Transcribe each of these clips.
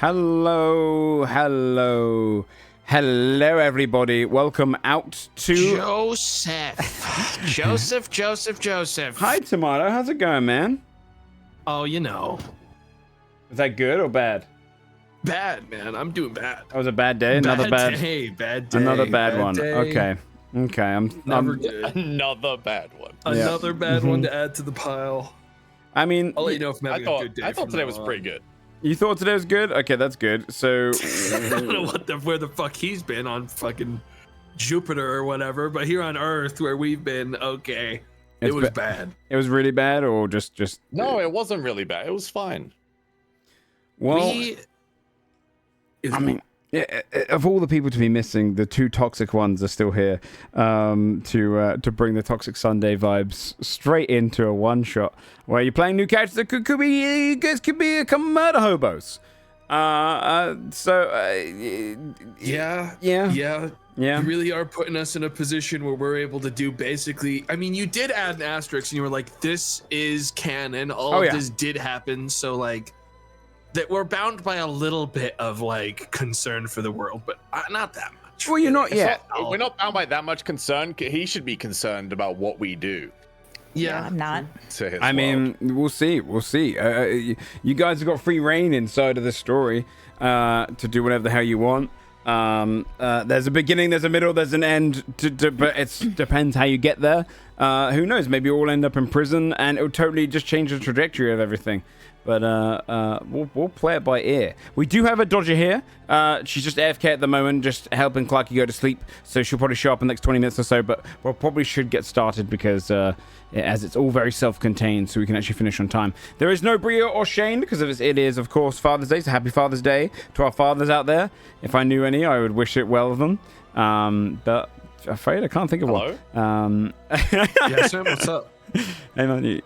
Hello, hello, hello, everybody. Welcome out to Joseph. Hi, Tomato. How's it going, man? Oh, you know. Is that good or bad? Bad, man. I'm doing bad. That was a bad day. Another bad day. Another bad one. Day. Okay. I'm Never good. Another bad one. Another bad one to add to the pile. I mean, I'll let you know if I'm having a good day. I thought today was pretty good. You thought today was good? Okay, that's good. So I don't know where the fuck he's been on fucking Jupiter or whatever, but here on Earth where we've been, okay, it was bad. It was really bad, or just No, it wasn't really bad. It was fine. Well, I mean, of all the people to be missing, the two toxic ones are still here to bring the Toxic Sunday vibes straight into a one shot where you're playing new characters that could be you guys could become murder hobos. Yeah. You really are putting us in a position where we're able to do basically. I mean, you did add an asterisk, and you were like, "This is canon. All of this did happen." So like. That we're bound by a little bit of like concern for the world, but not that much. Well, you're not yet. We're not bound by that much concern. He should be concerned about what we do. Yeah, I'm not. I mean, we'll see. You guys have got free reign inside of the story to do whatever the hell you want. There's a beginning, there's a middle, there's an end, but it depends how you get there. Who knows? Maybe you'll all end up in prison, and it'll totally just change the trajectory of everything. But we'll play it by ear. We do have a Dodger here. She's just AFK at the moment, just helping Clarky go to sleep. So she'll probably show up in the next 20 minutes or so. But we probably should get started because as it's all very self-contained, so we can actually finish on time. There is no Bree or Shayne because it is, of course, Father's Day. So happy Father's Day to our fathers out there. If I knew any, I would wish it well of them. But afraid I can't think of one. Yeah, Sam, what's up? Hey man, you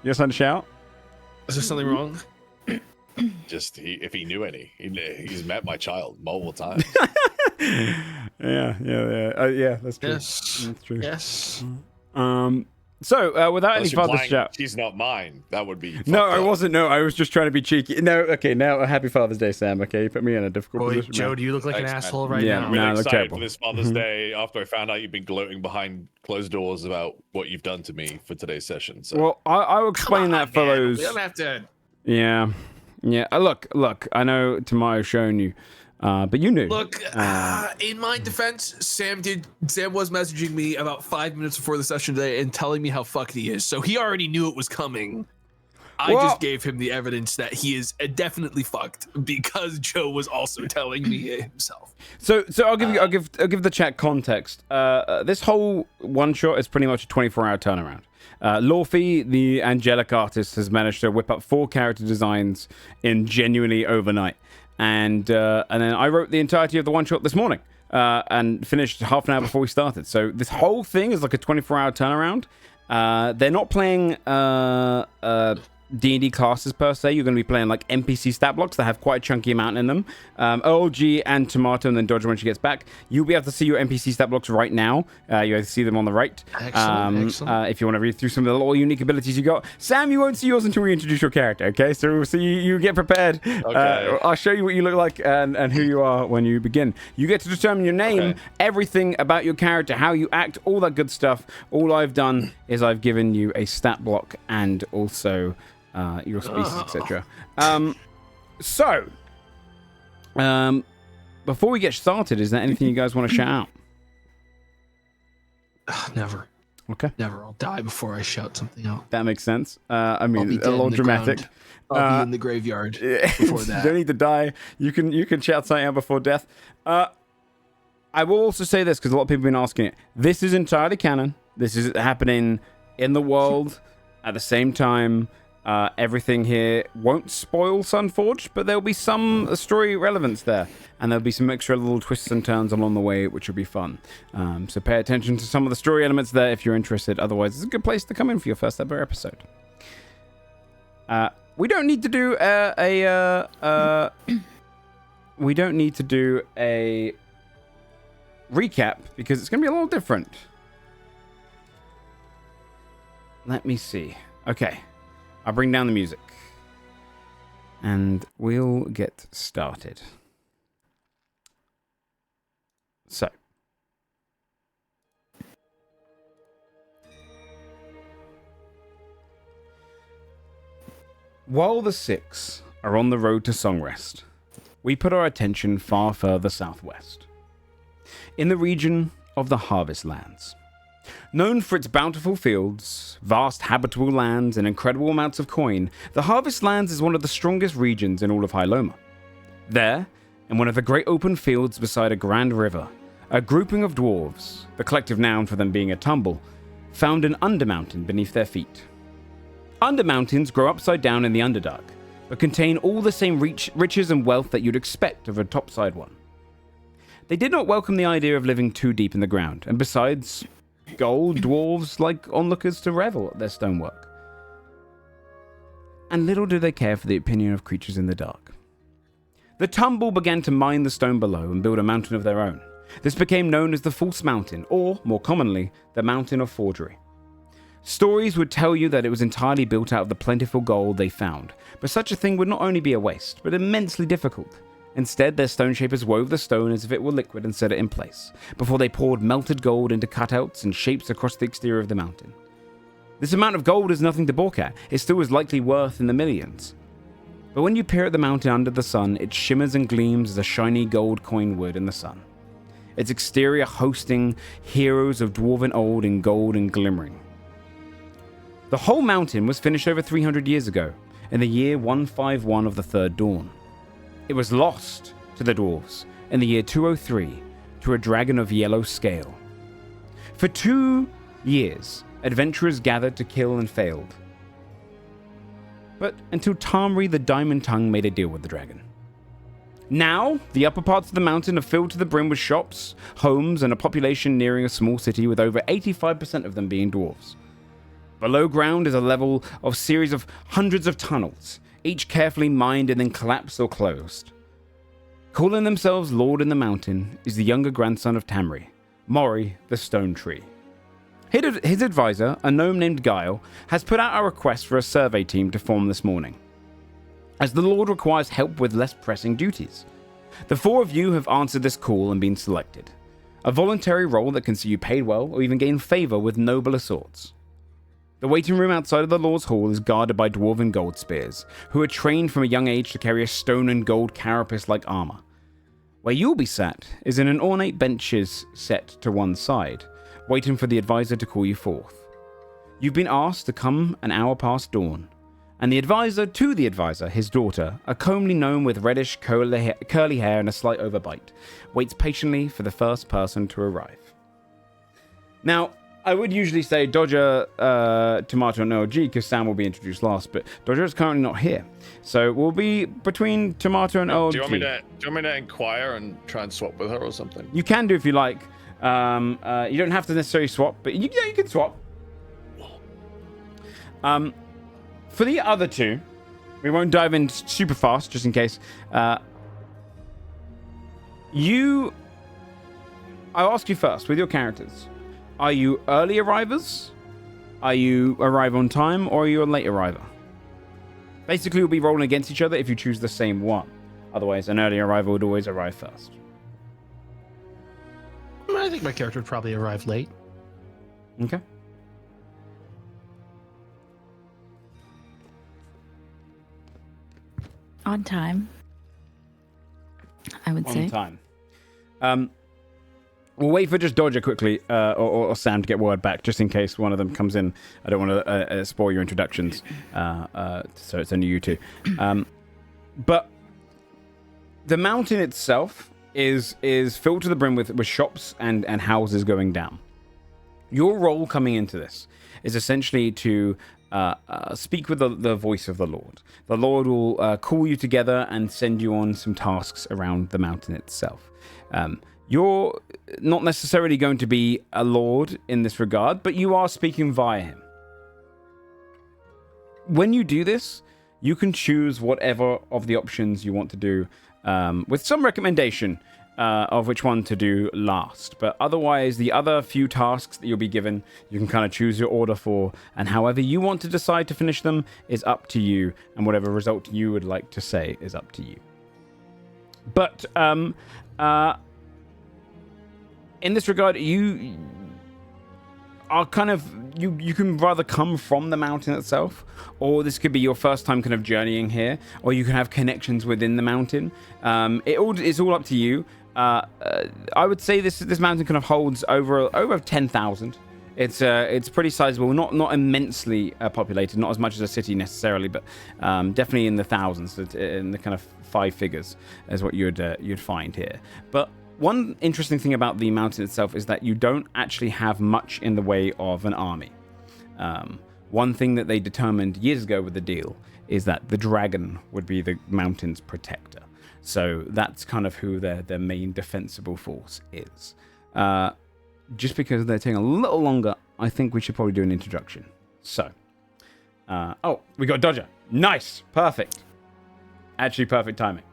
got something to shout? Is there something wrong? Just if he knew any, he's met my child multiple times. Yeah, that's true. Yes, that's true. Yes. So without any further shout, she's not mine. That would be. No, I wasn't. No, I was just trying to be cheeky. No, okay. Now, happy Father's Day, Sam. Okay, you put me in a difficult position. Joe, do you look like an asshole right now? I'm really excited for this Father's Day after I found out you've been gloating behind closed doors about what you've done to me for today's session. So. Well, I will explain that for those. We don't have to. Yeah. Look. I know Tomato's shown you, but you knew. Look, in my defense, Sam was messaging me about 5 minutes before the session today and telling me how fucked he is. So he already knew it was coming. I just gave him the evidence that he is definitely fucked because Joe was also telling me it himself. So I'll give the chat context. This whole one shot is pretty much a 24-hour turnaround. Lorfi, the angelic artist, has managed to whip up 4 character designs in genuinely overnight. And then I wrote the entirety of the one shot this morning and finished half an hour before we started. So this whole thing is like a 24-hour turnaround. They're not playing D&D classes per se. You're going to be playing like NPC stat blocks that have quite a chunky amount in them. OLG and Tomato, and then Dodger when she gets back. You'll be able to see your NPC stat blocks right now. You have to see them on the right. Excellent. If you want to read through some of the little unique abilities you got. Sam, you won't see yours until we introduce your character, okay? So you get prepared. Okay. I'll show you what you look like and who you are when you begin. You get to determine your name, everything about your character, how you act, all that good stuff. All I've done is I've given you a stat block and also your species, etc. Before we get started, is there anything you guys want to shout out? Never. Okay. Never. I'll die before I shout something out. That makes sense. I mean, a little dramatic. I'll be in the graveyard before that. You don't need to die. You can shout something out before death. I will also say this because a lot of people have been asking it. This is entirely canon. This is happening in the world at the same time. Everything here won't spoil Sunforged, but there'll be some story relevance there, and there'll be some extra little twists and turns along the way, which will be fun. So pay attention to some of the story elements there if you're interested. Otherwise, it's a good place to come in for your first ever episode. We don't need to do we don't need to do a recap because it's going to be a little different. Let me see. Okay. I'll bring down the music. And we'll get started. So. While the Six are on the road to Songrest, we put our attention far further southwest, in the region of the Harvest Lands. Known for its bountiful fields, vast habitable lands, and incredible amounts of coin, the Harvest Lands is one of the strongest regions in all of Hyloma. There, in one of the great open fields beside a grand river, a grouping of dwarves, the collective noun for them being a tumble, found an undermountain beneath their feet. Undermountains grow upside down in the Underdark, but contain all the same riches and wealth that you'd expect of a topside one. They did not welcome the idea of living too deep in the ground, and besides gold, dwarves like onlookers to revel at their stonework. And little do they care for the opinion of creatures in the dark. The tumble began to mine the stone below and build a mountain of their own. This became known as the False Mountain, or, more commonly, the Mountain of Forgery. Stories would tell you that it was entirely built out of the plentiful gold they found, but such a thing would not only be a waste, but immensely difficult. Instead, their stone shapers wove the stone as if it were liquid and set it in place, before they poured melted gold into cutouts and shapes across the exterior of the mountain. This amount of gold is nothing to balk at, it still is likely worth in the millions. But when you peer at the mountain under the sun, it shimmers and gleams as a shiny gold coin would in the sun. Its exterior hosting heroes of dwarven old in gold and glimmering. The whole mountain was finished over 300 years ago, in the year 151 of the Third Dawn. It was lost to the dwarves in the year 203 to a dragon of yellow scale. For 2 years, adventurers gathered to kill and failed. But until Tamri the Diamond Tongue made a deal with the dragon. Now, the upper parts of the mountain are filled to the brim with shops, homes, and a population nearing a small city with over 85% of them being dwarves. Below ground is a level of series of hundreds of tunnels, each carefully mined and then collapsed or closed. Calling themselves Lord in the Mountain is the younger grandson of Tamri, Mori the Stone Tree. His advisor, a gnome named Guile, has put out a request for a survey team to form this morning, as the Lord requires help with less pressing duties. The 4 of you have answered this call and been selected. A voluntary role that can see you paid well or even gain favor with nobler sorts. The waiting room outside of the Lord's Hall is guarded by dwarven gold spears, who are trained from a young age to carry a stone and gold carapace-like armor. Where you'll be sat is in an ornate benches set to one side, waiting for the advisor to call you forth. You've been asked to come an hour past dawn, and the advisor to the advisor, his daughter, a comely gnome with reddish curly hair and a slight overbite, waits patiently for the first person to arrive. Now, I would usually say Dodger, Tomato, and OG because Sam will be introduced last, but Dodger is currently not here. So we'll be between Tomato and OG. Do you want me to inquire and try and swap with her or something? You can do if you like. You don't have to necessarily swap, but you can swap. For the other 2, we won't dive in super fast, just in case. I'll ask you first, with your characters. Are you early arrivers? Are you arrive on time, or are you a late arriver? Basically, we'll be rolling against each other if you choose the same one. Otherwise, an early arriver would always arrive first. I think my character would probably arrive late. Okay. On time, I would say. On time. We'll wait for just Dodger quickly, or Sam to get word back, just in case one of them comes in. I don't want to spoil your introductions, so it's only you 2. But the mountain itself is filled to the brim with shops and houses going down. Your role coming into this is essentially to speak with the voice of the Lord. The Lord will call you together and send you on some tasks around the mountain itself. You're not necessarily going to be a lord in this regard, but you are speaking via him. When you do this, you can choose whatever of the options you want to do, with some recommendation of which one to do last. But otherwise, the other few tasks that you'll be given, you can kind of choose your order for, and however you want to decide to finish them is up to you, and whatever result you would like to say is up to you. But in this regard, you are kind of you can rather come from the mountain itself, or this could be your first time kind of journeying here, or you can have connections within the mountain. It's all up to you. I would say this mountain kind of holds over 10,000. It's pretty sizable, not immensely populated, not as much as a city necessarily, but definitely in the thousands, in the kind of 5 figures is what you'd find here. But one interesting thing about the mountain itself is that you don't actually have much in the way of an army. One thing that they determined years ago with the deal is that the dragon would be the mountain's protector. So that's kind of who their main defensible force is. Just because they're taking a little longer, I think we should probably do an introduction. So, we got Dodger. Nice. Perfect. Actually, perfect timing.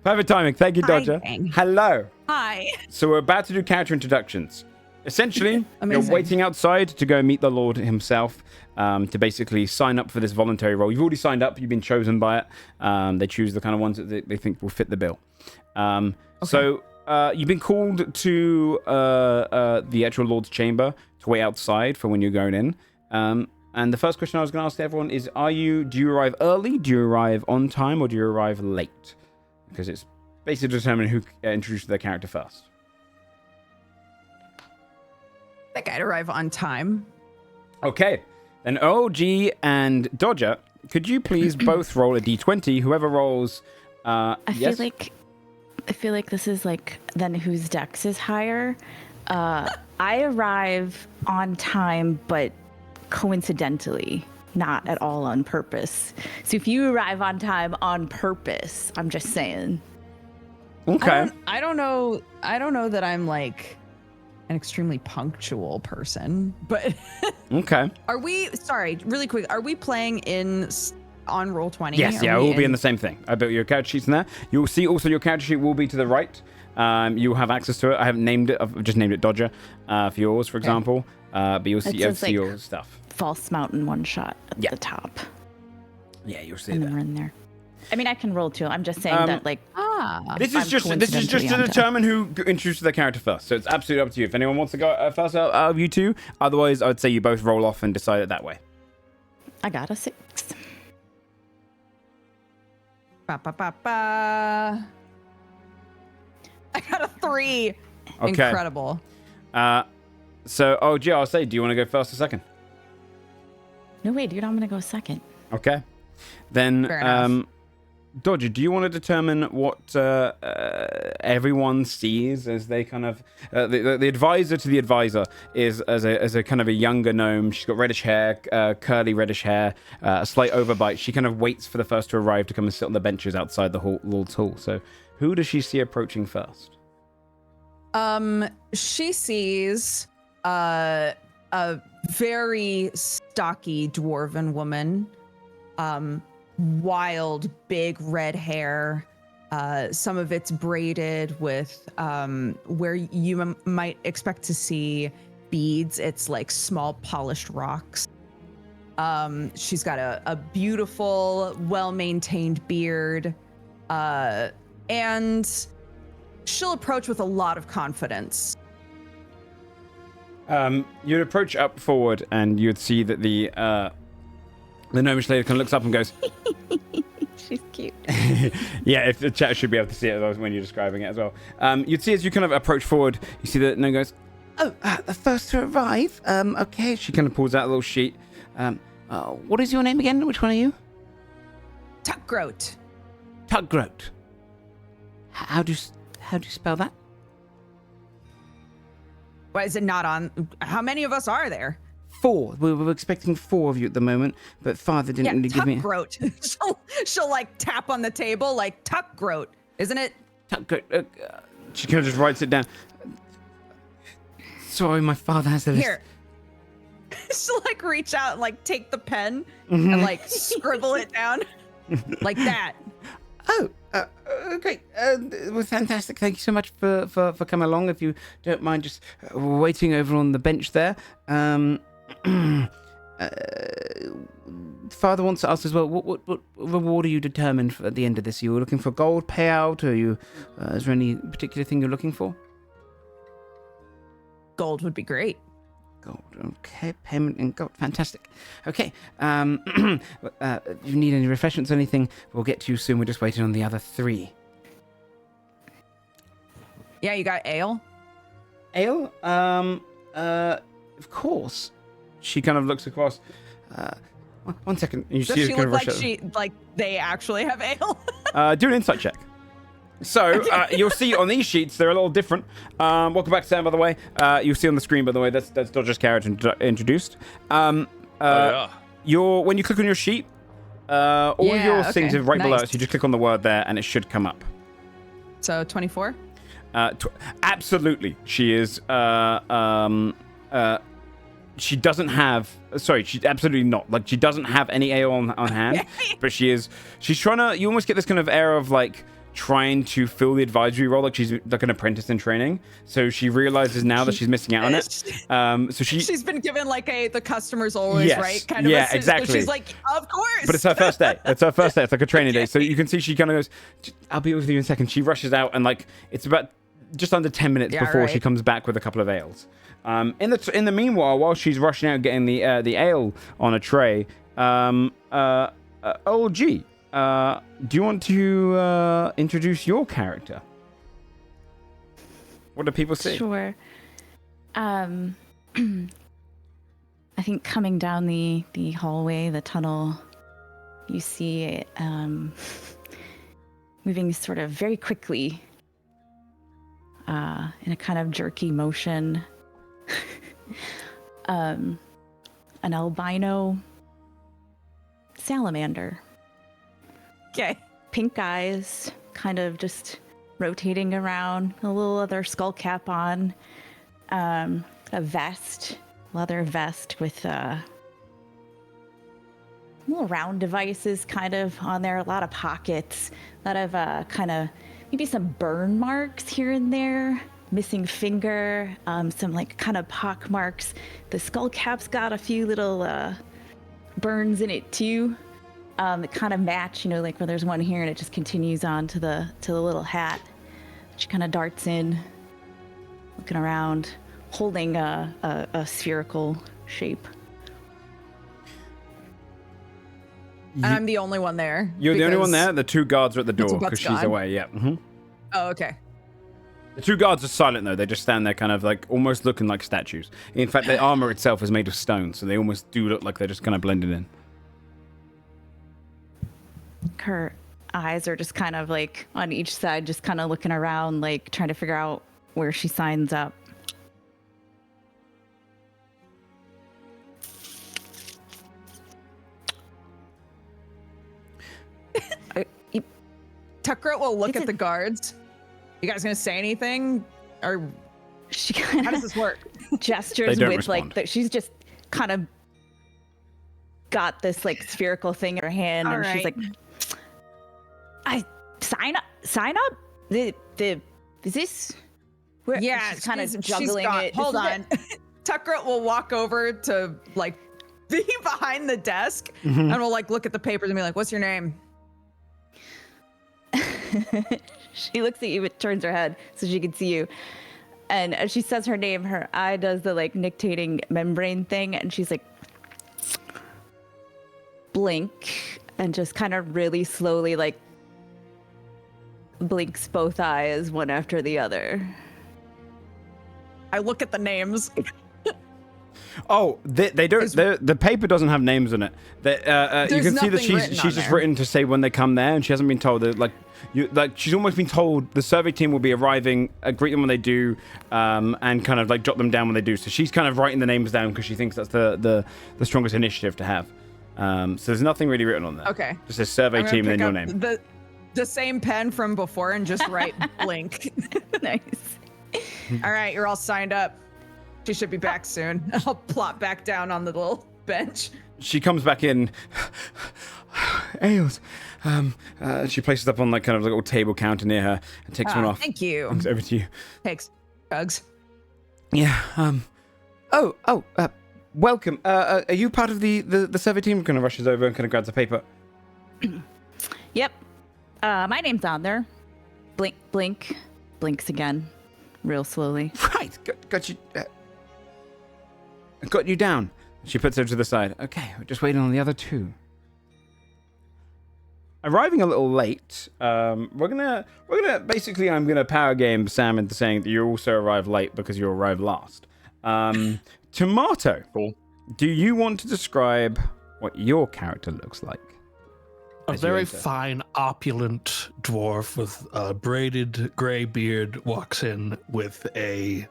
Perfect timing. Thank you, Dodger. Hello. Hi. So we're about to do character introductions. Essentially, you're waiting outside to go meet the Lord himself, to basically sign up for this voluntary role. You've already signed up. You've been chosen by it. They choose the kind of ones that they think will fit the bill. So you've been called to the actual Lord's chamber to wait outside for when you're going in. And the first question I was going to ask everyone is, do you arrive early, do you arrive on time, or do you arrive late? Because it's basically determining who introduces their character first. I think I'd arrive on time. Okay. Then OG and Dodger, could you please both roll a d20? Whoever rolls... I feel like this is like then whose dex is higher. I arrive on time, but coincidentally, not at all on purpose. So if you arrive on time on purpose, I'm just saying. Okay. I don't know that I'm like an extremely punctual person, but okay. Really quick, are we playing on Roll20? Yes, we'll be in the same thing. I built your character sheets in there. You'll see also your character sheet will be to the right. You'll have access to it. I haven't named it. I've just named it Dodger for yours, for example. But you'll see your stuff. False Mountain one shot at the top. Yeah, you'll see and that. then we're in there. I mean, I can roll too. I'm just saying that, like, this is just to determine who introduces their character first. So it's absolutely up to you. If anyone wants to go first out of you two, otherwise, I would say you both roll off and decide it that way. I got a 6. I got a 3. Okay. Incredible. So, OG, I'll say, do you want to go first or second? No, wait, dude, I'm going to go second. Okay. Then, Dodger, do you want to determine what everyone sees as they kind of... the advisor to the advisor is as a kind of a younger gnome. She's got reddish hair, curly reddish hair, a slight overbite. She kind of waits for the first to arrive to come and sit on the benches outside the Lord's Hall. So who does she see approaching first? She sees a very stocky dwarven woman, wild, big red hair. Some of it's braided with where you might expect to see beads. It's like small polished rocks. She's got a beautiful, well-maintained beard, and she'll approach with a lot of confidence. You'd approach up forward, and you'd see that the gnomish lady kind of looks up and goes, She's cute. yeah, if the chat should be able to see it when you're describing it as well. You'd see as you kind of approach forward, you see that gnome goes, the first to arrive? Okay. She kind of pulls out a little sheet. What is your name again? Which one are you? Tuckgroat. Tuckgroat. How do you spell that? Why is it not on? How many of us are there? 4. We were expecting 4 of you at the moment, but Father didn't really give me... Tuckgroat. she'll like tap on the table like Tuckgroat, isn't it? Tuckgroat. She kind of just writes it down. Sorry, my father has a list. Here. She'll like reach out and like take the pen and like scribble it down like that. Oh, Great. It was fantastic. Thank you so much for coming along. If you don't mind just waiting over on the bench there. Father wants to ask as well, what reward are you determined for at the end of this? Are you looking for gold payout, or is there any particular thing you're looking for? Gold would be great. Gold, okay. Payment in gold, fantastic. Okay, if you need any refreshments or anything, we'll get to you soon. We're just waiting on the other 3. Yeah, you got ale? Ale? Of course. She kind of looks across. 1 second. You Does see she kind look of like they actually have ale? Do an insight check. So, you'll see on these sheets, they're a little different. Welcome back, Sam, by the way. You'll see on the screen, by the way, that's Dodger's character introduced. When you click on your sheet, all your things are right below it, so you just click on the word there, and it should come up. So, 24? Absolutely. She is... she doesn't have... Sorry, she's absolutely not. Like, she doesn't have any ale on hand, but she's trying to... You almost get this kind of air of, like, trying to fill the advisory role, like she's like an apprentice in training. So she realizes now that she's missing out on it. So she's been given like the customer's always right kind of. Yeah, exactly. So she's like, of course. But it's her first day. It's her first day. It's like a training day. So you can see she kind of goes, "I'll be with you in a second." She rushes out, and like it's about just under 10 minutes before she comes back with a couple of ales. In the meanwhile, while she's rushing out getting the ale on a tray, old G. Do you want to introduce your character? What do people say? Sure. I think coming down the hallway, the tunnel, you see it moving sort of very quickly in a kind of jerky motion. An albino salamander. Okay. Pink eyes, kind of just rotating around, a little other skull cap on, a vest, leather vest with little round devices kind of on there, a lot of pockets, a lot of kind of maybe some burn marks here and there, missing finger, some like kind of pock marks. The skull cap's got a few little burns in it too. That kind of match, like where there's one here and it just continues on to the little hat. She kind of darts in, looking around, holding a spherical shape. And I'm the only one there. You're the only one there? The 2 guards are at the door because she's away, yeah. Mm-hmm. Oh, okay. The 2 guards are silent though. They just stand there kind of like almost looking like statues. In fact, the armor itself is made of stone, so they almost do look like they're just kind of blended in. Her eyes are just kind of like on each side, just kind of looking around, like trying to figure out where she signs up. Tucker will look at the guards. You guys gonna say anything? Or she kinda how does this work? Gestures with like that. She's just kind of got this like spherical thing in her hand, and she's like, "I sign up. The is this?" Yeah, she's kind of juggling it. Hold on. Tucker will walk over to like be behind the desk, and will like look at the papers and be like, "What's your name?" She looks at you, but turns her head so she can see you. And as she says her name, her eye does the like nictating membrane thing, and she's like, blink, and just kind of really slowly like blinks both eyes one after the other. I look at the names. Oh, they don't. The paper doesn't have names on it. You can see that she's just written to say when they come there, and she hasn't been told that. She's almost been told the survey team will be arriving, greet them when they do, and kind of like jot them down when they do. So she's kind of writing the names down because she thinks that's the strongest initiative to have. So there's nothing really written on there. Okay. Just a survey team and then your name. The same pen from before and just write blink. Nice. All right, you're all signed up. She should be back soon. I'll plop back down on the little bench. She comes back in. ales. She places up on like kind of like a little table counter near her and takes one off. Thank you. Hands over to you. Takes drugs. Yeah. Welcome. Are you part of the survey team? Kind of rushes over and kind of grabs a paper. Yep. My name's on there. Blinks again, real slowly. Right. Got you. Got you down. She puts her to the side. Okay, we're just waiting on the other two. Arriving a little late. We're gonna basically I'm gonna power game Sam into saying that you also arrived late because you arrived last. Tomato. Cool. Do you want to describe what your character looks like? A very fine, opulent dwarf with a braided gray beard walks in with a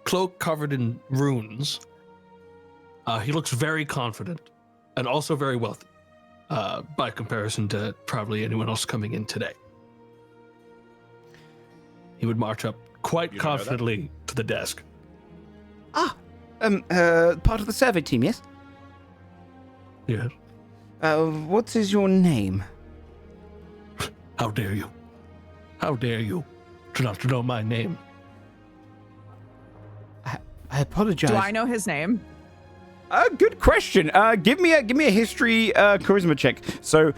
cloak covered in runes. He looks very confident and also very wealthy by comparison to probably anyone else coming in today. He would march up quite confidently to the desk. Part of the survey team, yes? Yes. What is your name? How dare you? How dare you to not know my name? I apologize. Do I know his name? Good question. Give me a history charisma check. So,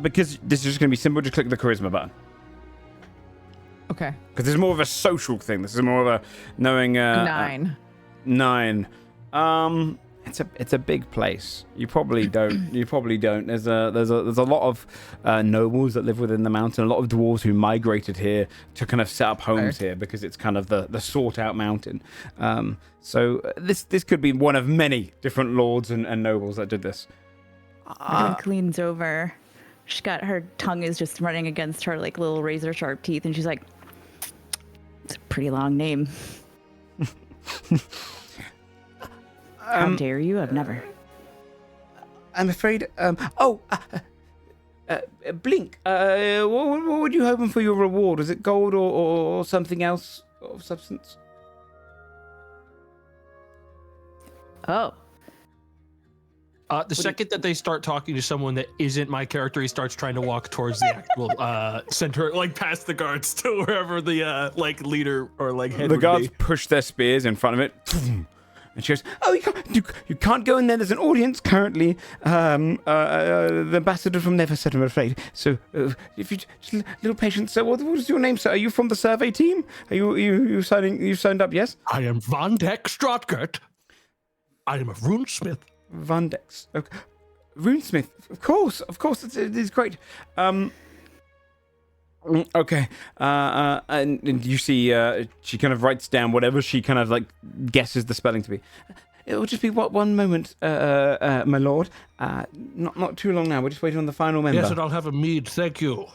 because this is just going to be simple, just click the charisma button. Okay. Because this is more of a social thing. This is more of a knowing. 9. 9. It's a big place. You probably don't. There's a lot of nobles that live within the mountain. A lot of dwarves who migrated here to kind of set up homes here because it's kind of the sought out mountain. So this could be one of many different lords and nobles that did this. Brink leans over. She's got her tongue is just running against her like little razor sharp teeth, and she's like, "It's a pretty long name." How dare you? I've never. I'm afraid. Blink. What would you hoping for your reward? Is it gold or something else of substance? Oh. The second that they start talking to someone that isn't my character, he starts trying to walk towards the actual center, like past the guards to wherever the like leader or like head. The would guards be. push their spears in front of it. And she goes, "Oh, you can't go in there. There's an audience currently. The ambassador from Never said, I'm afraid. So, if you just a little patience. So, what is your name, sir? Are you from the survey team? Are you signing? You signed up? Yes. I am Van Dexbonus. I am a runesmith. Van Dex. Okay. Runesmith. Of course. It's great. Okay. And you see, she kind of writes down whatever she kind of like guesses the spelling to be. It will just be one moment, my lord. Not too long now. We're just waiting on the final member. Yes, and I'll have a mead. Thank you.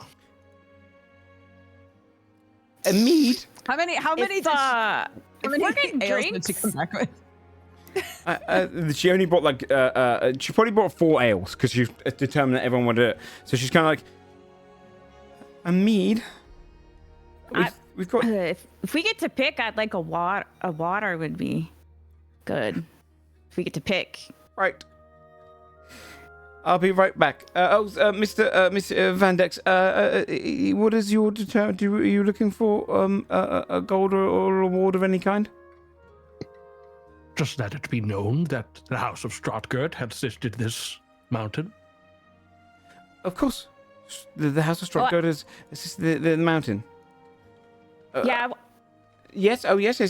A mead? How many If we're getting ales did drinks, she come back with? She only brought like she probably brought 4 ales because she's determined that everyone wanted it. So she's kind of like a mead. We've got. if we get to pick, I'd like a water would be good. If we get to pick. Right. I'll be right back. Mr. Van Dex, what is your determination? Are you looking for a gold or a reward of any kind? Just let it be known that the House of Strotgurt had assisted this mountain. Of course. The House of Strotgurt is the mountain. Yeah. Yes. Oh, yes.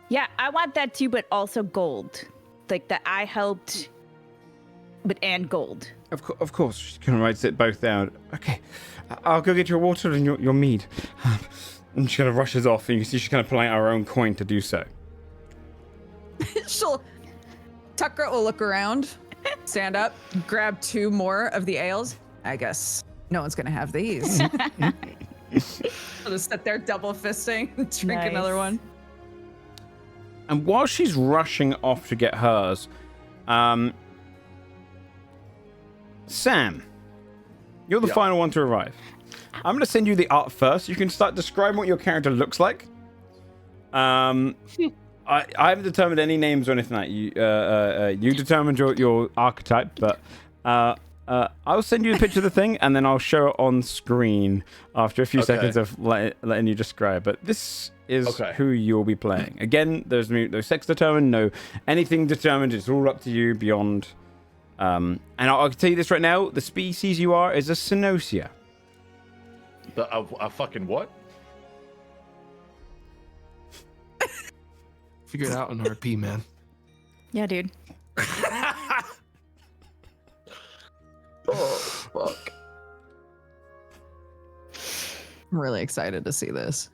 Yeah, I want that too, but also gold. Like that I helped, and gold. Of course. She kind of writes it both down. Okay. I'll go get your water and your mead. And she kind of rushes off, and you see she's kind of pulling out her own coin to do so. Tucker will look around, stand up, grab 2 more of the ales. I guess no one's gonna have these. I'll just sit there double fisting, drink another one. And while she's rushing off to get hers, Sam, you're the final one to arrive. I'm gonna send you the art first. You can start describing what your character looks like. I haven't determined any names or anything like you. You determined your archetype, but I'll send you a picture of the thing, and then I'll show it on screen after a few seconds of letting you describe. But this is who you'll be playing. Again, there's no sex determined, no anything determined. It's all up to you beyond. And I'll tell you this right now: the species you are is a Synosia. A fucking what? Figure it out in RP, man. Yeah, dude. Oh, fuck. I'm really excited to see this.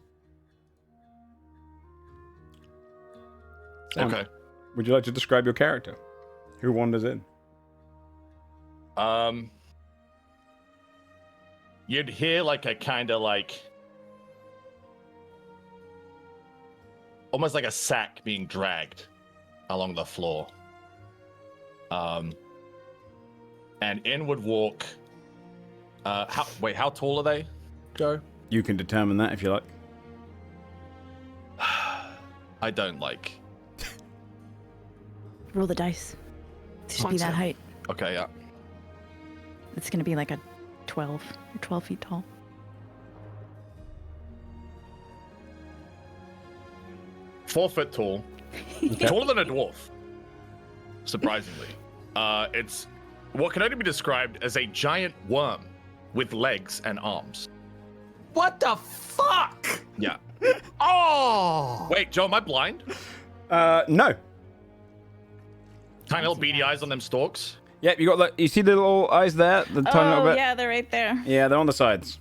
Okay. Would you like to describe your character? Who wanders in? You'd hear like a kind of like almost like a sack being dragged along the floor. And in would walk. How tall are they, Joe? You can determine that if you like. I don't like. Roll the dice. It should be that height. Okay, yeah. It's gonna be like a 12 or 12 feet tall. Four foot tall. Taller than a dwarf. Surprisingly. It's what can only be described as a giant worm with legs and arms. What the fuck? Yeah. Oh! Wait, Joe, am I blind? No. Tiny little beady eyes on them stalks. Yep, you see the little eyes there? The tiny little bit? Yeah, they're right there. Yeah, they're on the sides.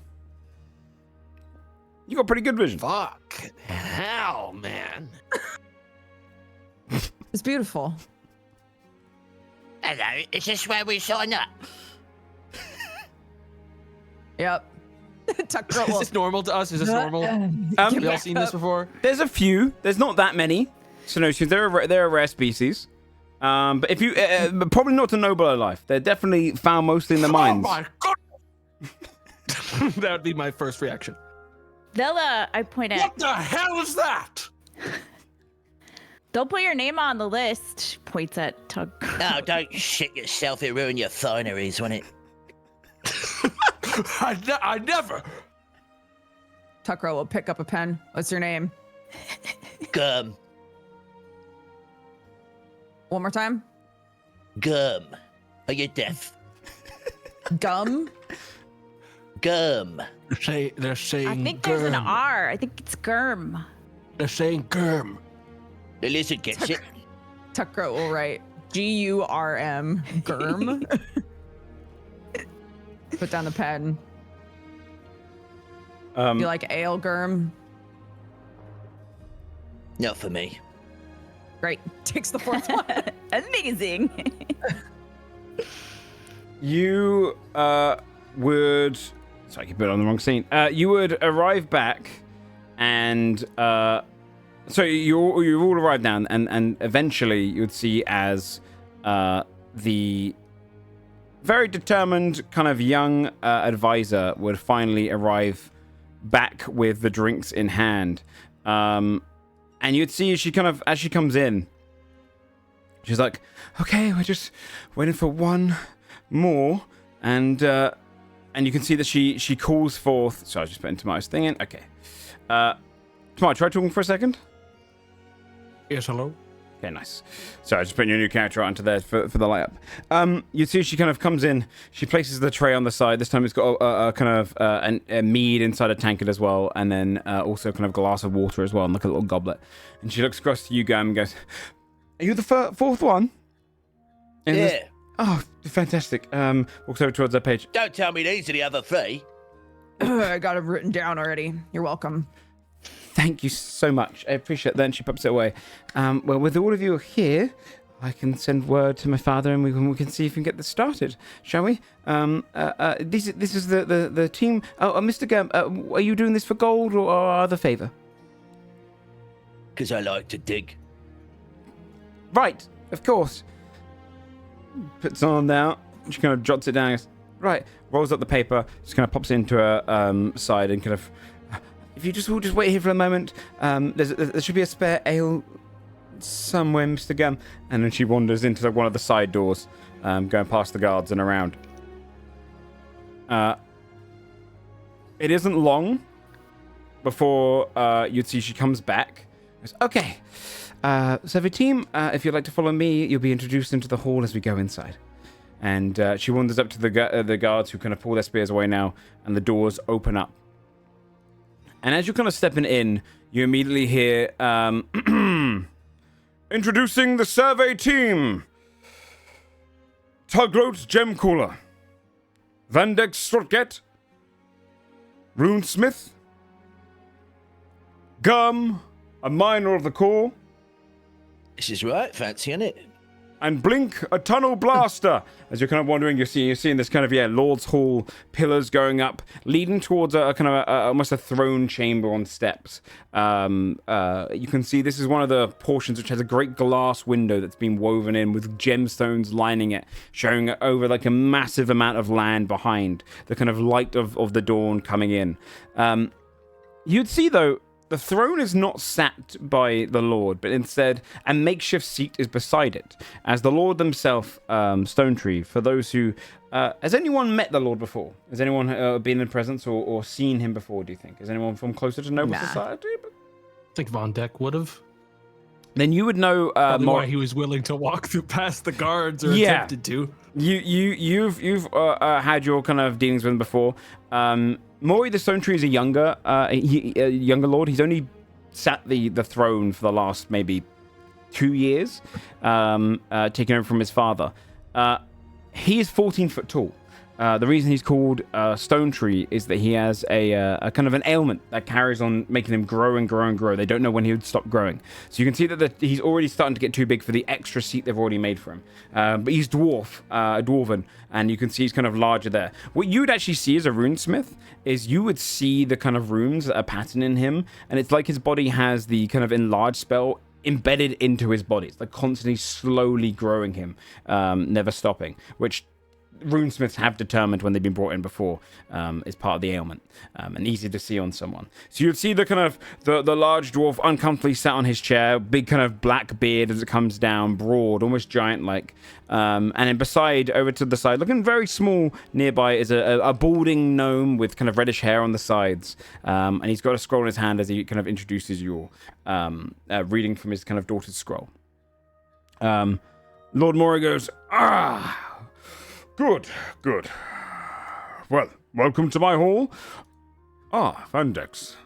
You got pretty good vision. Fuck. Hell, man. It's beautiful. Hello, is this where we sign up? Yep. Is this normal to us? Is this normal? Have we all seen this before? There's a few. There's not that many Synosians. They're a rare species. But if you probably not to nobler life. They're definitely found mostly in the mines. Oh my god! That would be my first reaction. I point at. What the hell is that? They'll put your name on the list. Points at Tug. Oh, don't shit yourself. It ruin your fineries, won't it? I never. Tuckrow will pick up a pen. What's your name? Gum. One more time. Gum. Are you deaf? Gum? Gum. They're saying I think there's an R. I think it's Germ. They're saying Germ. The lizard gets it. Tuckrow will write G-U-R-M. Germ. Put down the pen. You like ale, Germ? Not for me. Great. Takes the fourth one. Amazing. You would... Sorry, I keep it on the wrong scene. You would arrive back and... So you've all arrived down, and eventually you would see as the very determined kind of young advisor would finally arrive back with the drinks in hand. And you'd see as she comes in, she's like, okay, we're just waiting for one more. And you can see that she calls forth. Sorry, I just put Tomato's thing in. Okay. Tomato, try talking for a second. Yes, hello. Okay, nice. Sorry, I just putting your new character onto there for the light up. You see she kind of comes in, she places the tray on the side. This time it's got a kind of a mead inside a tankard as well, and then also kind of glass of water as well, and like a little goblet. And she looks across to you, Gam, and goes, are you the fourth one? Yeah. Oh, fantastic. Walks over towards that page. Don't tell me these are the other three. I got it written down already. You're welcome. Thank you so much. I appreciate that. And she pops it away. Well, with all of you here, I can send word to my father, and we can see if we can get this started, shall we? This is the team. Oh, Mr. Gum, are you doing this for gold or other favor? Because I like to dig. Right, of course. Puts on down. She kind of jots it down. Goes, right, rolls up the paper. Just kind of pops it into her side and kind of. If you just wait here for a moment, there should be a spare ale somewhere, Mr. Gum. And then she wanders into one of the side doors, going past the guards and around. It isn't long before you'd see she comes back. Goes, okay, so the team, if you'd like to follow me, you'll be introduced into the hall as we go inside. And she wanders up to the guards who kind of pull their spears away now, and the doors open up. And as you're kind of stepping in, you immediately hear, introducing the survey team. Tugroat Gemcooler, Vandex Storket, Runesmith, Gum, a miner of the core. This is right, fancy, isn't it? And Blink, a tunnel blaster. As you're kind of wondering, you're seeing this kind of, Lord's Hall pillars going up, leading towards a kind of almost a throne chamber on steps. You can see this is one of the portions which has a great glass window that's been woven in with gemstones lining it, showing over like a massive amount of land behind, the kind of light of the dawn coming in. You'd see, though, the throne is not sat by the Lord, but instead a makeshift seat is beside it, as the Lord himself, Stonetree. For those who... has anyone met the Lord before? Has anyone been in presence or seen him before, do you think? Is anyone from closer to noble society? I think Von Deck would have. Then you would know more... why he was willing to walk through past the guards or attempted to. You've had your kind of dealings with him before. Maury the Stonetree is a younger lord. He's only sat the throne for the last maybe 2 years, taking over from his father. He is 14 foot tall. The reason he's called Stonetree is that he has a kind of an ailment that carries on making him grow and grow and grow. They don't know when he would stop growing. So you can see that he's already starting to get too big for the extra seat they've already made for him. But he's dwarven, and you can see he's kind of larger there. What you'd actually see as a runesmith is you would see the kind of runes that are patterned in him, and it's like his body has the kind of enlarged spell embedded into his body. It's like constantly slowly growing him, never stopping, which runesmiths have determined when they've been brought in before is part of the ailment, and easy to see on someone. So you'd see the kind of the large dwarf uncomfortably sat on his chair, big kind of black beard as it comes down, broad, almost giant-like, and then beside, over to the side, looking very small nearby, is a balding gnome with kind of reddish hair on the sides, and he's got a scroll in his hand as he kind of introduces you all, reading from his kind of daughter's scroll. Lord Maury goes, Good. Well, welcome to my hall. Vandex.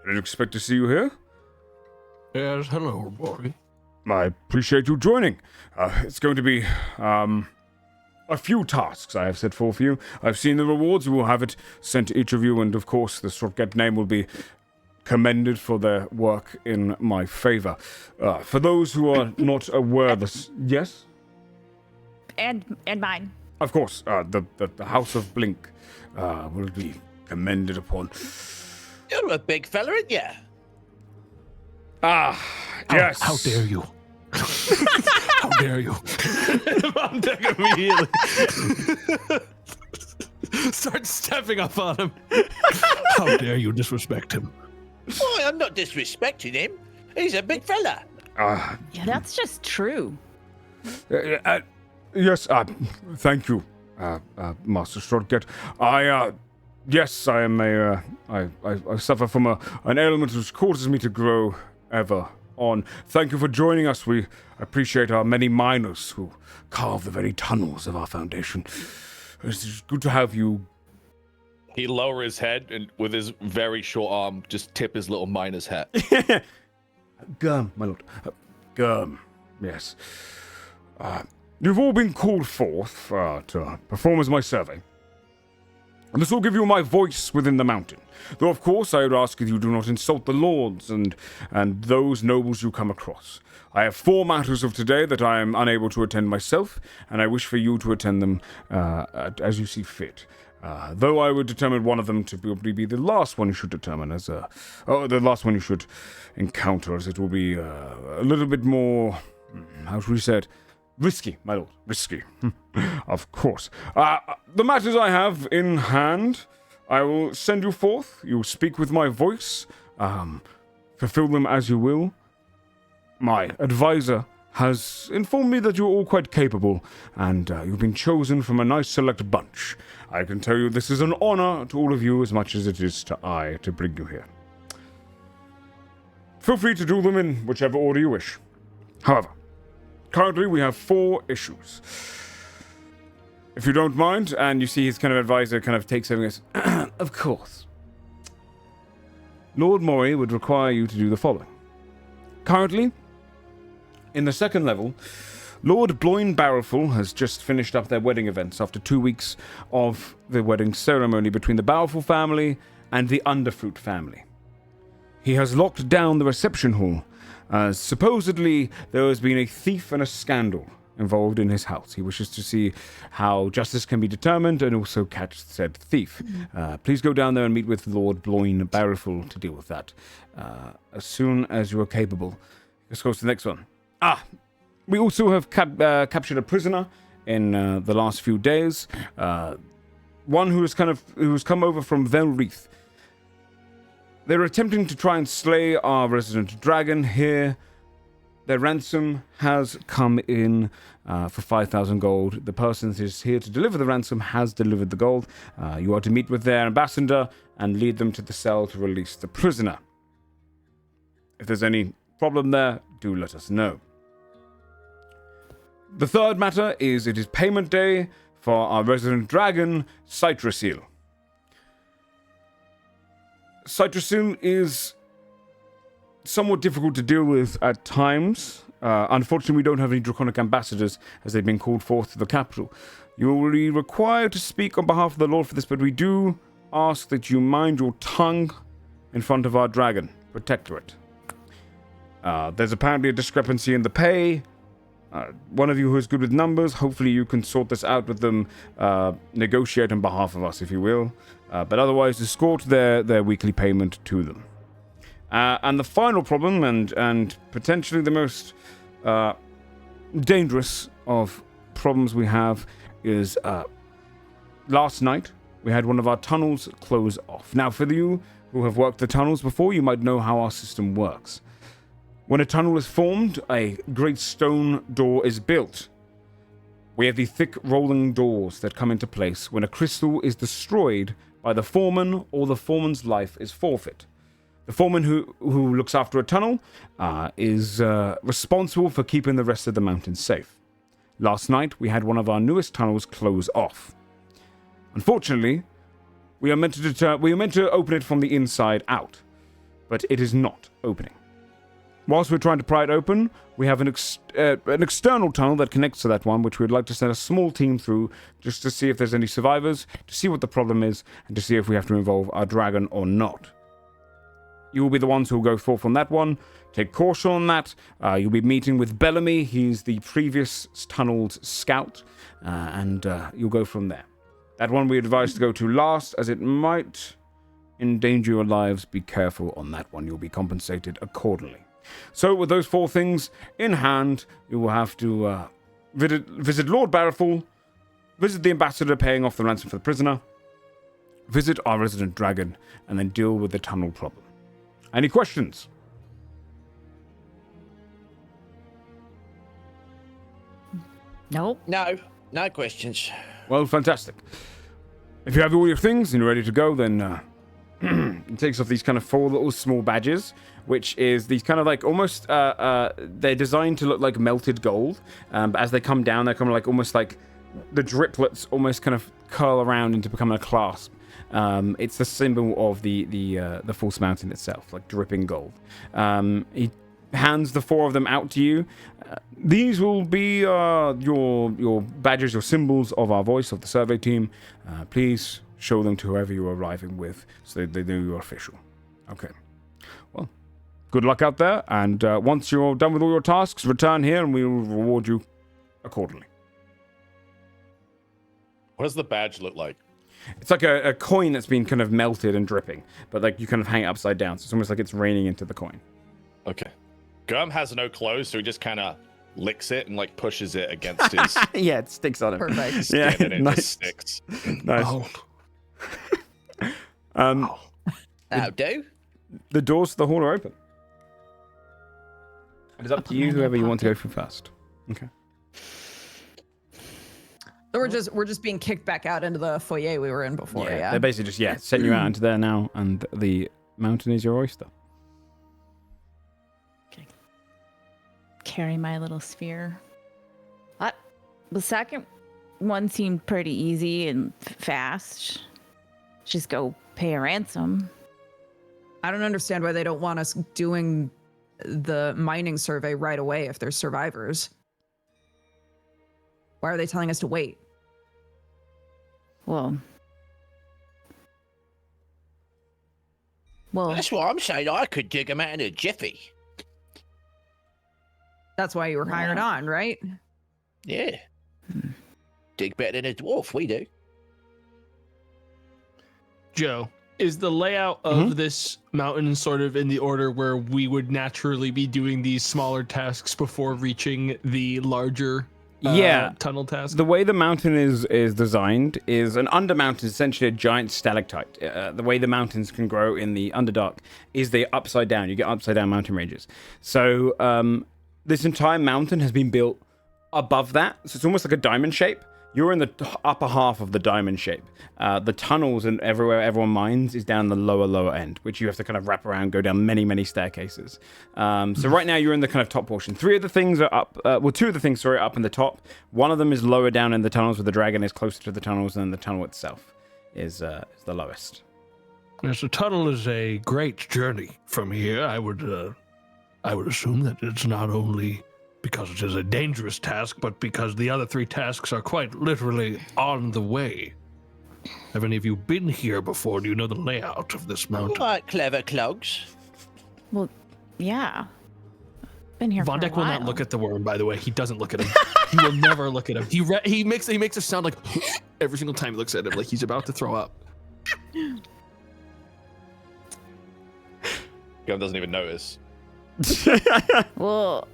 I didn't expect to see you here. Yes, hello, Maury. I appreciate you joining. It's going to be, a few tasks I have set forth for you. I've seen the rewards. We will have it sent to each of you, and of course, the Storket name will be commended for their work in my favor. For those who are not aware of this... Yes? And mine. Of course, the House of Blink will be commended upon. You're a big fella, aren't you? Yes. How dare you? How dare you? I'm immediately start stepping up on him. How dare you disrespect him? Why, I'm not disrespecting him. He's a big fella. Yeah, that's just true. Yes, thank you, Master Storket. Yes, I am I suffer from an ailment which causes me to grow ever on. Thank you for joining us. We appreciate our many miners who carve the very tunnels of our foundation. It's good to have you. He lower his head and with his very short arm just tip his little miner's hat. Gum, my lord. Gum, yes. You've all been called forth to perform as my survey. And this will give you my voice within the mountain. Though, of course, I would ask that you do not insult the lords and those nobles you come across. I have 4 matters of today that I am unable to attend myself, and I wish for you to attend them as you see fit. Though I would determine one of them to probably be the last one you should determine as the last one you should encounter, as it will be a little bit more, how should we say it? Risky, my lord, risky. Of course. The matters I have in hand, I will send you forth. You speak with my voice. Fulfill them as you will. My advisor has informed me that you're all quite capable, and you've been chosen from a nice select bunch. I can tell you this is an honor to all of you as much as it is to I to bring you here. Feel free to do them in whichever order you wish. However, currently we have 4 issues. If you don't mind, and you see his kind of advisor kind of takes over and goes, of course. Lord Mori would require you to do the following. Currently, in the 2nd level, Lord Bloin Barrelful has just finished up their wedding events after 2 weeks of the wedding ceremony between the Barrelful family and the Underfruit family. He has locked down the reception hall, as supposedly there has been a thief and a scandal involved in his house. He wishes to see how justice can be determined and also catch said thief. Please go down there and meet with Lord Bloin Barrelful to deal with that as soon as you are capable. Let's go to the next one. We also have captured a prisoner in the last few days. One who's come over from Velreath. They're attempting to try and slay our resident dragon here. Their ransom has come in for 5,000 gold. The person that is here to deliver the ransom has delivered the gold. You are to meet with their ambassador and lead them to the cell to release the prisoner. If there's any problem there, do let us know. The third matter is it is payment day for our resident dragon, Citrasil. Citrasil is somewhat difficult to deal with at times. Unfortunately, we don't have any draconic ambassadors as they've been called forth to the capital. You will be required to speak on behalf of the Lord for this, but we do ask that you mind your tongue in front of our dragon, Protectorate. There's apparently a discrepancy in the pay. One of you who is good with numbers, hopefully you can sort this out with them, negotiate on behalf of us, if you will. But otherwise, escort their weekly payment to them. And the final problem, and potentially the most dangerous of problems we have, is last night we had one of our tunnels close off. Now, for you who have worked the tunnels before, you might know how our system works. When a tunnel is formed, a great stone door is built. We have the thick rolling doors that come into place when a crystal is destroyed by the foreman or the foreman's life is forfeit. The foreman who looks after a tunnel is responsible for keeping the rest of the mountain safe. Last night, we had one of our newest tunnels close off. Unfortunately, we are meant to open it from the inside out, but it is not opening. Whilst we're trying to pry it open, we have an external tunnel that connects to that one, which we'd like to send a small team through just to see if there's any survivors, to see what the problem is, and to see if we have to involve our dragon or not. You will be the ones who will go forth on that one. Take caution on that. You'll be meeting with Bellamy. He's the previous tunnel's scout, and you'll go from there. That one we advise to go to last, as it might endanger your lives. Be careful on that one. You'll be compensated accordingly. So, with those 4 things in hand, you will have to visit Lord Barrelful, visit the ambassador paying off the ransom for the prisoner, visit our resident dragon, and then deal with the tunnel problem. Any questions? Nope. No questions. Well, fantastic. If you have all your things and you're ready to go, then it takes off these kind of 4 little small badges, which is these kind of like almost, they're designed to look like melted gold. But as they come down, they're kind of like almost like the driplets almost kind of curl around into becoming a clasp. It's the symbol of the false mountain itself, like dripping gold. He hands the 4 of them out to you. These will be your badges, your symbols of our voice, of the survey team. Please show them to whoever you're arriving with so they know you're official. Okay. Well, good luck out there, and once you're done with all your tasks, return here and we will reward you accordingly. What does the badge look like? It's like a coin that's been kind of melted and dripping, but like you kind of hang it upside down, so it's almost like it's raining into the coin. Okay. Gum has no clothes, so he just kind of licks it and like pushes it against his. Yeah, it sticks on him. Perfect. Yeah, and it nice. just sticks. Nice. That'll do. The doors to the hall are open. It's up to you, whoever you want to go for first. Okay. So we're just being kicked back out into the foyer we were in before. Yeah. They're basically just sending you out into there now, and the mountain is your oyster. Okay. Carry my little sphere. The second one seemed pretty easy and fast. Just go pay a ransom. I don't understand why they don't want us doing the mining survey right away if there's survivors. Why are they telling us to wait? Well, That's what I'm saying. I could dig them out in a jiffy. That's why you were hired on, right? Yeah. Dig better than a dwarf, we do. Joe, is the layout of this mountain sort of in the order where we would naturally be doing these smaller tasks before reaching the larger tunnel task? The way the mountain is designed is an undermountain is essentially a giant stalactite. The way the mountains can grow in the Underdark is they're upside down. You get upside down mountain ranges. So this entire mountain has been built above that. So it's almost like a diamond shape. You're in the upper half of the diamond shape. The tunnels and everywhere everyone mines is down the lower end, which you have to kind of wrap around, go down many staircases. So right now you're in the kind of top portion. Two of the things are up in the top. One of them is lower down in the tunnels, where the dragon is closer to the tunnels, and the tunnel itself is the lowest. Yes, the tunnel is a great journey from here. I would assume that it's not only because it is a dangerous task, but because the other three tasks are quite literally on the way. Have any of you been here before? Do you know the layout of this mountain? Quite clever clogs. Well, yeah. Been here Von for a Deck will while. not look at the worm, by the way. He doesn't look at him. He will never look at him. He makes a sound like every single time he looks at him, like he's about to throw up. Gum doesn't even notice. Well,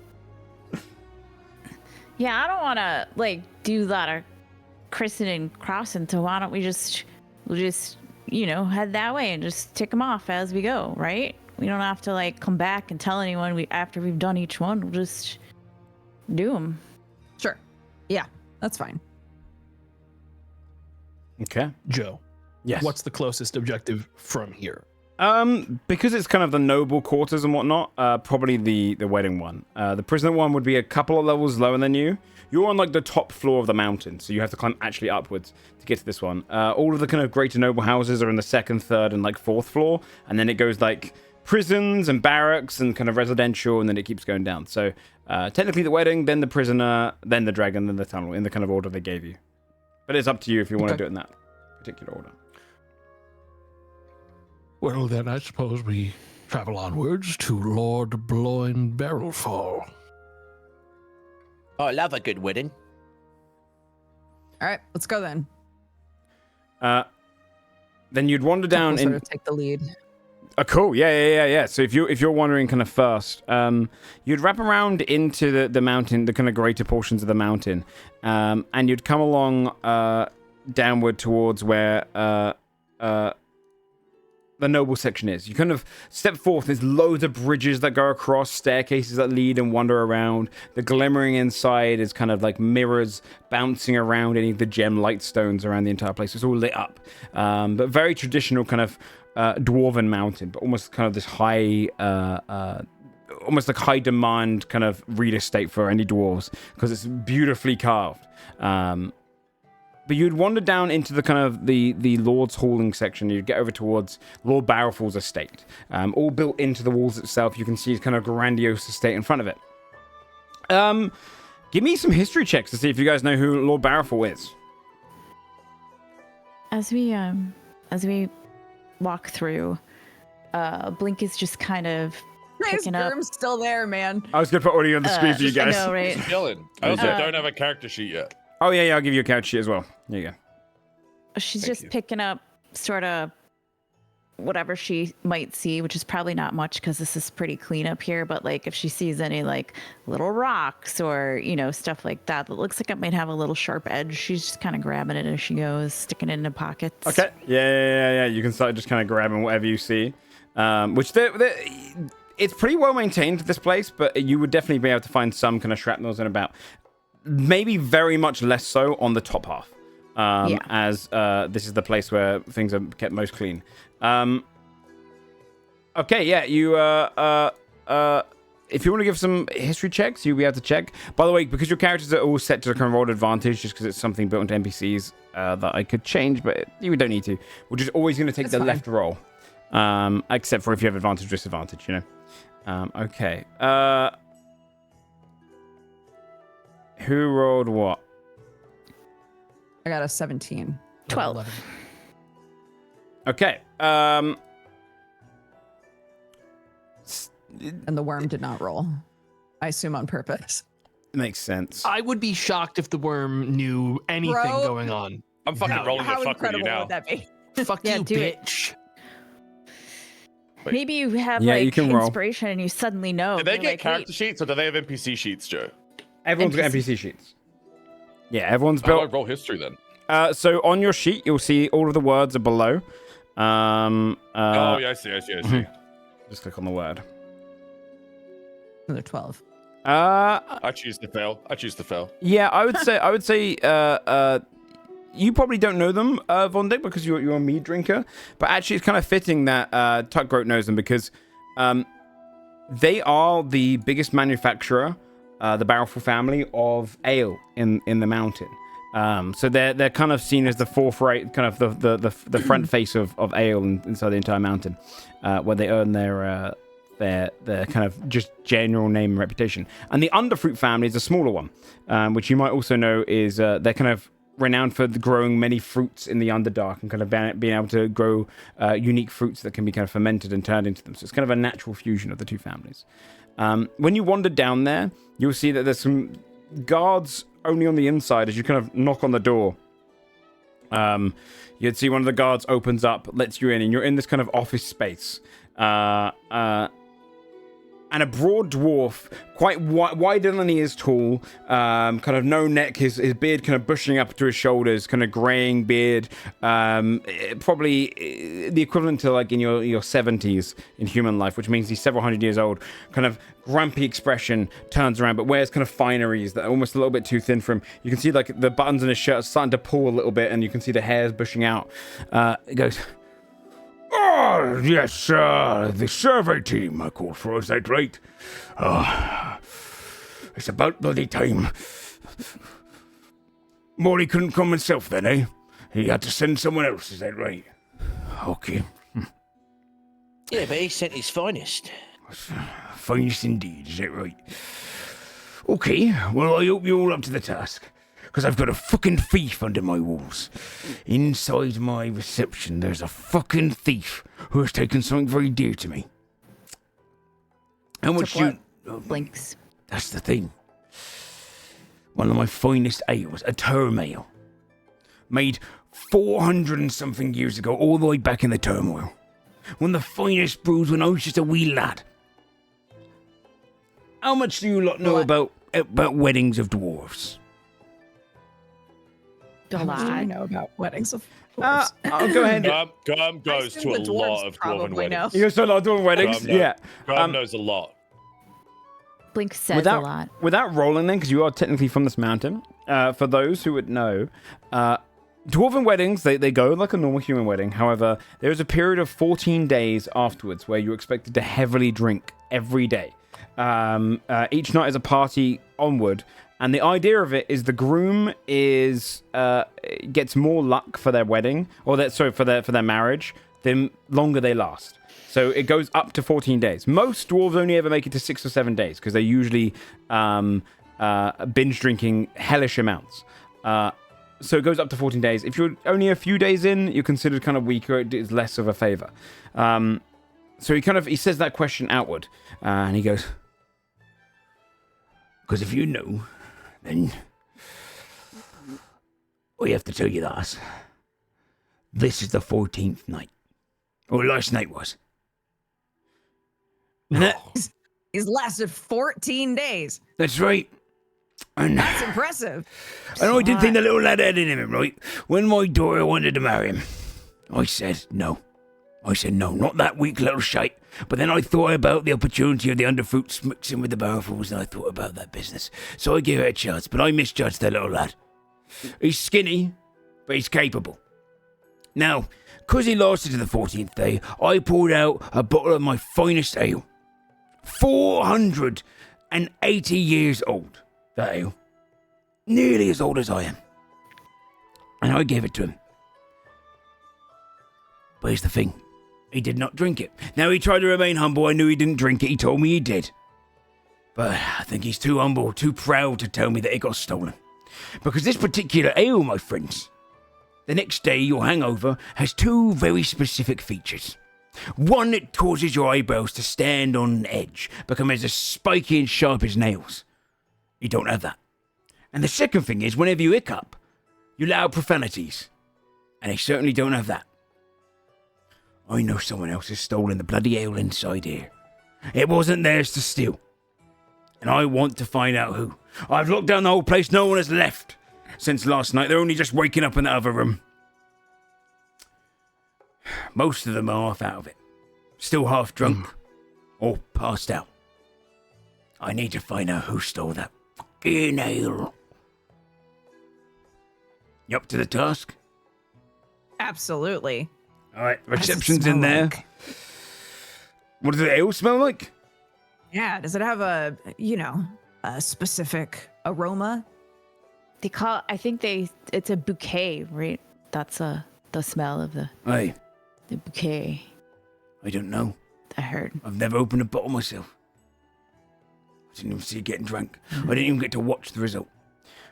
yeah, I don't want to do a lot of christening crossing, so why don't we'll just head that way and just tick them off as we go, right? We don't have to come back and tell anyone after we've done each one. We'll just do them. Sure. Yeah, that's fine. Okay. Joe. Yes. What's the closest objective from here? Because it's kind of the noble quarters and whatnot, probably the wedding one. The prisoner one would be a couple of levels lower than you. You're on the top floor of the mountain, so you have to climb actually upwards to get to this one. All of the kind of greater noble houses are in the second, third, and fourth floor, and then it goes prisons and barracks and kind of residential, and then it keeps going down. So technically the wedding, then the prisoner, then the dragon, then the tunnel, in the kind of order they gave you. But it's up to you if you want to do it in that particular order. Well, then I suppose we travel onwards to Lord Bloin Barrelfall. I love a good wedding. All right, let's go then. Then you'd wander down Sort of take the lead. Oh, cool. Yeah. So if you're wandering kind of first, you'd wrap around into the mountain, the kind of greater portions of the mountain, and you'd come along downward towards where the noble section is. You kind of step forth. There's loads of bridges that go across, staircases that lead and wander around. The glimmering inside is kind of mirrors bouncing around any of the gem light stones around the entire place. It's all lit up, but very traditional kind of dwarven mountain, but almost kind of this high, almost high demand kind of real estate for any dwarves because it's beautifully carved. But you'd wander down into the kind of the Lord's Halling section. You'd get over towards Lord Barrelfall's estate. All built into the walls itself. You can see his kind of grandiose estate in front of it. Give me some history checks to see if you guys know who Lord Barrelfall is. As we walk through, Blink is just kind of picking up. Germ's still there, man. I was going to put audio on the screen for you guys. I know, right? Dylan, I also don't have a character sheet yet. Oh, yeah, I'll give you a character sheet as well. There you go. She's just picking up sort of whatever she might see, which is probably not much because this is pretty clean up here. But if she sees any little rocks or, stuff like that looks like it might have a little sharp edge, she's just kind of grabbing it as she goes, sticking it in the pockets. Okay. Yeah. You can start just kind of grabbing whatever you see. Which it's pretty well maintained, this place, but you would definitely be able to find some kind of shrapnels and about. Maybe very much less so on the top half, as this is the place where things are kept most clean. Okay, yeah, you if you want to give some history checks, you'll be able to check. By the way, because your characters are all set to kind of roll advantage, just because it's something built into NPCs that I could change, but you don't need to. We're just always going to take left roll, except for if you have advantage, disadvantage, you know. Okay. Who rolled what? I got a 17. 12. Okay. And the worm did not roll. I assume on purpose. Makes sense. I would be shocked if the worm knew anything going on. I'm fucking rolling the fuck with you incredible now. would that be? Fuck Yeah, you, do it. bitch. Maybe you have Yeah, like you can roll. inspiration and you suddenly know. Do they You're get like, character wait, sheets or do they have NPC sheets, Joe? Everyone's got NPC sheets. Yeah, everyone's How do I built. roll history then? So on your sheet, you'll see all of the words are below. Oh, yeah, I see. Just click on the word. Another 12. I choose to fail. Yeah, I would say, you probably don't know them, Von Dick, because you're a mead drinker. But actually, it's kind of fitting that Tuckgroat knows them because they are the biggest manufacturer, the Barrelful family, of ale in the mountain. So they're kind of seen as the forthright, kind of the front face of ale inside the entire mountain, where they earn their kind of just general name and reputation. And the Underfruit family is a smaller one, which you might also know is they're kind of renowned for growing many fruits in the Underdark and kind of being able to grow unique fruits that can be kind of fermented and turned into them. So it's kind of a natural fusion of the two families. When you wander down there, you'll see that there's some guards only on the inside as you kind of knock on the door. You'd see one of the guards opens up, lets you in, and you're in this kind of office space. And a broad dwarf, quite wider than he is tall, kind of no neck, his beard kind of bushing up to his shoulders, kind of graying beard, probably the equivalent to like in your 70s in human life, which means he's several hundred years old, kind of grumpy expression, turns around, but wears kind of fineries that are almost a little bit too thin for him. You can see like the buttons on his shirt are starting to pull a little bit, and you can see the hairs bushing out. It goes... Oh, yes, the survey team I called for, is that right? It's about bloody time. Morty couldn't come himself then, eh? He had to send someone else, is that right? Okay. Yeah, but he sent his finest. Finest indeed, is that right? Okay, well, I hope you're all up to the task. Because I've got a fucking thief under my walls. Inside my reception, there's a fucking thief who has taken something very dear to me. How much you... Blinks. That's the thing. One of my finest ales, a term ale. Made 400 and something years ago, all the way back in the turmoil. One of the finest brews when I was just a wee lad. How much do you lot know about weddings of dwarves? How much do you know about weddings of dwarves? I'll go ahead. Gum goes to a lot of dwarven weddings. You guys know a lot of dwarven weddings? Yeah. Gum knows a lot. Blink says a lot. Without rolling then, because you are technically from this mountain, for those who would know, dwarven weddings, they go like a normal human wedding. However, there is a period of 14 days afterwards where you're expected to heavily drink every day. Each night is a party onward. And the idea of it is the groom gets more luck for their wedding, or for their marriage, the longer they last. So it goes up to 14 days. Most dwarves only ever make it to 6 or 7 days because they're usually binge drinking hellish amounts. So it goes up to 14 days. If you're only a few days in, you're considered kind of weaker. It is less of a favor. So he says that question outward, and he goes, because if you know, then we have to tell you this. This is the 14th night. Or last night was. He's lasted 14 days. That's right. And that's impressive. I know I did think the little lad had it in him, right? When my daughter wanted to marry him, I said no. I said, no, not that weak little shite. But then I thought about the opportunity of the underfruits mixing with the barrelfuls, and I thought about that business. So I gave it a chance, but I misjudged that little lad. He's skinny, but he's capable. Now, because he lasted to the 14th day, I poured out a bottle of my finest ale. 480 years old, that ale. Nearly as old as I am. And I gave it to him. But here's the thing. He did not drink it. Now, he tried to remain humble. I knew he didn't drink it. He told me he did. But I think he's too humble, too proud to tell me that it got stolen. Because this particular ale, my friends, the next day your hangover has two very specific features. One, it causes your eyebrows to stand on edge, become as spiky and sharp as nails. You don't have that. And the second thing is, whenever you hiccup, you let out profanities. And they certainly don't have that. I know someone else has stolen the bloody ale inside here. It wasn't theirs to steal. And I want to find out who. I've locked down the whole place. No one has left since last night. They're only just waking up in the other room. Most of them are half out of it. Still half drunk. Or passed out. I need to find out who stole that fucking ale. You up to the task? Absolutely. All right, reception's in there. Like? What does the ale smell like? Yeah, does it have a specific aroma? It's a bouquet, right? That's the smell of the bouquet. I don't know. I heard. I've never opened a bottle myself. I didn't even see it getting drank. I didn't even get to watch the result.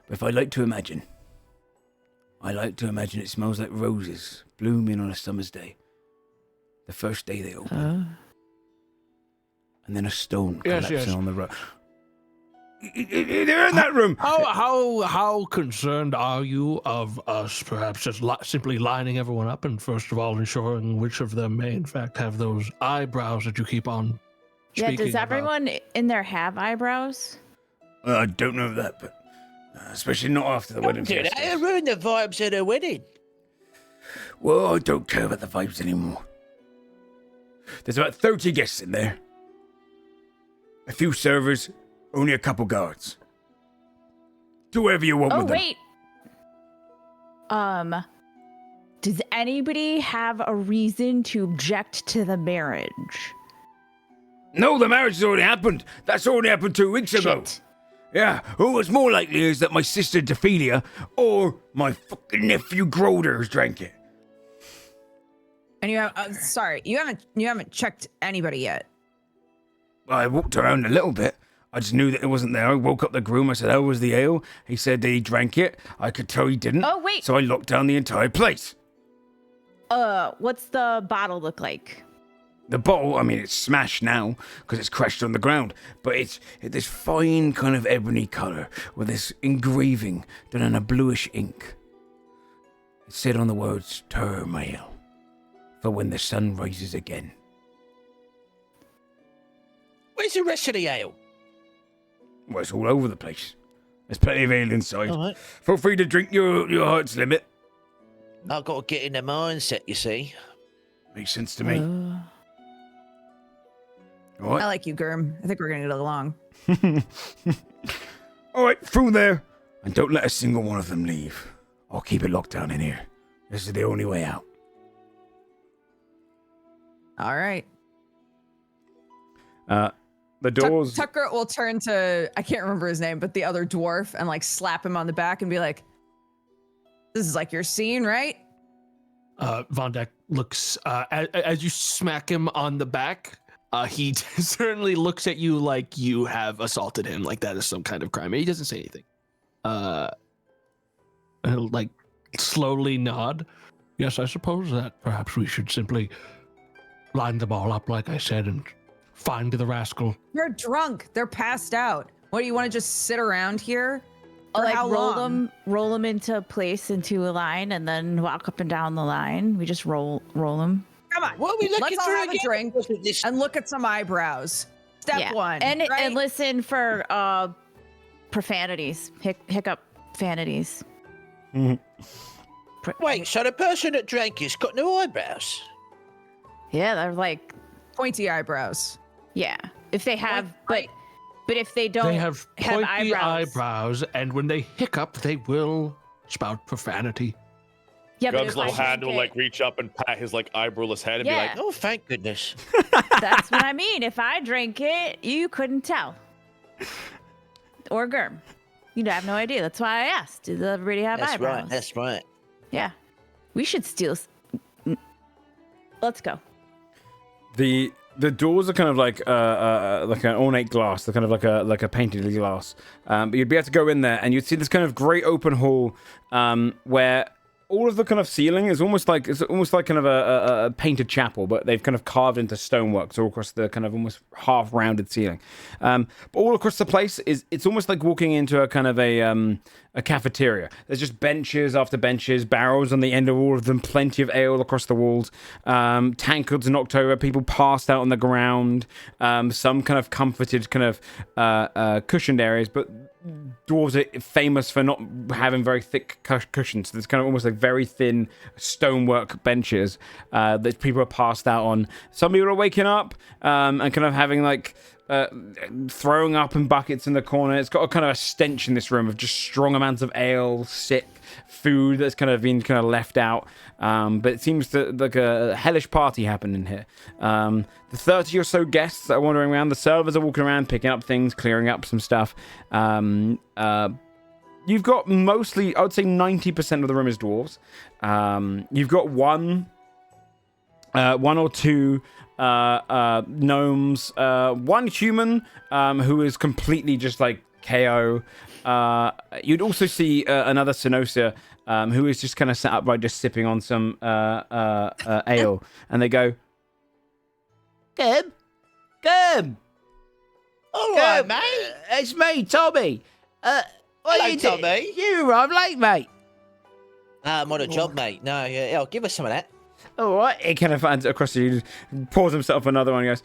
But if I like to imagine it smells like roses blooming on a summer's day. The first day they open. And then a stone collapsing on the road. They're in that room. How concerned are you of us perhaps just simply lining everyone up and first of all ensuring which of them may in fact have those eyebrows that you keep on speaking does everyone in there have eyebrows? I don't know that, but especially not after the wedding. Dude, I ruined the vibes of the wedding. Well, I don't care about the vibes anymore. There's about 30 guests in there. A few servers, only a couple guards. Do whatever you want with them. Oh, wait. Does anybody have a reason to object to the marriage? No, the marriage has already happened. That's already happened 2 weeks ago. Yeah, what's more likely is that my sister Dephelia or my fucking nephew Groders drank it. And you have, you haven't checked anybody yet. I walked around a little bit. I just knew that it wasn't there. I woke up the groom. I said, how was the ale? He said that he drank it. I could tell he didn't. Oh, wait. So I locked down the entire place. What's the bottle look like? The bottle, I mean, it's smashed now because it's crashed on the ground. But it's this fine kind of ebony color with this engraving done in a bluish ink. It said on the words, term ale, for when the sun rises again. Where's the rest of the ale? Well, it's all over the place. There's plenty of ale inside. All right. Feel free to drink your heart's limit. I've got to get in the mindset, you see. Makes sense to me. All right. I like you, Gurm. I think we're gonna get along. All right, through there. And don't let a single one of them leave. I'll keep it locked down in here. This is the only way out. All right. The doors. Tucker will turn to, I can't remember his name, but the other dwarf and like slap him on the back and be like, this is like your scene, right? Von Deck looks, as you smack him on the back, he certainly looks at you like you have assaulted him, like that is some kind of crime. He doesn't say anything. He'll like slowly nod. Yes, I suppose that perhaps we should simply line them all up, like I said, and find the rascal. They're drunk. They're passed out. What, do you want to just sit around here? Or like how long? roll them into place into a line and then walk up and down the line. We just roll them. Come on. What are we looking Let's all for have again? a drink and look at some eyebrows. Step one. And right? and listen for profanities, hiccup fanities. Wait, so the person that drank it's got no eyebrows? Yeah, they're like pointy eyebrows. Yeah, if they have, but if they don't, They have pointy eyebrows, and when they hiccup, they will spout profanity. Yeah, Gub's little hand will like reach up and pat his like eyebrowless head and be like, "Oh, thank goodness." That's what I mean. If I drink it, you couldn't tell. Or Germ. You'd have no idea. That's why I asked. Does everybody have eyebrows? That's right. Yeah. We should steal. Let's go. The doors are kind of like an ornate glass. They're kind of like a painted glass. But you'd be able to go in there and you'd see this kind of great open hall where all of the kind of ceiling is almost like kind of a painted chapel, but they've kind of carved into stonework all across the kind of almost half-rounded ceiling. But all across the place it's almost like walking into a kind of a cafeteria. There's just benches after benches, barrels on the end of all of them, plenty of ale across the walls, tankards knocked over, people passed out on the ground, some kind of comforted kind of cushioned areas, but dwarves are famous for not having very thick cushions. So there's kind of almost like very thin stonework benches that people are passed out on. Some people are waking up and kind of having like throwing up in buckets in the corner. It's got a kind of a stench in this room of just strong amounts of ale, sick food that's kind of been kind of left out. But it seems to like a hellish party happened in here. The 30 or so guests that are wandering around, the servers are walking around, picking up things, clearing up some stuff. You've got mostly, I would say 90% of the room is dwarves. You've got one or two gnomes, one human who is completely just like KO. You'd also see another Synosia who is just kind of sat upright, just sipping on some ale, and they go, Gub. All right, mate. It's me, Tommy. Hello, Tommy. You arrived late, mate. I'm on a job, mate. No, yeah, give us some of that. All right. he kind of finds it across to you, pours himself another one, and goes,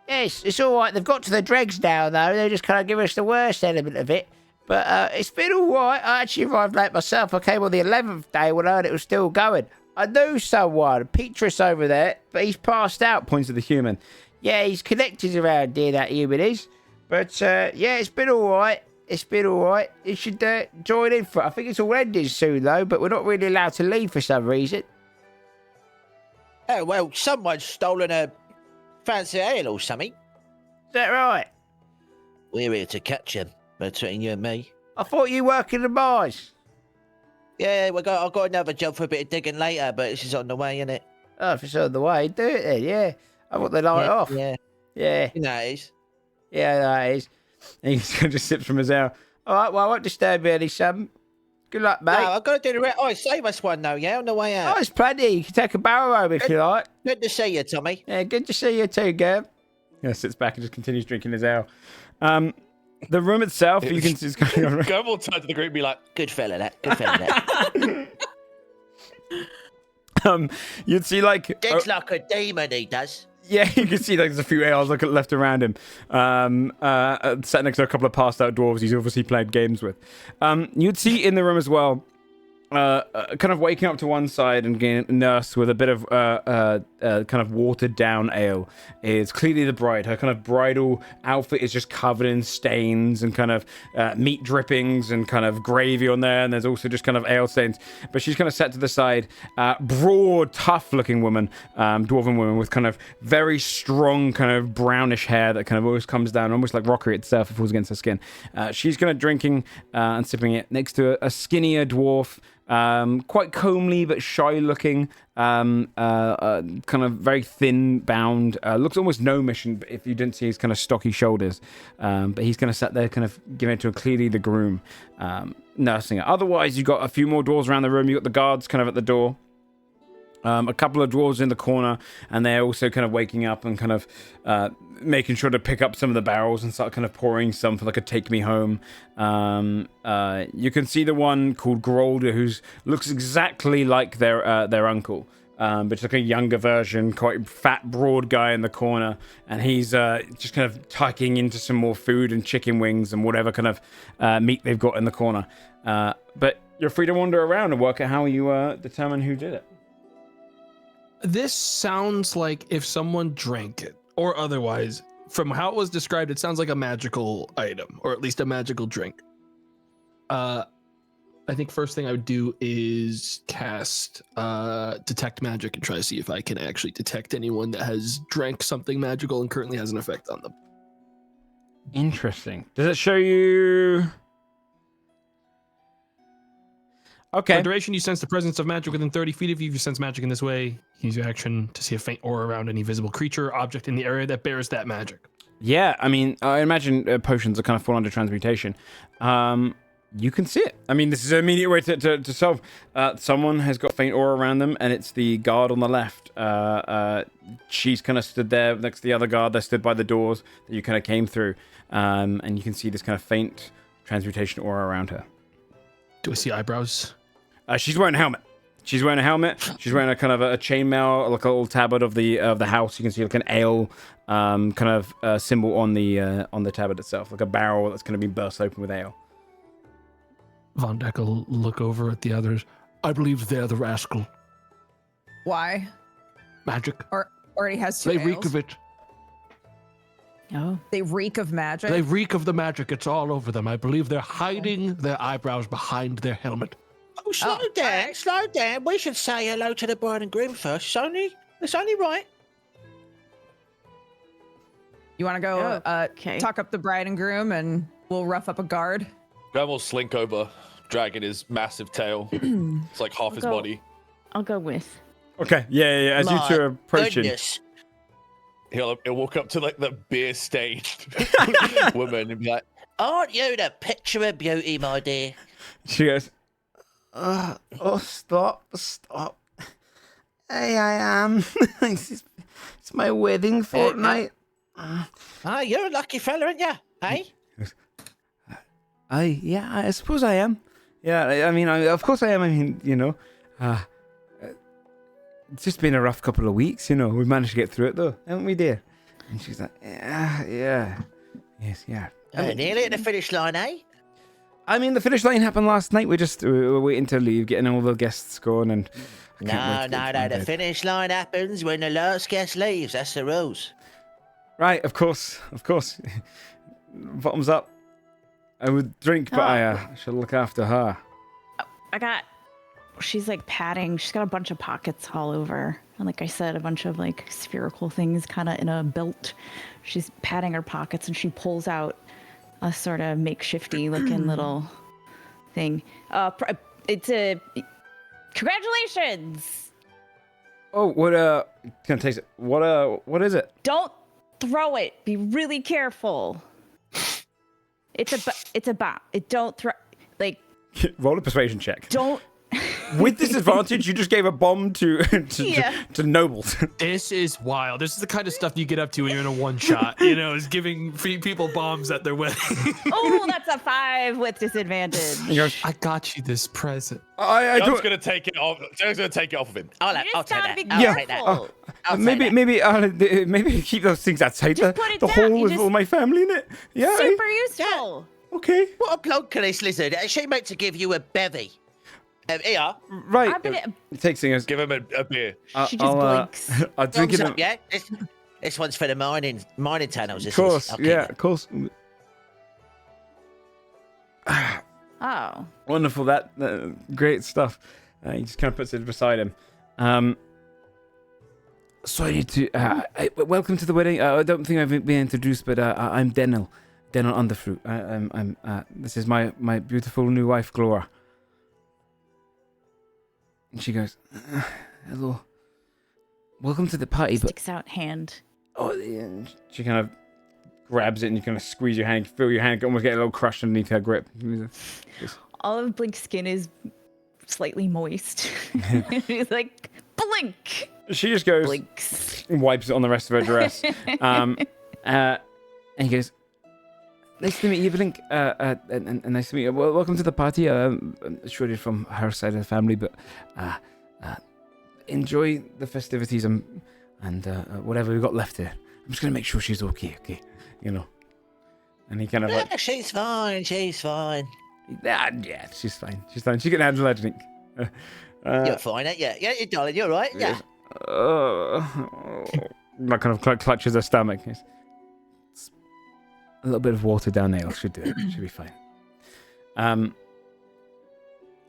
Yes, it's all right. They've got to the dregs now, though. They just kind of give us the worst element of it. But it's been all right. I actually arrived late myself. I came on the 11th day when I heard it was still going. I knew someone, Petrus over there, but he's passed out, points to the human. Yeah, he's connected around here, that human is. But, yeah, it's been all right. It's been all right. You should join in for it. I think it's all ending soon, though, but we're not really allowed to leave for some reason. Oh, well, someone's stolen a fancy ale or something. Is that right? We're here to catch him, between you and me. I thought you work in the mines. Yeah, I've got another job for a bit of digging later, but this is on the way, isn't it? Oh, if it's on the way, do it then, yeah. I want the night off. Yeah. Yeah. You know it is. Yeah, that is. and he just sips from his ale. All right, well, I won't disturb you any, son. Good luck, mate. No, I've got to do the rest. Oh, save us one, though, yeah, on the way out. Oh, it's plenty. You can take a barrel home if you like. Good to see you, Tommy. Yeah, good to see you too, Gav. Yeah, sits back and just continues drinking his ale. The room itself, you can see. Gub will turn to the group and be like, Good fella, that. Good fella, that. You'd see like Digs like a demon, he does. yeah, you can see like there's a few ales like left around him. Sat next to a couple of passed out dwarves he's obviously played games with. You'd see in the room as well, kind of waking up to one side and getting a nurse with a bit of kind of watered down ale is clearly the bride. Her kind of bridal outfit is just covered in stains and kind of meat drippings and kind of gravy on there, and there's also just kind of ale stains. But she's kind of set to the side, broad, tough-looking woman, dwarven woman with kind of very strong kind of brownish hair that kind of always comes down, almost like rockery itself, it falls against her skin. She's kind of drinking and sipping it next to a skinnier dwarf. Quite comely but shy looking, kind of very thin bound, looks almost gnomish if you didn't see his kind of stocky shoulders, but he's kind of sat there kind of giving it to clearly the groom, nursing it. Otherwise you got a few more dwarves around the room. You got the guards kind of at the door, a couple of dwarves in the corner, and they're also kind of waking up and kind of making sure to pick up some of the barrels and start kind of pouring some for like a take me home. You can see the one called Grolder who looks exactly like their uncle, but it's like a younger version, quite fat, broad guy in the corner, and he's just kind of tucking into some more food and chicken wings and whatever kind of meat they've got in the corner. But you're free to wander around and work out how you determine who did it. This sounds like if someone drank it, or otherwise, from how it was described, it sounds like a magical item, or at least a magical drink. I think first thing I would do is cast Detect Magic and try to see if I can actually detect anyone that has drank something magical and currently has an effect on them. Interesting. Does it show you? Okay. For duration, you sense the presence of magic within 30 feet of you. If you sense magic in this way, use your action to see a faint aura around any visible creature or object in the area that bears that magic. Yeah, I mean, I imagine potions are kind of fall under transmutation. You can see it. I mean, this is an immediate way to solve. Someone has got faint aura around them, and it's the guard on the left. She's kind of stood there next to the other guard. They stood by the doors that you kind of came through. And you can see this kind of faint transmutation aura around her. Do I see eyebrows? She's wearing a helmet. She's wearing a kind of a chainmail, like a little tabard of the house. You can see like an ale kind of symbol on the tabard itself, like a barrel that's going to be burst open with ale. Von Deck will look over at the others. I believe they're the rascal. Why? Magic. Or already has two They ales? reek of it. Oh. They reek of magic? They reek of the magic. It's all over them. I believe they're hiding their eyebrows behind their helmet. Oh, slow down. We should say hello to the bride and groom first. It's only right. You want to go okay. talk up the bride and groom and we'll rough up a guard? Graham will slink over, dragging his massive tail. It's like half his body. I'll go with. Okay, yeah. As you two are approaching. Goodness. He'll walk up to like the beer-stained woman and be like, Aren't you the picture of beauty, my dear? She goes, stop. Hey, I am. It's my wedding fortnight. Ah, you're a lucky fella, aren't you? Hey? I suppose I am. Yeah, I mean, of course I am. I mean, you know, it's just been a rough couple of weeks, you know. We've managed to get through it, though, haven't we, dear? And she's like, yeah. Yes, yeah. Nearly at the finish line, eh? I mean, the finish line happened last night. We're waiting to leave, getting all the guests going, and... No. The finish line happens when the last guest leaves. That's the rules. Right, of course. Bottoms up. I would drink, but I should look after her. She's like padding. She's got a bunch of pockets all over. And like I said, a bunch of like spherical things kind of in a belt. She's padding her pockets and she pulls out a sort of makeshifty looking little thing. It's a... Congratulations! Oh, what, can I taste it? What is it? Don't throw it. Be really careful. It's a bomb. Don't throw, like... Roll a persuasion check. Don't... With disadvantage, you just gave a bomb to nobles. This is wild. This is the kind of stuff you get up to when you're in a one-shot. You know, is giving people bombs at their wedding. Oh, that's a 5 with disadvantage. I got you this present. I Joe's going to take it off. Joe's going to take it off of him. I'll take that. Maybe keep those things outside the hall with all my family in it. Yeah. Super useful. Okay. What a bloke can this lizard? She meant to give you a bevy. Here. Right. It takes things. Give him a beer. She just blinks. I'll drink it. Yeah. This one's for the mining tunnels. Of course. Of course. Oh. Wonderful. That great stuff. He just kind of puts it beside him. Sorry to. Welcome to the wedding. I don't think I've been introduced, but I'm Denel Underfruit. I'm. This is my beautiful new wife, Glora. And she goes, hello. Welcome to the party. Sticks out hand. Oh, yeah. She kind of grabs it and you kind of squeeze your hand, feel your hand almost get a little crushed underneath her grip. All of Blink's skin is slightly moist. He's like, Blink! She just goes, Blinks. And wipes it on the rest of her dress. And he goes, nice to meet you, Blink. And nice to meet you. Well, welcome to the party. I'm sure you're from her side of the family, but enjoy the festivities and whatever we've got left here. I'm just going to make sure she's okay, you know. And he kind of like... She's fine. Yeah, she's fine. She can handle that drink. You're fine, aren't you? Yeah, darling, you're right. Yeah. Like kind of clutches her stomach. It's a little bit of watered down ale should do it. Should be fine.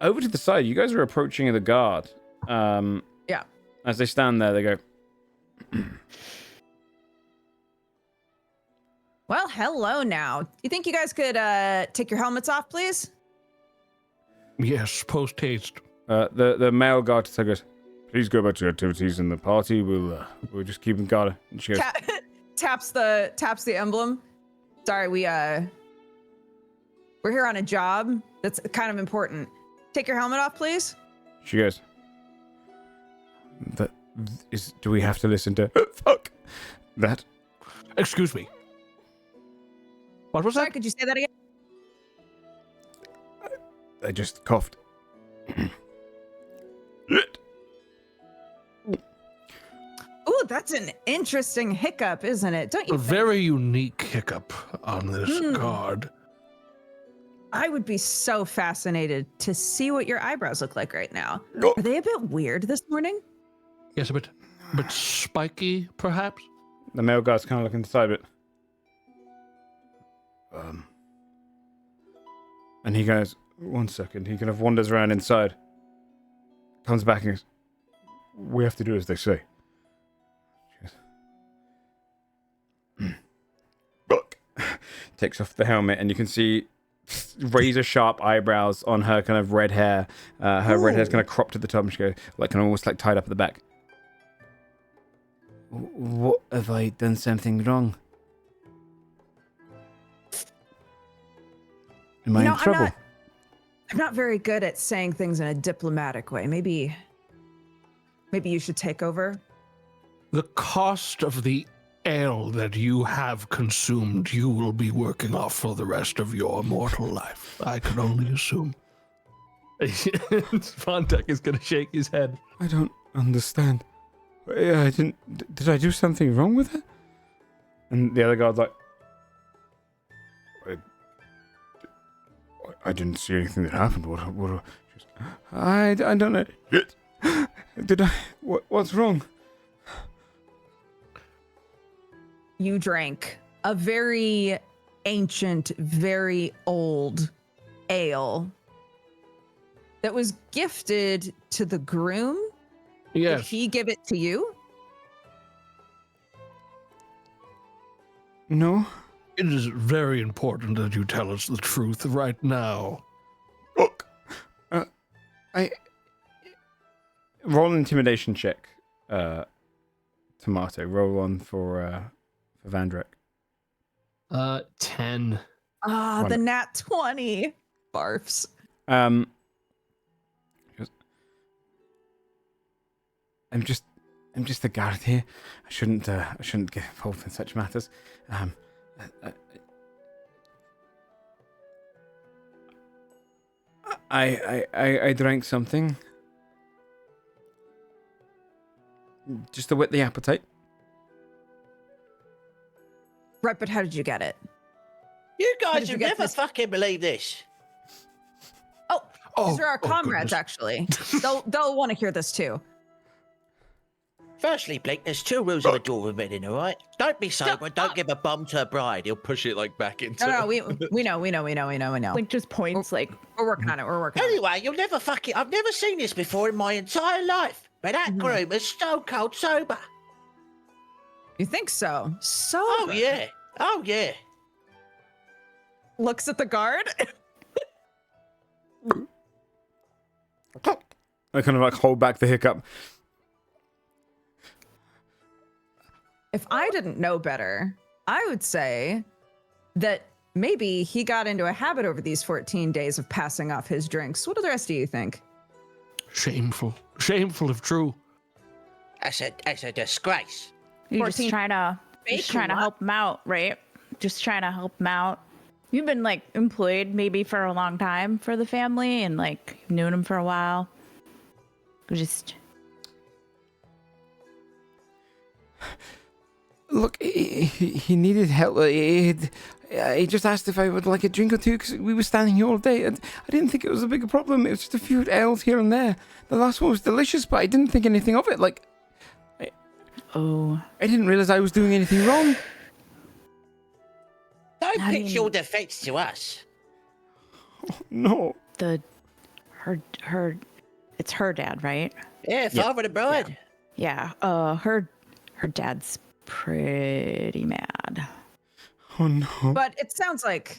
Over to the side, you guys are approaching the guard. Yeah. As they stand there, they go. Well, hello now. You think you guys could take your helmets off, please? Yes, post haste. The male guard goes, please go about your activities in the party. We'll just keep them guarded. And she goes, taps the emblem. Sorry, we're here on a job that's kind of important. Take your helmet off, please. She goes, do we have to listen to fuck that? Excuse me. What was Sorry, that? could you say that again? I just coughed. Ooh, that's an interesting hiccup, isn't it? Don't you A think? very unique hiccup on this guard. I would be so fascinated to see what your eyebrows look like right now. Are they a bit weird this morning? Yes, a bit spiky, perhaps? The male guard's kind of looking inside it. And he goes, 1 second. He kind of wanders around inside. Comes back and goes, we have to do as they say. Look. Takes off the helmet and you can see razor sharp eyebrows on her kind of red hair. Her red hair's kind of cropped at the top and she goes, like kind of almost like tied up at the back. What, have I done something wrong? Am I in trouble? I'm not very good at saying things in a diplomatic way. Maybe you should take over. The cost of the ale that you have consumed, you will be working off for the rest of your mortal life. I can only assume. Fontek is going to shake his head. I don't understand. I didn't. Did I do something wrong with it? And the other guard's like, I didn't see anything that happened. What? I don't know. Did I? What's wrong? You drank a very ancient, very old ale that was gifted to the groom. Yes. Did he give it to you? No. It is very important that you tell us the truth right now. Look, I roll an intimidation check. Tomato, roll one for Vandrek. 10. The nat 20. Barfs. I'm just the guard here. I shouldn't get involved in such matters. I drank something just to whet the appetite. Right, but how did you get it? You guys you will get never this? fucking believe this. These are our comrades, goodness. actually. They'll want to hear this too. Firstly, Blake, there's 2 rules of a dwarven wedding, all right? Don't be sober and don't give a bomb to a bride. He'll push it like back into. No, we know. Like just points like We're working on it. We're working on it. Anyway, you'll never fucking... I've never seen this before in my entire life. But that groom is stone cold sober. You think so? Sober? Oh, yeah. Oh, yeah. Looks at the guard. I kind of like hold back the hiccup. If I didn't know better, I would say that maybe he got into a habit over these 14 days of passing off his drinks. What do the rest of you think? Shameful. Shameful if true. That's a disgrace. you're just 14 trying to help him out, right? Just trying to help him out. You've been like employed maybe for a long time for the family and like known him for a while. Just Look, he needed help. He just asked if I would like a drink or two because we were standing here all day. And I didn't think it was a big problem. It was just a few ales here and there. The last one was delicious, but I didn't think anything of it. Like, Oh. I didn't realize I was doing anything wrong. Don't pitch your defense to us. Oh, no. It's her dad, right? Yeah, father of the bride. Yeah. Her dad's pretty mad. Oh, no. But it sounds like,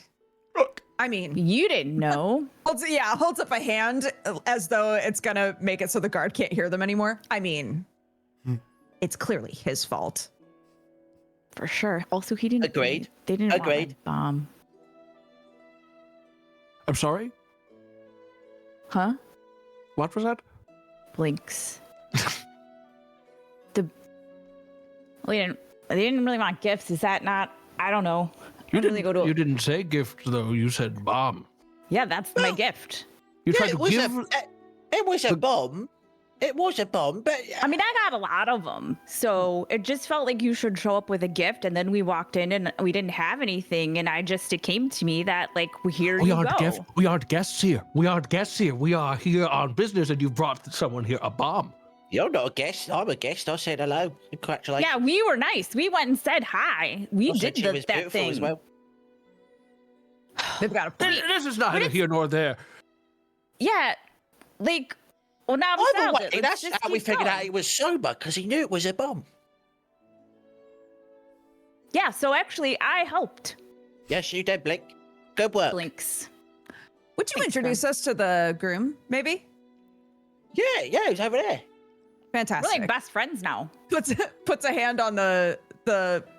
I mean, You didn't know. holds up a hand as though it's gonna make it so the guard can't hear them anymore. I mean, it's clearly his fault. For sure. Also, he didn't. Agreed. They didn't want Agreed. my bomb. I'm sorry? Huh? What was that? Blinks. They didn't really want gifts. Is that not? I don't know. You really go to. You didn't say gift, though. You said bomb. Yeah, that's my gift. You tried it to was give... it was a bomb. It was a bomb, but I mean, I got a lot of them, so it just felt like you should show up with a gift. And then we walked in and we didn't have anything, and it came to me that like here you go. We aren't guests here. We aren't guests here. We are here on business, and you brought someone here a bomb. you're not a guest. I'm a guest. I said hello. Congratulations. Yeah, we were nice. We went and said hi. We I said did she was that beautiful thing. as well. They've got a point. This is neither here nor there. Yeah, like. Well, now we Either found way, it. that's how we figured out he was sober, because he knew it was a bomb. Yeah, so actually, I helped. Yes, you did, Blink. Good work. Blinks. Would you Thanks, introduce us to the groom, maybe? Yeah, he's over there. Fantastic. We're like best friends now. Puts a hand on the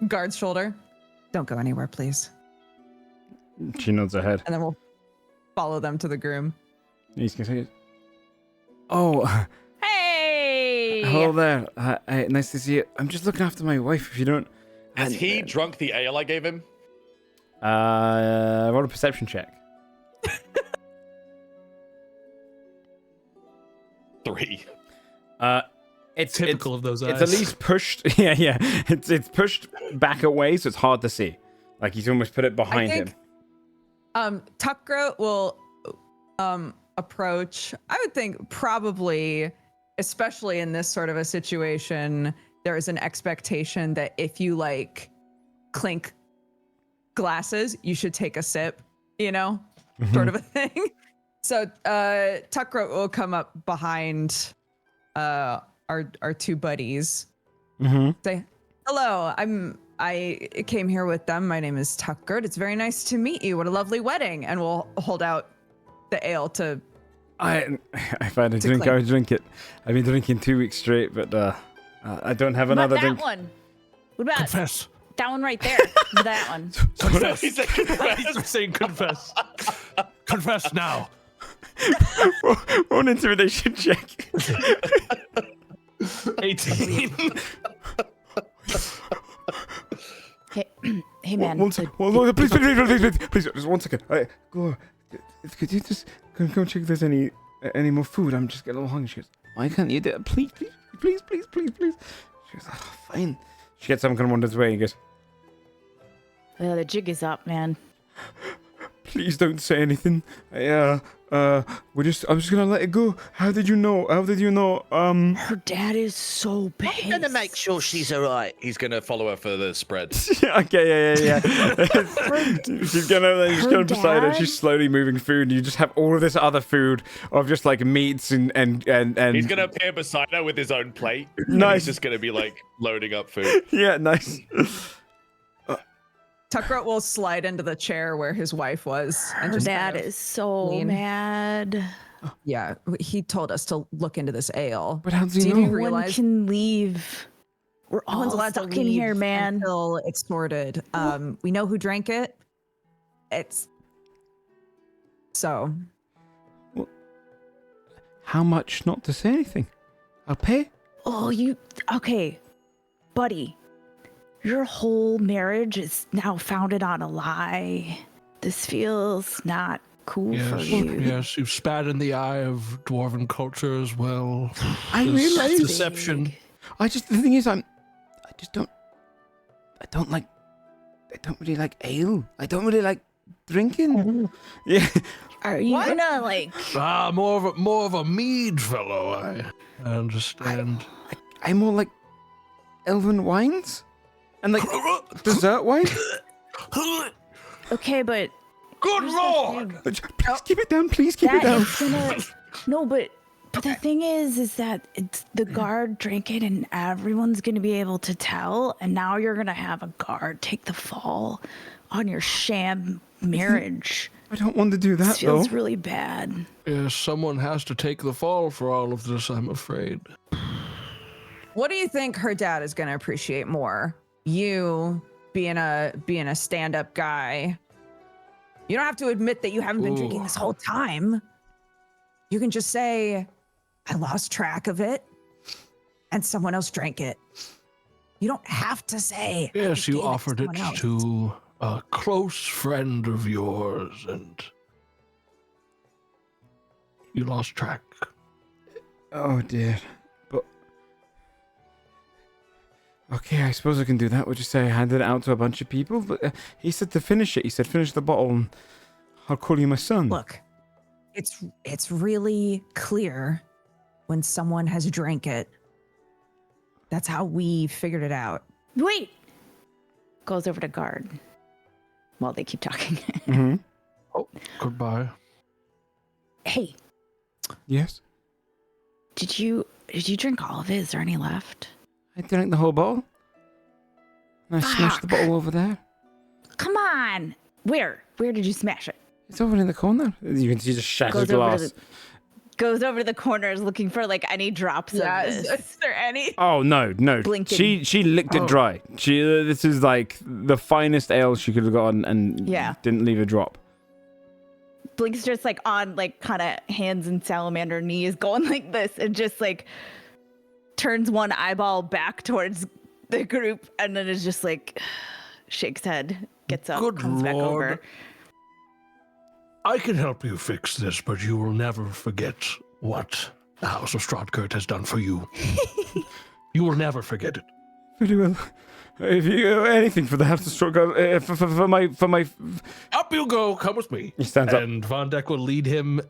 guard's shoulder. Don't go anywhere, please. She nods her head. And then we'll follow them to the groom. He's gonna say it. Oh, Hey! hello there. Nice to see you. I'm just looking after my wife. If you don't, Has he drunk the ale I gave him? roll a perception check. 3. It's Typical of those eyes. It's at least pushed. Yeah. It's pushed back away, so it's hard to see. Like he's almost put it behind him. Tuckgroat will approach. I would think probably, especially in this sort of a situation, there is an expectation that if you like clink glasses, you should take a sip, sort of a thing. So Tuckgroat will come up behind our two buddies. Say, hello, I came here with them. My name is Tuckgroat. It's very nice to meet you. What a lovely wedding. And we'll hold out the ale to... If I had a drink, I would drink it. I've been drinking 2 weeks straight, but I don't have another drink. That one? What about Confess. that one right there? That one. Confess. He said confess. He's saying confess. Confess now. Roll an intimidation check. 18. Hey man. Please, just 1 second. Go. Could you just come check if there's any more food? I'm just getting a little hungry. She goes, why can't you do it? Please. She goes, oh, fine. She gets some kind of wanders away and goes, The jig is up, man. please don't say anything. I'm just gonna let it go. How did you know? Her dad is so pissed. I'm going to make sure she's all right. He's gonna follow her for the spread. Okay, yeah. She's going beside her. She's slowly moving food, and you just have all of this other food of just like meats and. He's gonna appear beside her with his own plate. Nice. He's just gonna be like loading up food. Yeah, nice. Tuckgroat will slide into the chair where his wife was. And Her just dad kind of is so lean. mad. Yeah, he told us to look into this ale. But how does he Did know? you Everyone realize can leave. We're no all one's allowed to stuck in leave here, man. until it's sorted? We know who drank it. It's so. How much not to say anything? I'll pay. Oh, okay, buddy. Your whole marriage is now founded on a lie. This feels not cool for you. Yes, you've spat in the eye of dwarven culture as well. I This realize. deception. The thing is, I don't really like ale. I don't really like drinking. Yeah. Are you gonna like? More of a mead fellow. I understand. I'm more like elven wines? And like dessert wine? Okay, but Good lord! Please keep it down. Please keep it down. No, but the thing is that it's the guard drank it, and everyone's gonna be able to tell. And now you're gonna have a guard take the fall on your sham marriage. I don't want to do that, This feels really bad. Yes, someone has to take the fall for all of this, I'm afraid. What do you think her dad is going to appreciate more? You being a stand-up guy. You don't have to admit that you haven't been drinking this whole time. You can just say, I lost track of it and someone else drank it. You don't have to say. Yes, you offered it to a close friend of yours and you lost track. Oh dear. But okay, I suppose I can do that. Would you say I handed it out to a bunch of people? But he said to finish it. He said finish the bottle and I'll call you my son. Look, it's really clear when someone has drank it. That's how we figured it out. Wait! Goes over to guard while they keep talking. Mm-hmm. Oh, goodbye. Hey, Yes? did you drink all of it? Is there any left? I drank the whole bottle. And I smashed the Fuck. bottle over there. Come on! Where did you smash it? It's over in the corner. You can see just shattered Goes over to glass. Goes over to the corners looking for like any drops of this. Is there any? Oh no! Blinking. She licked it dry. This is like the finest ale she could have gotten, and didn't leave a drop. Blink's just like on like kind of hands and salamander knees, going like this, and just like turns one eyeball back towards the group, and then is just like shakes head, gets up, Good comes back Lord. over. I can help you fix this, but you will never forget what the House of Strodkert has done for you. You will never forget it. Very well. If you anything for the house to stroke, for my. Up you go. Come with me. He stands up. And Von Deck will lead him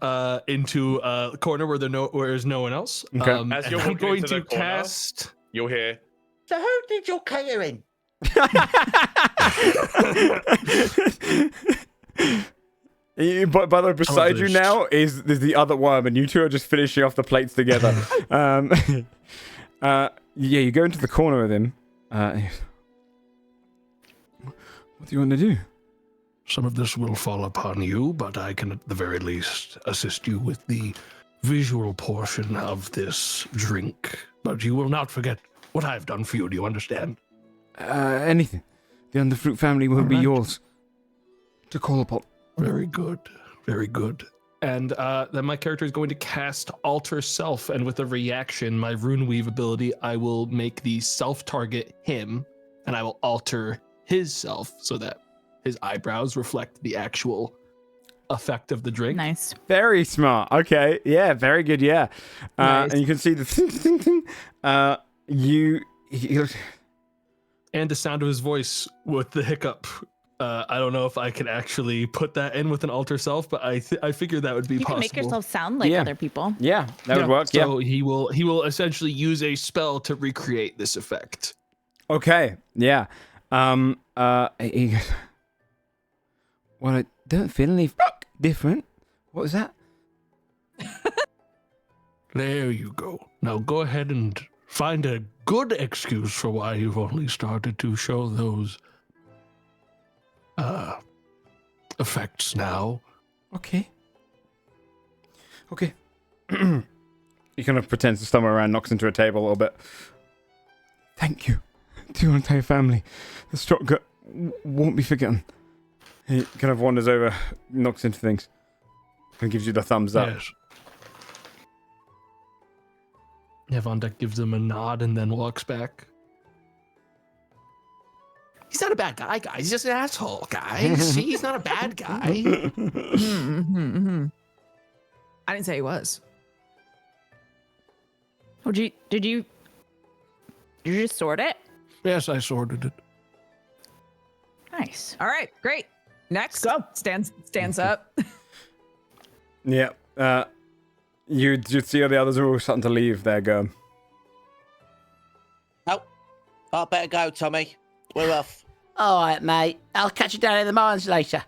into a corner where there's no one else. Okay. As you're and I'm walking going into to the corner, cast. You'll hear. So who did your catering? By the way, beside you now is the other worm, and you two are just finishing off the plates together. Yeah, you go into the corner with him. What do you want to do? Some of this will fall upon you, but I can at the very least assist you with the visual portion of this drink. But you will not forget what I've done for you. Do you understand? Anything. The Underfruit family will be yours to call upon. Very good. Very good. And then my character is going to cast Alter Self, and with a reaction, my Rune Weave ability, I will make the self target him, and I will alter his self so that his eyebrows reflect the actual effect of the drink. Nice. Very smart. Okay. Yeah. Very good. Yeah. Nice. And you can see the thing. And the sound of his voice with the hiccup. I don't know if I can actually put that in with an alter self, but I figured that would be You possible. can make yourself sound like other people. Yeah, that would work. So he will essentially use a spell to recreate this effect. Okay. Yeah. Well, I don't feel any different. What was that? There you go. Now go ahead and find a good excuse for why you've only started to show those effects now. Okay. He kind of pretends to stumble around, knocks into a table a little bit. Thank you to your entire family. The Strodkert won't be forgotten. He kind of wanders over, knocks into things, and gives you the thumbs up. Yes. Yeah, Von Deck gives him a nod and then walks back. He's not a bad guy, guys. He's just an asshole, guys. See, he's not a bad guy. I didn't say he was. Oh, did you just sort it? Yes, I sorted it. Nice. All right, great. Next, go. Stands up. Yeah. You see how the others are all starting to leave there, go. Oh, I better go, Tommy. We're off. All right, mate. I'll catch you down in the mines later.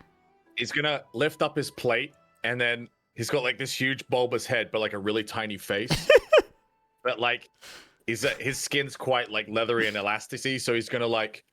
He's gonna lift up his plate, and then he's got like this huge bulbous head, but like a really tiny face. But like, his skin's quite like leathery and elastic-y, so he's gonna like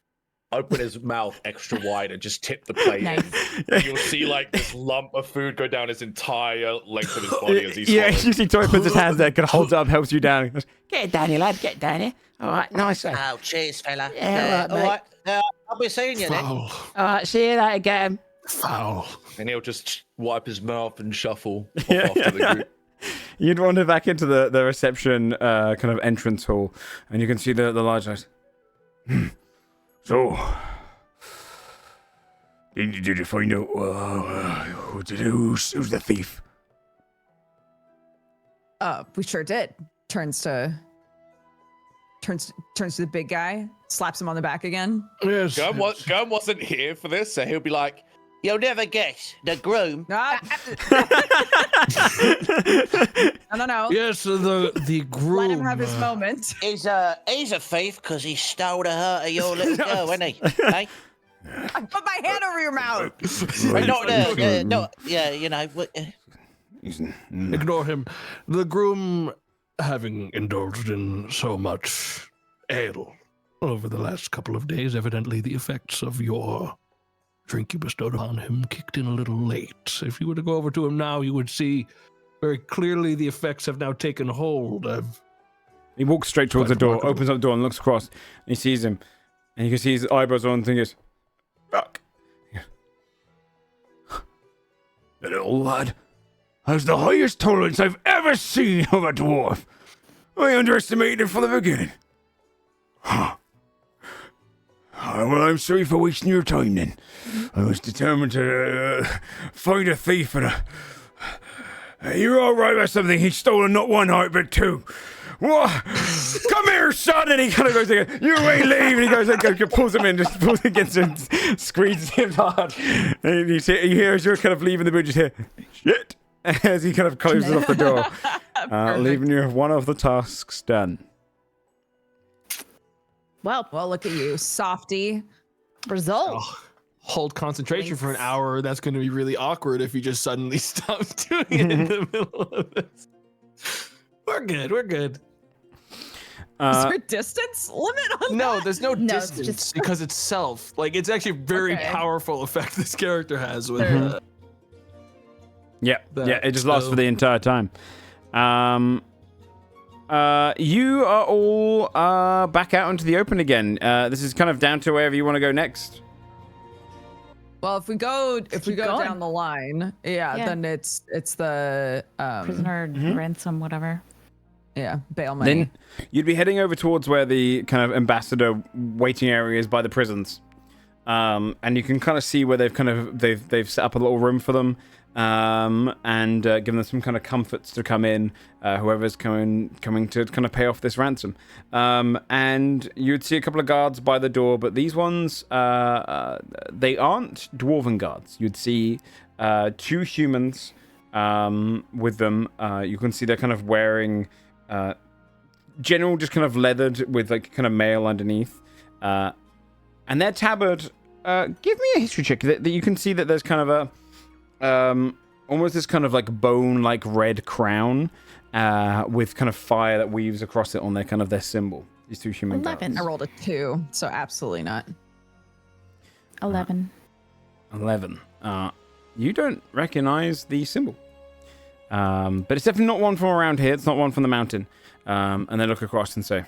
open his mouth extra wide and just tip the plate. Nice. And you'll see like this lump of food go down his entire length of his body as he's Yeah, swallowing. you see Tommy puts his hands there, kind of holds it up, helps you down. He goes, Get down here, lad. Get down here. All right, nice one. Oh, cheers, fella. Yeah, all right, all mate. right. I'll be seeing you then. Foul. All right, see you later, get him. Foul. And he'll just wipe his mouth and shuffle off Yeah, after the group. You'd wander back into the reception kind of entrance hall, and you can see the large eyes. So, did you find out who's the thief? We sure did. Turns to the big guy, slaps him on the back again. Yes. Gum wasn't here for this, so he'll be like, You'll never guess. The groom. Ah. No. Yes, the groom. Let him have his moment. He's a thief because he stole the heart of your little girl, isn't he? Hey? I put my hand over your mouth. Yeah, you know. Ignore him. The groom, having indulged in so much ale over the last couple of days, evidently the effects of your drink you bestowed upon him kicked in a little late. If you were to go over to him now, you would see very clearly the effects have now taken hold. He walks straight towards the door, opens up the door, and looks across. And he sees him, and you can see his eyebrows on, and he goes, "Fuck." That old lad has the highest tolerance I've ever seen of a dwarf. I underestimated him from the beginning. Huh. Well, I'm sorry for wasting your time then. I was determined to find a thief and you're all right about something. He's stolen not one heart, but two. What? Come here, son! And he kind of goes like, you ain't leaving. He goes like, pulls him in, just pulls against him, squeezes him hard. And you hear as you're kind of leaving the bridge, you hear, shit, as he kind of closes off the door, leaving you one of the tasks done. Well, look at you, softy. Result. Hold concentration for an hour. That's going to be really awkward if you just suddenly stop doing it in the middle of this. We're good. Is there a distance limit on that? No, there's no No, it's distance just- because it's self. Like, it's actually a very powerful effect this character has with Yeah, that, it just lasts so- for the entire time. You are all back out into the open again. This is kind of down to wherever you want to go next. Well, if we go going. down the line, Yeah. then it's the Prisoner ransom, whatever. bail money. Then you'd be heading over towards where the kind of ambassador waiting area is by the prisons, and you can kind of see where they've set up a little room for them, and given them some kind of comforts to come in, whoever's coming to kind of pay off this ransom. And you'd see a couple of guards by the door, but these ones, they aren't dwarven guards. You'd see two humans with them. You can see they're kind of wearing general, just kind of leathered with like kind of mail underneath. And their tabard, give me a history check. That you can see that there's kind of a almost this kind of like bone-like red crown with kind of fire that weaves across it on their kind of their symbol. These two human 11. I rolled a 2, so absolutely not. 11. 11. You don't recognize the symbol. But it's definitely not one from around here. It's not one from the mountain. And they look across and say,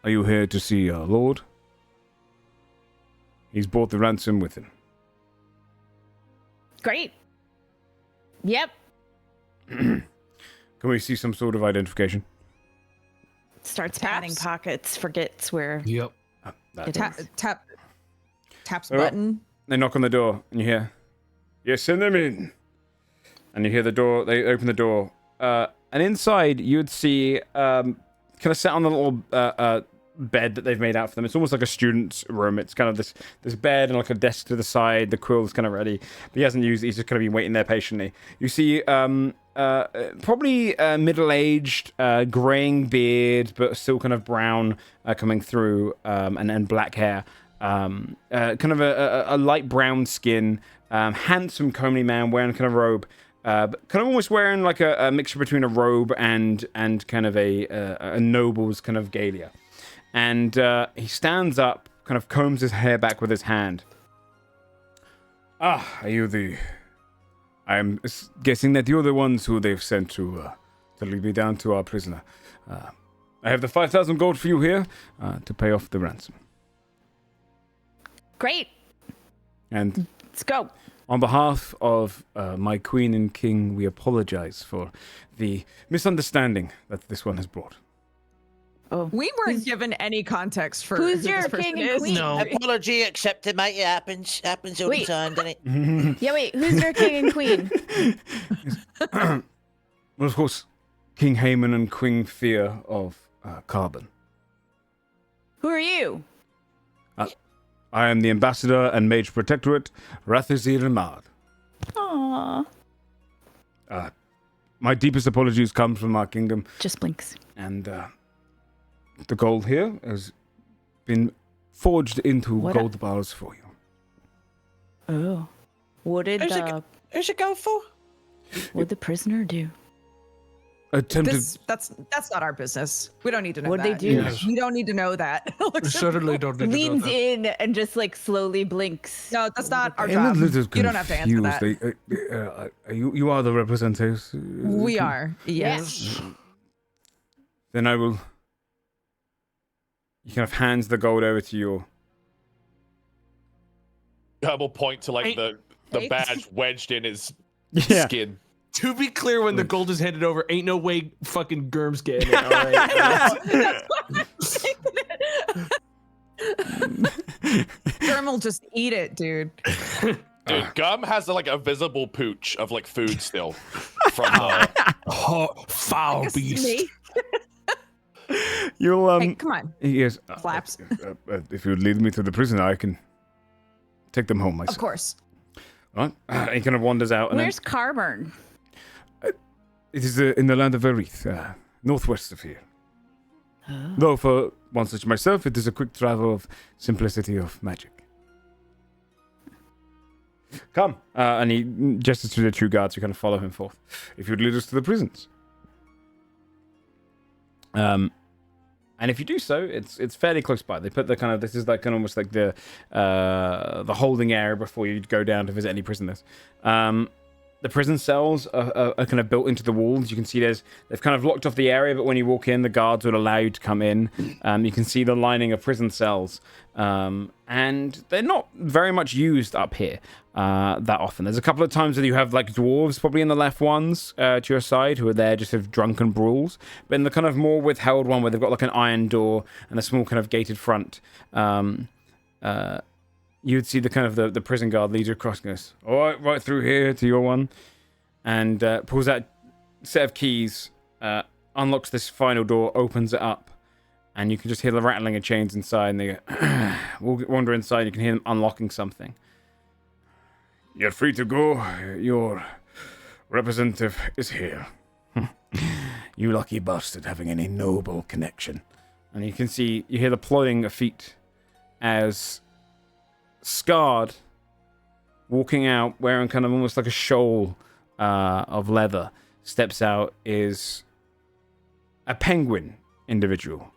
"Are you here to see our lord? He's brought the ransom with him." Great. Yep. Can we see some sort of identification? Starts patting pockets, forgets where. Yep. It is. Taps Oh. button. They knock on the door, and you hear, "Yes, send them in." And you hear the door. They open the door, and inside you would see, kind of sat on the little bed that they've made out for them. It's almost like a student's room. It's kind of this bed and like a desk to the side. The quill is kind of ready, but he hasn't used it. He's just kind of been waiting there patiently. You see probably middle-aged, graying beard, but still kind of brown coming through, and then black hair. Kind of a light brown skin, handsome, comely man wearing kind of robe. But kind of almost wearing like a mixture between a robe and kind of a noble's kind of galia. And he stands up, kind of combs his hair back with his hand. Ah, are you the... I'm guessing that you're the ones who they've sent to lead me down to our prisoner. I have the 5,000 gold for you here to pay off the ransom. Great. And let's go. On behalf of my queen and king, we apologize for the misunderstanding that this one has brought. Oh, we weren't given any context for who's your king and queen. No. Apology accepted, mate. It happens all the time, doesn't it? Yeah, wait. Who's your king and queen? Well, of course, King Haman and Queen Fear of Carbon. Who are you? I am the ambassador and mage protectorate, Rathazir Ramad. Aww. My deepest apologies come from our kingdom. Just blinks. And the gold here has been forged into gold bars for you. Oh. What did who's it go for? What did the prisoner do? That's not our business. We don't need to know what that. They do? Yes. We don't need to know that. Certainly don't need to know leans that. in and just like slowly blinks. No, that's not our job. You don't have to answer that. You are the representatives. We are. Yes. Then I will. He kind of hands the gold over to you. I will point to like the badge wedged in his skin. To be clear, when the gold is handed over, ain't no way fucking Germ's getting it. All right. Germ will just eat it, dude. Dude, Gum has like a visible pooch of like food still from the foul beast. You'll hey, come on. Yes. Flaps. If you would lead me to the prison, I can take them home myself. Of course. Right? He kind of wanders out. And where's Carburn? It is in the land of Erith, northwest of here. Though for one such myself, it is a quick travel of simplicity of magic. Come. And he gestures to the two guards who kind of follow him forth. If you'd lead us to the prisons. And if you do so, it's fairly close by. They put the kind of, this is like kind of almost like the holding area before you go down to visit any prisoners. The prison cells are kind of built into the walls. You can see they've kind of locked off the area, but when you walk in, the guards would allow you to come in. You can see the lining of prison cells. And they're not very much used up here that often. There's a couple of times that you have like dwarves probably in the left ones to your side who are there just have drunken brawls. But in the kind of more withheld one where they've got like an iron door and a small kind of gated front, you would see the kind of the prison guard leads you across and goes, all right through here to your one, and pulls out a set of keys, unlocks this final door, opens it up, and you can just hear the rattling of chains inside, and they go, wander inside, you can hear them unlocking something. You're free to go. Your representative is here. You lucky bastard having any noble connection. And you can see, you hear the plodding of feet as Scarred, walking out, wearing kind of almost like a shawl of leather, steps out, is a penguin individual.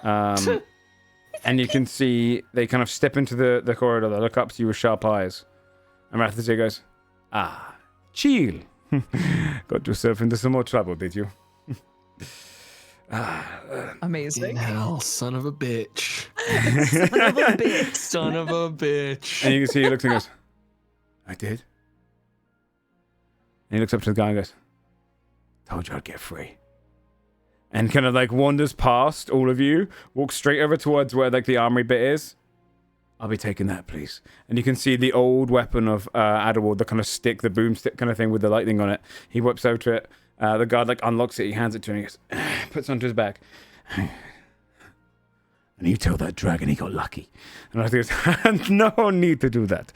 And you can see they kind of step into the corridor. They look up to you with sharp eyes. And Rathazir goes, chill. Got yourself into some more trouble, did you? Amazing. Hell, son of a bitch. Son of a bitch. Son of a bitch. And you can see he looks and goes, I did. And he looks up to the guy and goes, told you I'd get free. And kind of like wanders past all of you, walks straight over towards where like the armory bit is. I'll be taking that, please. And you can see the old weapon of Adderwald, the kind of stick, the boomstick kind of thing with the lightning on it. He whips over to it. The guard like unlocks it, he hands it to him, and he goes, puts it onto his back. And you tell that dragon he got lucky. And I think no need to do that.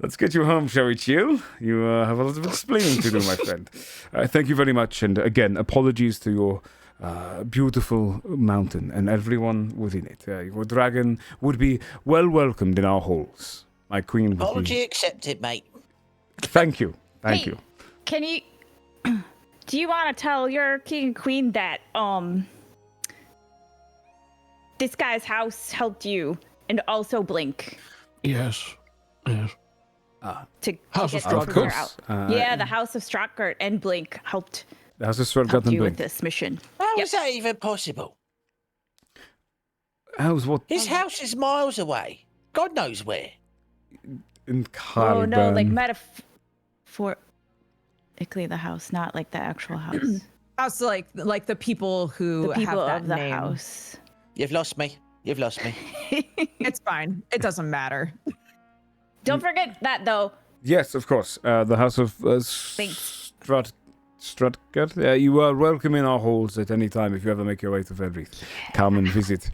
Let's get you home, shall we, Chill? You have a lot of explaining to do, my friend. Thank you very much. And again, apologies to your beautiful mountain and everyone within it. Your dragon would be well welcomed in our halls. My queen would Apology accepted, mate. Thank you. Thank you. Can you... Do you want to tell your king and queen that, this guy's house helped you, and also Blink? Yes. Yes. To House of get them from Stratgard. out. Yeah, the House of Stratgard and Blink helped The House of Stratgard helped and you with Blink. this mission. How Yep. is that even possible? How's what? His house is miles away. God knows where. In Oh no, like Carbon. metaphorically the house, not like the actual house. Also, like the people who The people have that of the name. house. You've lost me. You've lost me. It's fine. It doesn't matter. Don't forget that though. Yes, of course. The House of Thanks. Stratgard. You are welcome in our halls at any time if you ever make your way to Felrith. Come and visit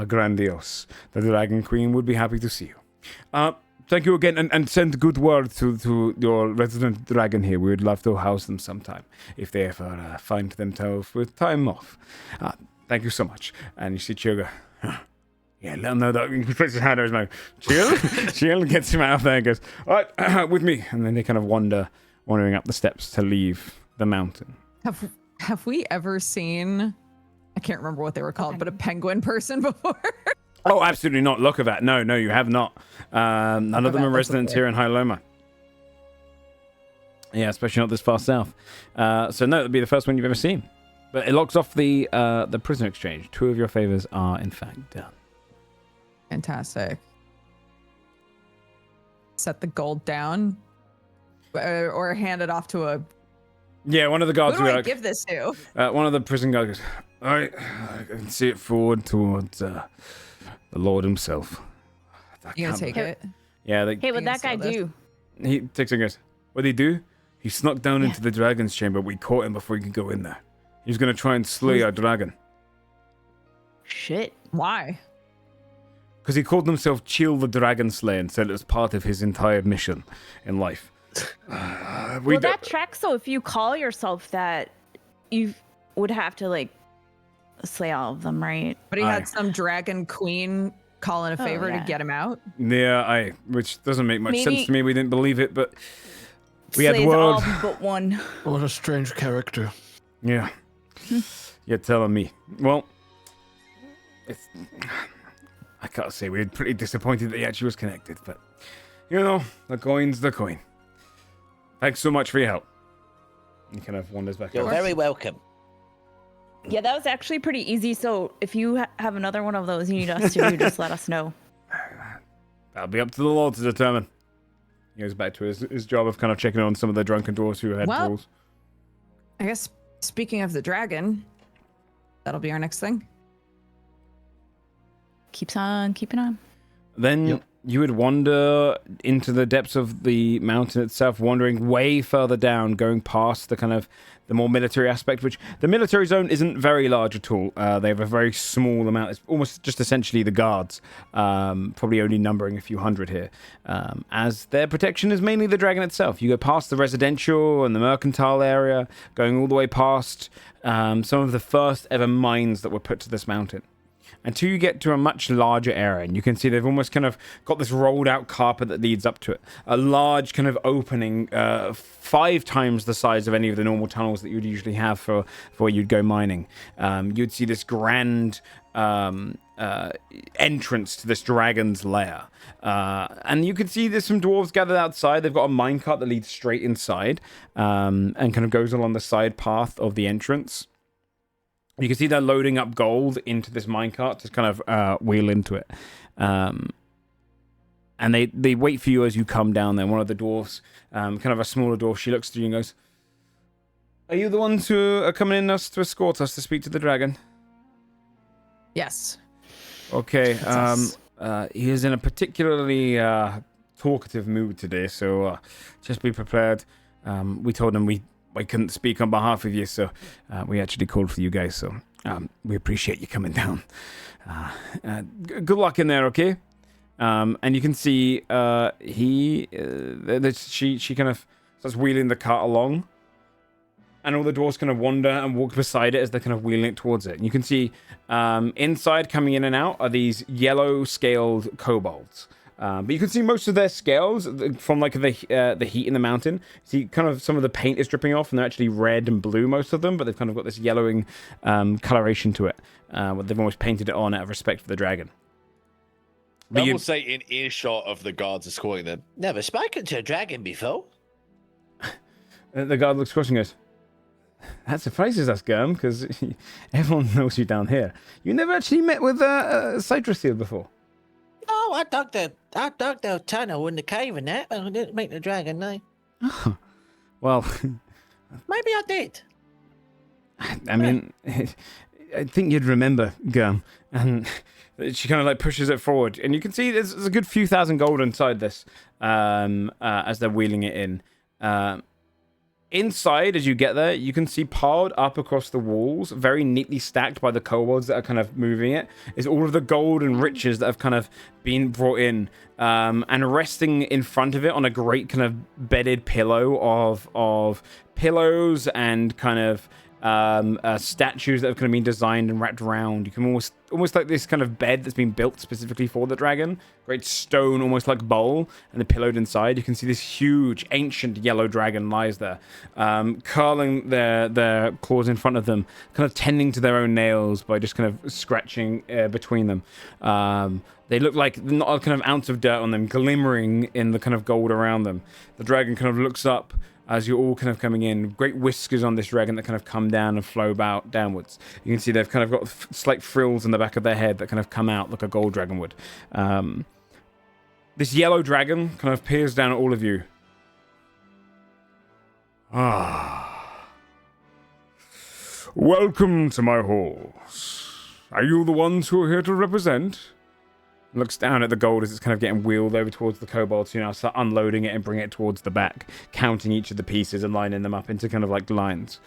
Grandiose. The Dragon Queen would be happy to see you. Thank you again, and send good word to your resident dragon here. We would love to house them sometime if they ever find themselves with time off. Thank you so much. And you see Chill go, yeah, let him know that. He puts his hand over his mouth. Chill gets him out of there and goes, all right, with me. And then they kind of wandering up the steps to leave the mountain. Have we ever seen? I can't remember what they were called, but a penguin person before. Oh, absolutely not. Look at that. No, you have not. None of them are residents here in High Loma. Yeah, especially not this far south. So no, it'll be the first one you've ever seen. But it locks off the prisoner exchange. 2 of your favors are in fact done. Fantastic. Set the gold down, or hand it off to a. Yeah, one of the guards Who do I like, give this to? one of the prison guards goes, all right, I can see it forward towards the Lord himself. You gonna take it? Yeah. Hey, what'd that guy do? He takes it and goes, what'd he do? He snuck down into the dragon's chamber. We caught him before he could go in there. He was going to try and slay our dragon. Shit. Why? Because he called himself Chill the Dragon Slayer and said it was part of his entire mission in life. Well, that tracks, though. If you call yourself that, you would have to, like, slay all of them, right? But he had some dragon queen call in a favor to get him out. Yeah, which doesn't make much sense to me. We didn't believe it, but we Slays had word. all but one. What a strange character. Yeah. You're telling me. Well, I can't say we're pretty disappointed that he actually was connected, but you know, the coin's the coin. Thanks so much for your help. He kind of wanders back. You're very welcome. Yeah, that was actually pretty easy. So if you have another one of those you need us to do, just let us know. That'll be up to the Lord to determine. He goes back to his job of kind of checking on some of the drunken dwarves who had tools. I guess speaking of the dragon, that'll be our next thing. Keeps on keeping on. Then you would wander into the depths of the mountain itself, wandering way further down, going past the kind of the more military aspect, which the military zone isn't very large at all. They have a very small amount. It's almost just essentially the guards, probably only numbering a few hundred here, as their protection is mainly the dragon itself. You go past the residential and the mercantile area, going all the way past some of the first ever mines that were put to this mountain, until you get to a much larger area, and you can see they've almost kind of got this rolled out carpet that leads up to it. A large kind of opening, 5 times the size of any of the normal tunnels that you'd usually have for where you'd go mining. You'd see this grand entrance to this dragon's lair. And you can see there's some dwarves gathered outside. They've got a minecart that leads straight inside, and kind of goes along the side path of the entrance. You can see they're loading up gold into this minecart to kind of wheel into it. And they wait for you as you come down there. One of the dwarves, kind of a smaller dwarf, she looks to you and goes, are you the ones who are coming in to escort us to speak to the dragon? Yes. Okay. He is in a particularly talkative mood today, so just be prepared. We told him we couldn't speak on behalf of you, so we actually called for you guys. So We appreciate you coming down. Good luck in there, okay? And you can see she kind of starts wheeling the cart along, and all the dwarves kind of wander and walk beside it as they're kind of wheeling it towards it. And you can see inside, coming in and out, are these yellow scaled kobolds. But you can see most of their scales from like the heat in the mountain. See, kind of some of the paint is dripping off, and they're actually red and blue, most of them. But they've kind of got this yellowing coloration to it. They've almost painted it on out of respect for the dragon. I will say in earshot of the guards escorting them. Never spoken to a dragon before. The guard looks across and goes, "That surprises us, Gum, because everyone knows you down here. You never actually met with Citrus Seal before." Oh, I dug the tunnel in the cave and that. I didn't meet the dragon, no. Oh, well, maybe I did. I mean, I think you'd remember, Gum. And she kind of like pushes it forward, and you can see there's a good few thousand gold inside this as they're wheeling it in. Inside, as you get there, you can see piled up across the walls, very neatly stacked by the kobolds that are kind of moving it, is all of the gold and riches that have kind of been brought in. And resting in front of it on a great kind of bedded pillow of pillows and kind of statues that have kind of been designed and wrapped around. You can almost like this kind of bed that's been built specifically for the dragon. Great stone, almost like bowl, and then pillowed inside. You can see this huge, ancient yellow dragon lies there, curling their claws in front of them, kind of tending to their own nails by just kind of scratching between them. They look like not a kind of ounce of dirt on them, glimmering in the kind of gold around them. The dragon kind of looks up as you're all kind of coming in. Great whiskers on this dragon that kind of come down and flow downwards. You can see they've kind of got slight frills in the back of their head that kind of come out like a gold dragon would. This yellow dragon kind of peers down at all of you. Welcome to my halls. Are you the ones who are here to represent? Looks down at the gold as it's kind of getting wheeled over towards the kobolds, start unloading it and bring it towards the back, counting each of the pieces and lining them up into kind of like lines.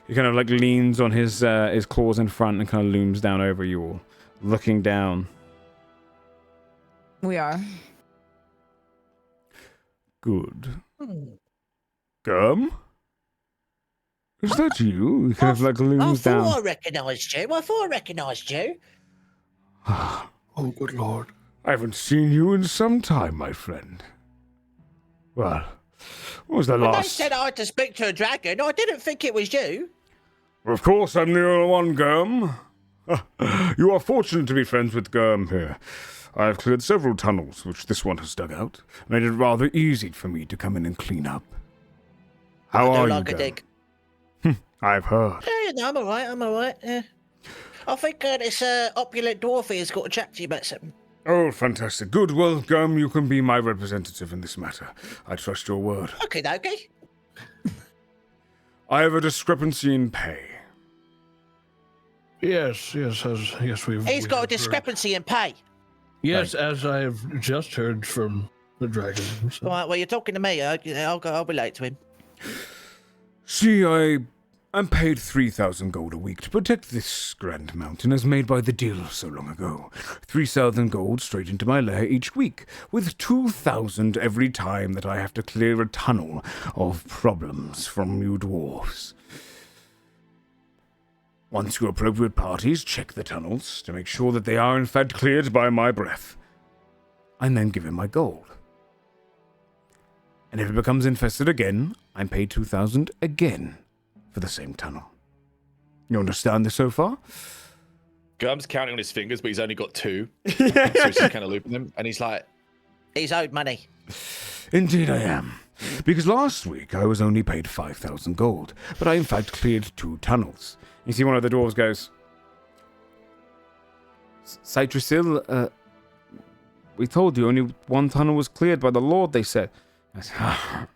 He kind of like leans on his claws in front and kind of looms down over you all, looking down. We are. Good. Gum? Is that you? He kind of like looms down. I recognised you. Oh, good lord. I haven't seen you in some time, my friend. Well, what was the last... They said I had to speak to a dragon. I didn't think it was you. Of course, I'm the only one, Gum. You are fortunate to be friends with Gum here. I have cleared several tunnels, which this one has dug out. Made it rather easy for me to come in and clean up. How are you, Gum? I've heard. Yeah, I'm all right. Yeah. I think this opulent dwarf has got to chat to you about something. Oh, fantastic. Good. Well, Gum, you can be my representative in this matter. I trust your word. Okay. I have a discrepancy in pay. Yes, He's got a discrepancy in pay. Yes, right. As I've just heard from the dragon. So. All right, well, you're talking to me. I'll relate to him. See, I'm paid 3,000 gold a week to protect this grand mountain as made by the deal so long ago. 3,000 gold straight into my lair each week, with 2,000 every time that I have to clear a tunnel of problems from you dwarves. Once your appropriate parties check the tunnels to make sure that they are in fact cleared by my breath, I then give him my gold. And if it becomes infested again, I'm paid 2,000 again for the same tunnel. You understand this so far? Gum's counting on his fingers, but he's only got 2. So he's just kind of looping them, and he's like... He's owed money. Indeed I am. Because last week I was only paid 5,000 gold, but I in fact cleared 2 tunnels. You see one of the dwarves goes, Citrussil, we told you only 1 tunnel was cleared by the Lord, they said. I said,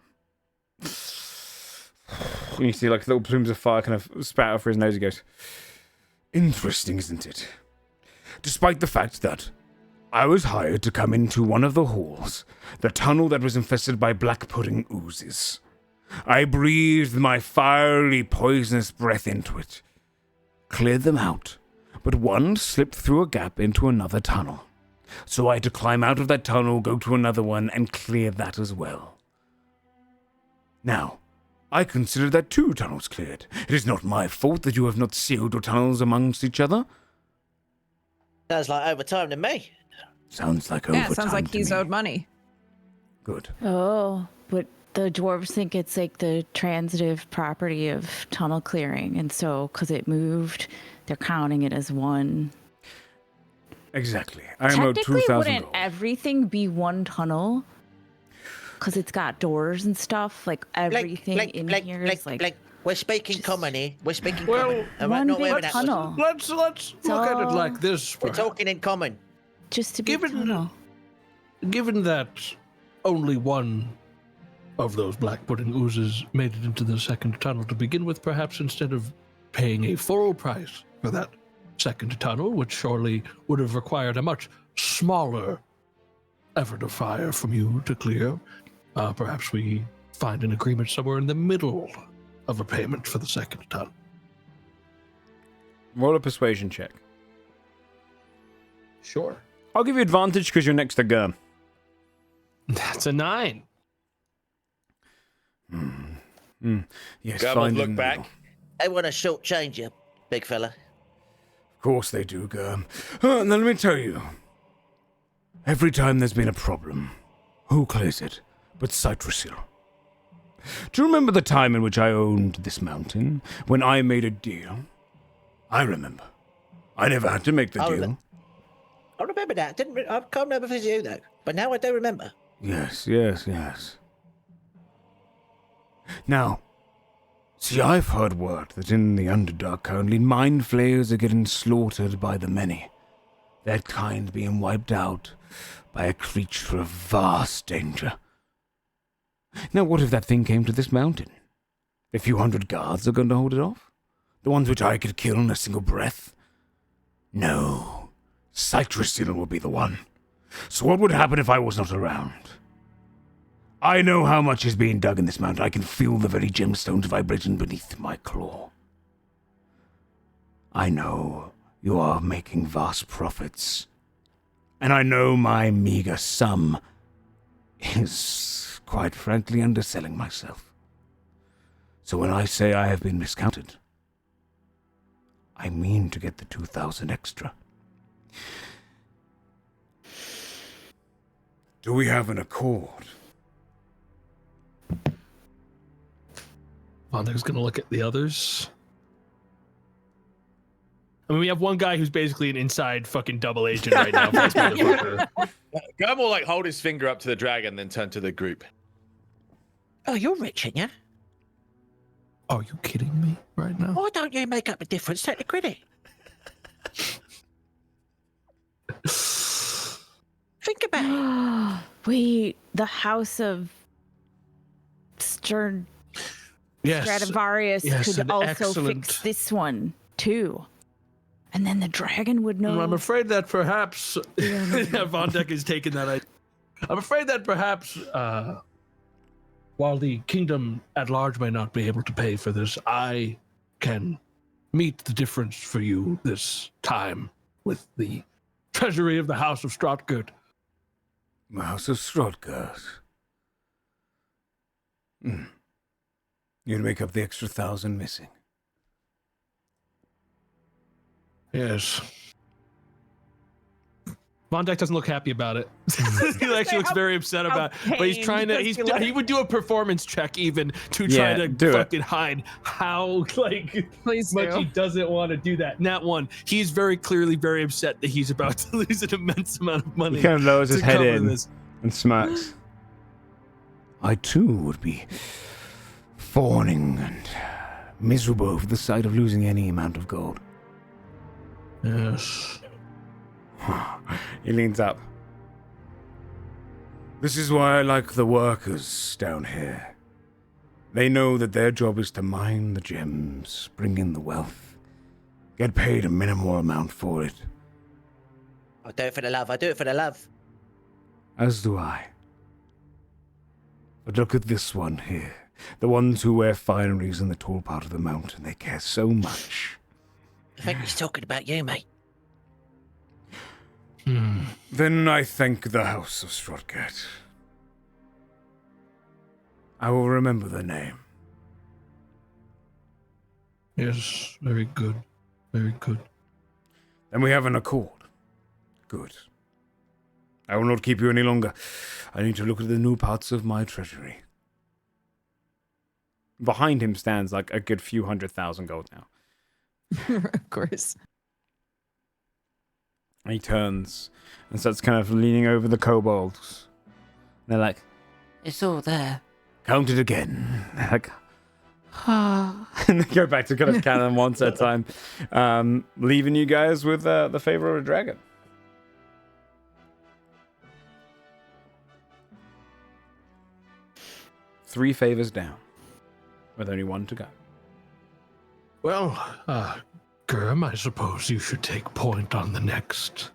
and you see like little plumes of fire kind of spat out for his nose. He goes, interesting, isn't it? Despite the fact that I was hired to come into one of the halls, the tunnel that was infested by black pudding oozes. I breathed my fiery, poisonous breath into it. cleared them out, but one slipped through a gap into another tunnel. So I had to climb out of that tunnel, go to another one, and clear that as well. Now, I consider that 2 tunnels cleared. It is not my fault that you have not sealed your tunnels amongst each other. Sounds like overtime to me. Sounds like overtime. Yeah, sounds like he's owed money. Good. Oh, but the dwarves think it's like the transitive property of tunnel clearing, and so because it moved, they're counting it as one. Exactly. I am owed 2,000 Technically, wouldn't gold. everything be one tunnel? Because it's got doors and stuff. Like everything in here is like. We're speaking common here. We're speaking Well, common. Am I one not big wearing that? tunnel. Let's look at it like this. We're perhaps. talking in common. Just to be Given- tunnel. Given that only one of those black pudding oozes made it into the second tunnel to begin with, perhaps instead of paying a full price for that second tunnel, which surely would have required a much smaller effort of fire from you to clear, perhaps we find an agreement somewhere in the middle of a payment for the second tunnel. Roll a persuasion check. Sure. I'll give you advantage because you're next to Gurm. That's a 9. Yes, Gum will find look in the back. middle. They want to shortchange you, big fella. Of course they do, Gurm. Now let me tell you. Every time there's been a problem, who clears it but Citrussil? Do you remember the time in which I owned this mountain, when I made a deal? I remember. I never had to make the deal. I remember that. I can't remember if it was you, though. But now I do remember. Yes. Now, see, I've heard word that in the Underdark currently mind flayers are getting slaughtered by the many. Their kind being wiped out by a creature of vast danger. Now, what if that thing came to this mountain? A few hundred guards are going to hold it off? The ones which I could kill in a single breath? No. Citrussil will be the one. So what would happen if I was not around? I know how much is being dug in this mountain. I can feel the very gemstones vibrating beneath my claw. I know you are making vast profits. And I know my meager sum is, quite frankly, underselling myself. So when I say I have been miscounted, I mean to get the 2,000 extra. Do we have an accord? Vonda's gonna look at the others. I mean, we have one guy who's basically an inside fucking double agent right now. For this motherfucker. Gum will like hold his finger up to the dragon, then turn to the group. Oh, you're rich, ain't you? Are you kidding me right now? Why don't you make up the difference? Take the credit. Think about it. Wait, the House of Stradivarius yes, could an also excellent- fix this one too. And then the dragon would know. I'm afraid that perhaps Vondek is taking that idea. I'm afraid that perhaps while the kingdom at large may not be able to pay for this, I can meet the difference for you this time with the treasury of the House of Strotgurt. House of Strotgurt. You'd make up the extra 1,000 missing. Yes. Vondek doesn't look happy about it. He actually looks very upset about it. But he's trying to, he would do a performance check even to try to fucking hide how much he doesn't want to do that. Not one. He's very clearly very upset that he's about to lose an immense amount of money. He kind of lowers his head in this. and smirks. I too would be fawning and miserable over the sight of losing any amount of gold. Yes. He leans up. This is why I like the workers down here. They know that their job is to mine the gems, bring in the wealth, get paid a minimal amount for it. I do it for the love. I do it for the love. As do I. But look at this one here. The ones who wear fineries in the tall part of the mountain. They care so much. I think he's talking about you, mate. Then I thank the House of Strotgate. I will remember the name. Yes, very good. Very good. Then we have an accord. Good. I will not keep you any longer. I need to look at the new parts of my treasury. Behind him stands like a good few 100,000 gold now. Of course. And he turns and starts kind of leaning over the kobolds. They're like, It's all there. count it again. They're like, and they go back to kind of canon once at a time, leaving you guys with the favor of a dragon. Three favors down, with only one to go. Well, Gurm, I suppose you should take point on the next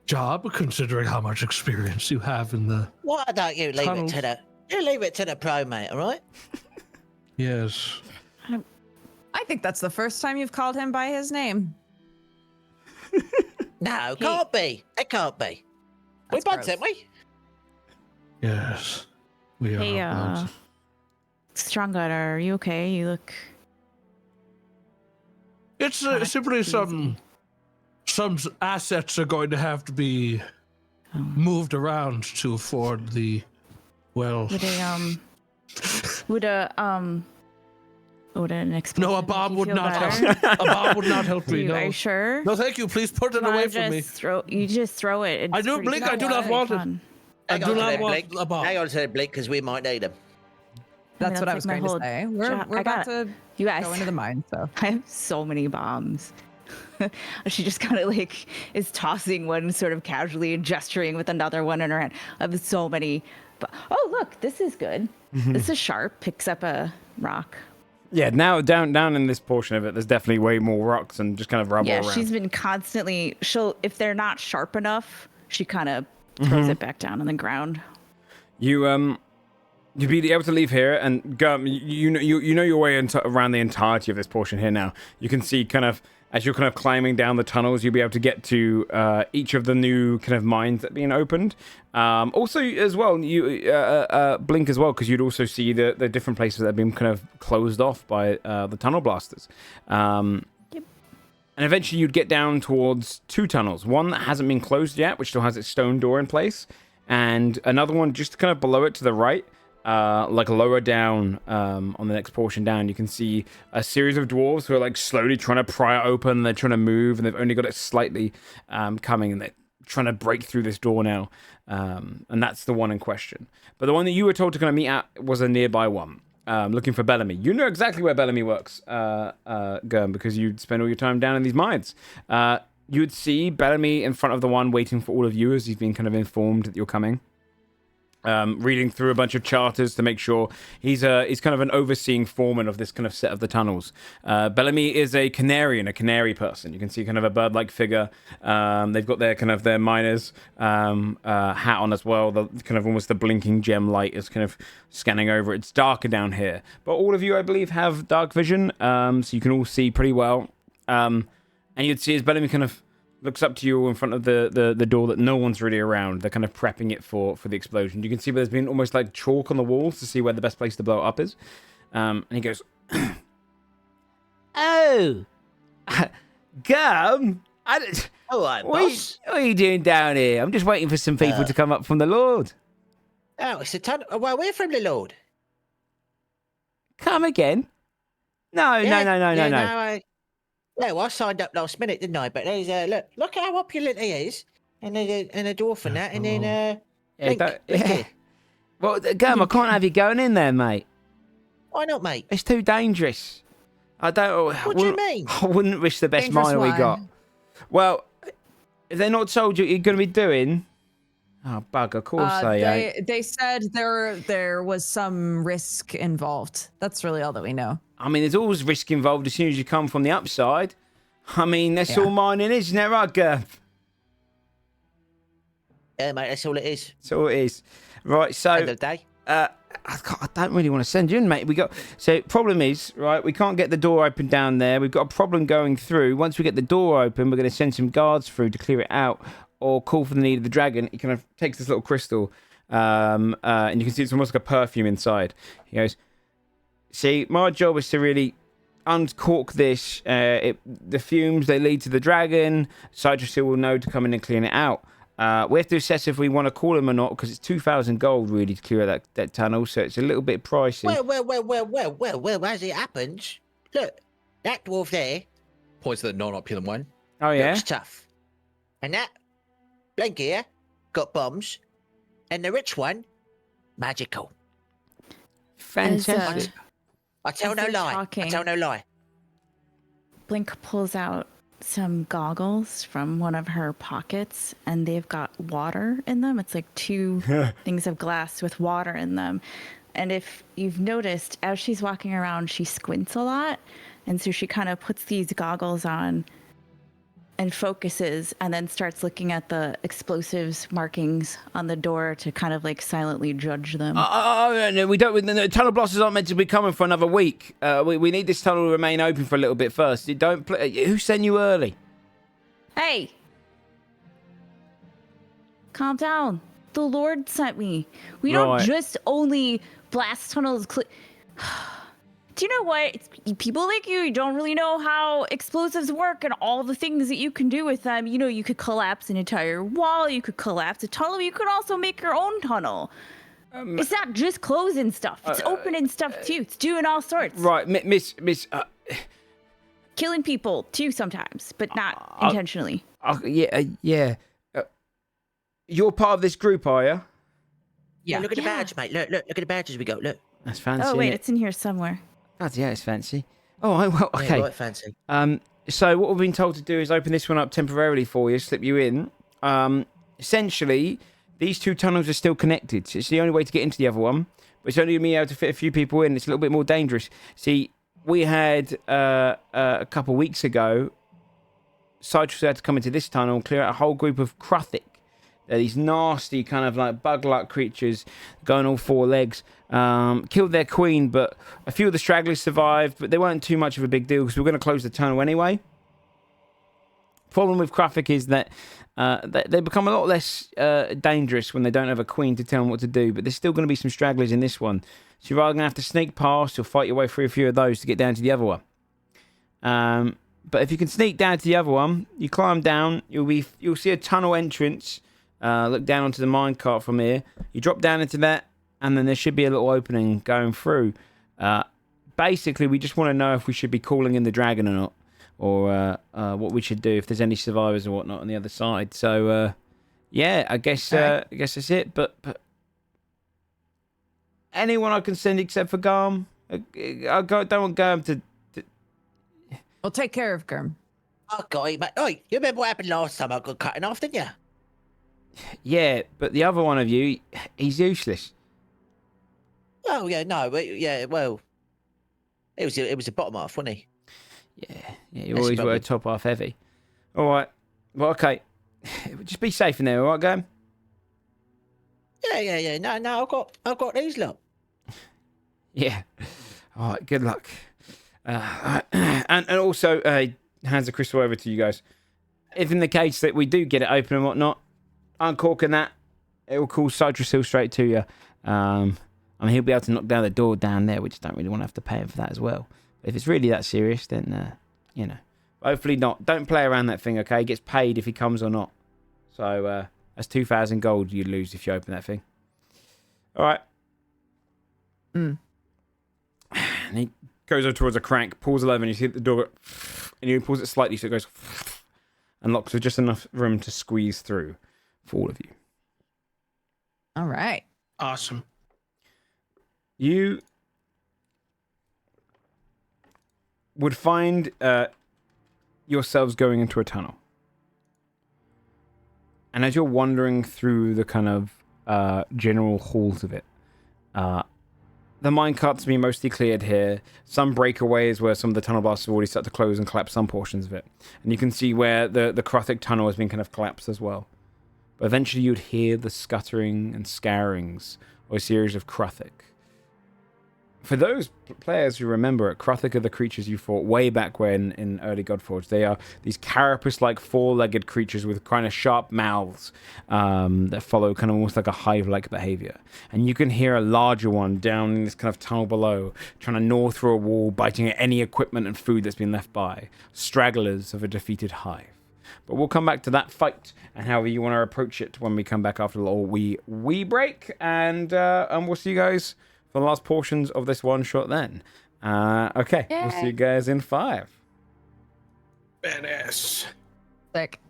job, considering how much experience you have in the Why don't you leave tunnels. it to the pro, mate, all right? Yes. I think that's the first time you've called him by his name. No, can't be. It can't be. We That's buds, gross. haven't we? Yes. We are. Hey, bloods. Stronggut, are you okay? You look. It's not simply some assets are going to have to be moved around to afford the Would an explosion No, a bomb make you would feel not better? help. A bomb would not help Are me. you, No. are you sure? No, thank you. Please put it Come on, away from me. You just throw it. It's I do pretty blink. I do not good. want it. Fun. I do not want Blake. a bomb. Hang on to them, Blake, because we might need them. That's what I like was my going to whole say. job. We're I about got to You guys. go into the mine, so. I have so many bombs. She just kind of like is tossing one sort of casually and gesturing with another one in her hand. I have so many. Oh, look, this is good. This is sharp. Picks up a rock. Yeah, now down in this portion of it, there's definitely way more rocks and just kind of rubble Yeah, around. she's been constantly. If they're not sharp enough, she kind of throws it back down on the ground. You'd be able to leave here and go. You know your way around the entirety of this portion here now. You can see kind of as you're kind of climbing down the tunnels, you'll be able to get to each of the new kind of mines that are being opened. Also, as well, you blink as well because you'd also see the different places that have been kind of closed off by the tunnel blasters. And eventually, you'd get down towards two tunnels. One that hasn't been closed yet, which still has its stone door in place, and another one just kind of below it to the right. Like lower down on the next portion down, you can see a series of dwarves who are like slowly trying to pry it open. They're trying to move, and they've only got it slightly coming, and they're trying to break through this door now. And that's the one in question. But the one that you were told to kind of meet at was a nearby one, looking for Bellamy. You know exactly where Bellamy works, Gurm, because you'd spend all your time down in these mines. You would see Bellamy in front of the one waiting for all of you as he's been kind of informed that you're coming. Reading through a bunch of charters to make sure he's kind of an overseeing foreman of this kind of set of the tunnels. Bellamy is a canary person. You can see kind of a bird-like figure. They've got their miner's hat on as well. The kind of almost the blinking gem light is kind of scanning over. It's darker down here, but all of you, I believe, have dark vision, so you can all see pretty well. And you'd see as Bellamy kind of looks up to you in front of the door that no one's really around. They're kind of prepping it for the explosion. You can see there's been almost like chalk on the walls to see where the best place to blow it up is. And he goes, "Oh, Gum, All right, boss. What are you doing down here? I'm just waiting for some people to come up from the Lord. Oh, it's a ton. Well, we're from the Lord. Come again? No. No, I signed up last minute, didn't I? But there's look how opulent he is, and a dwarf and that, and then Link, look here. Well, Gum, I can't have you going in there, mate. Why not, mate? It's too dangerous. What do you mean? I wouldn't risk the best Dangerous miner we why? got. Well, if they're not told you what you're going to be doing, oh bug, of course they ain't. They said there was some risk involved. That's really all that we know. I mean, there's always risk involved as soon as you come from the upside. I mean, that's all mining is, isn't it, right, Ghelfi? Yeah, mate, that's all it is. That's all it is. Right, so End of the day. I I don't really want to send you in, mate. So problem is, right, we can't get the door open down there. We've got a problem going through. Once we get the door open, we're going to send some guards through to clear it out or call for the need of the dragon. He kind of takes this little crystal, and you can see it's almost like a perfume inside. He goes, see, my job is to really uncork this. The fumes, they lead to the dragon. Citrus will know to come in and clean it out. We have to assess if we want to call him or not, because it's 2,000 gold really to clear out that tunnel, so it's a little bit pricey. Well, as it happens, look, that dwarf there points to the non-opulent one. Oh, yeah? Looks tough. And that blank here got bombs. And the rich one, magical. Fantastic. I tell no lie. I tell no lie. Blink pulls out some goggles from one of her pockets, and they've got water in them. It's like 2 things of glass with water in them. And if you've noticed, as she's walking around, she squints a lot. And so she kind of puts these goggles on and focuses, and then starts looking at the explosives markings on the door to kind of like silently judge them. No, we don't. The tunnel blasters aren't meant to be coming for another week. We need this tunnel to remain open for a little bit first. Who sent you early? Hey! Calm down. The Lord sent me. We don't just only blast tunnels. Do you know what? People like you don't really know how explosives work and all the things that you can do with them. You know, you could collapse an entire wall, you could collapse a tunnel, you could also make your own tunnel. It's not just closing stuff. It's opening stuff too. It's doing all sorts. Right, Miss. Killing people too sometimes, but not intentionally. Yeah. You're part of this group, are you? Yeah. Look at the badge, mate. Look at the badges we got. Look. That's fancy. Oh wait, it's in here somewhere. Oh, yeah, it's fancy. Oh, well, okay. Yeah, right, fancy. So what we've been told to do is open this one up temporarily for you, slip you in. Essentially, these 2 tunnels are still connected. So it's the only way to get into the other one, but it's only going to be able to fit a few people in. It's a little bit more dangerous. See, we had a couple of weeks ago, Citrus had to come into this tunnel and clear out a whole group of Kruthic. They're these nasty kind of like bug-like creatures going all 4 legs. Killed their queen, but a few of the stragglers survived, but they weren't too much of a big deal because we were going to close the tunnel anyway. Problem with Kruthic is that they become a lot less dangerous when they don't have a queen to tell them what to do, but there's still going to be some stragglers in this one. So you're either going to have to sneak past or fight your way through a few of those to get down to the other one. But if you can sneak down to the other one, you climb down, you'll see a tunnel entrance. Look down onto the minecart from here. You drop down into that, and then there should be a little opening going through. Basically, we just want to know if we should be calling in the dragon or not, or what we should do if there's any survivors or whatnot on the other side. So, yeah, I guess that's it. But anyone I can send except for Garm. I don't want Garm to. We'll take care of Garm. Oh, God, mate. Oh, you remember what happened last time I got cut in half, didn't you? Yeah, but the other one of you, he's useless. Oh yeah, no, well, it was a bottom half, wasn't he? Yeah, you always were top half heavy. All right, well, okay, just be safe in there, all right, Graham? Yeah. No, I've got these lot. Yeah. All right, good luck. And also, hands the crystal over to you guys. If in the case that we do get it open and whatnot, uncorking that, it will call Citrus Hill straight to you. I mean, he'll be able to knock down the door down there. We just don't really want to have to pay him for that as well. But if it's really that serious, then, you know, hopefully not. Don't play around that thing, okay? He gets paid if he comes or not. So, that's 2,000 gold you lose if you open that thing. All right. And he goes over towards a crank, pulls a lever, and you see the door, and he pulls it slightly so it goes and locks with just enough room to squeeze through for all of you. All right. Awesome. You would find yourselves going into a tunnel. And as you're wandering through the kind of general halls of it, the minecarts be mostly cleared here. Some breakaways where some of the tunnel blasters have already started to close and collapse some portions of it. And you can see where the Kruthic tunnel has been kind of collapsed as well. But eventually you'd hear the scuttering and scourings of a series of Kruthic. for those players who remember, Krothic are the creatures you fought way back when in early Godforge. They are these carapace-like four-legged creatures with kind of sharp mouths that follow kind of almost like a hive-like behavior. And you can hear a larger one down in this kind of tunnel below, trying to gnaw through a wall, biting at any equipment and food that's been left by. Stragglers of a defeated hive. But we'll come back to that fight and however you want to approach it when we come back after a little wee break. And we'll see you guys for the last portions of this one shot then. Okay, We'll see you guys in 5. Badass. Sick.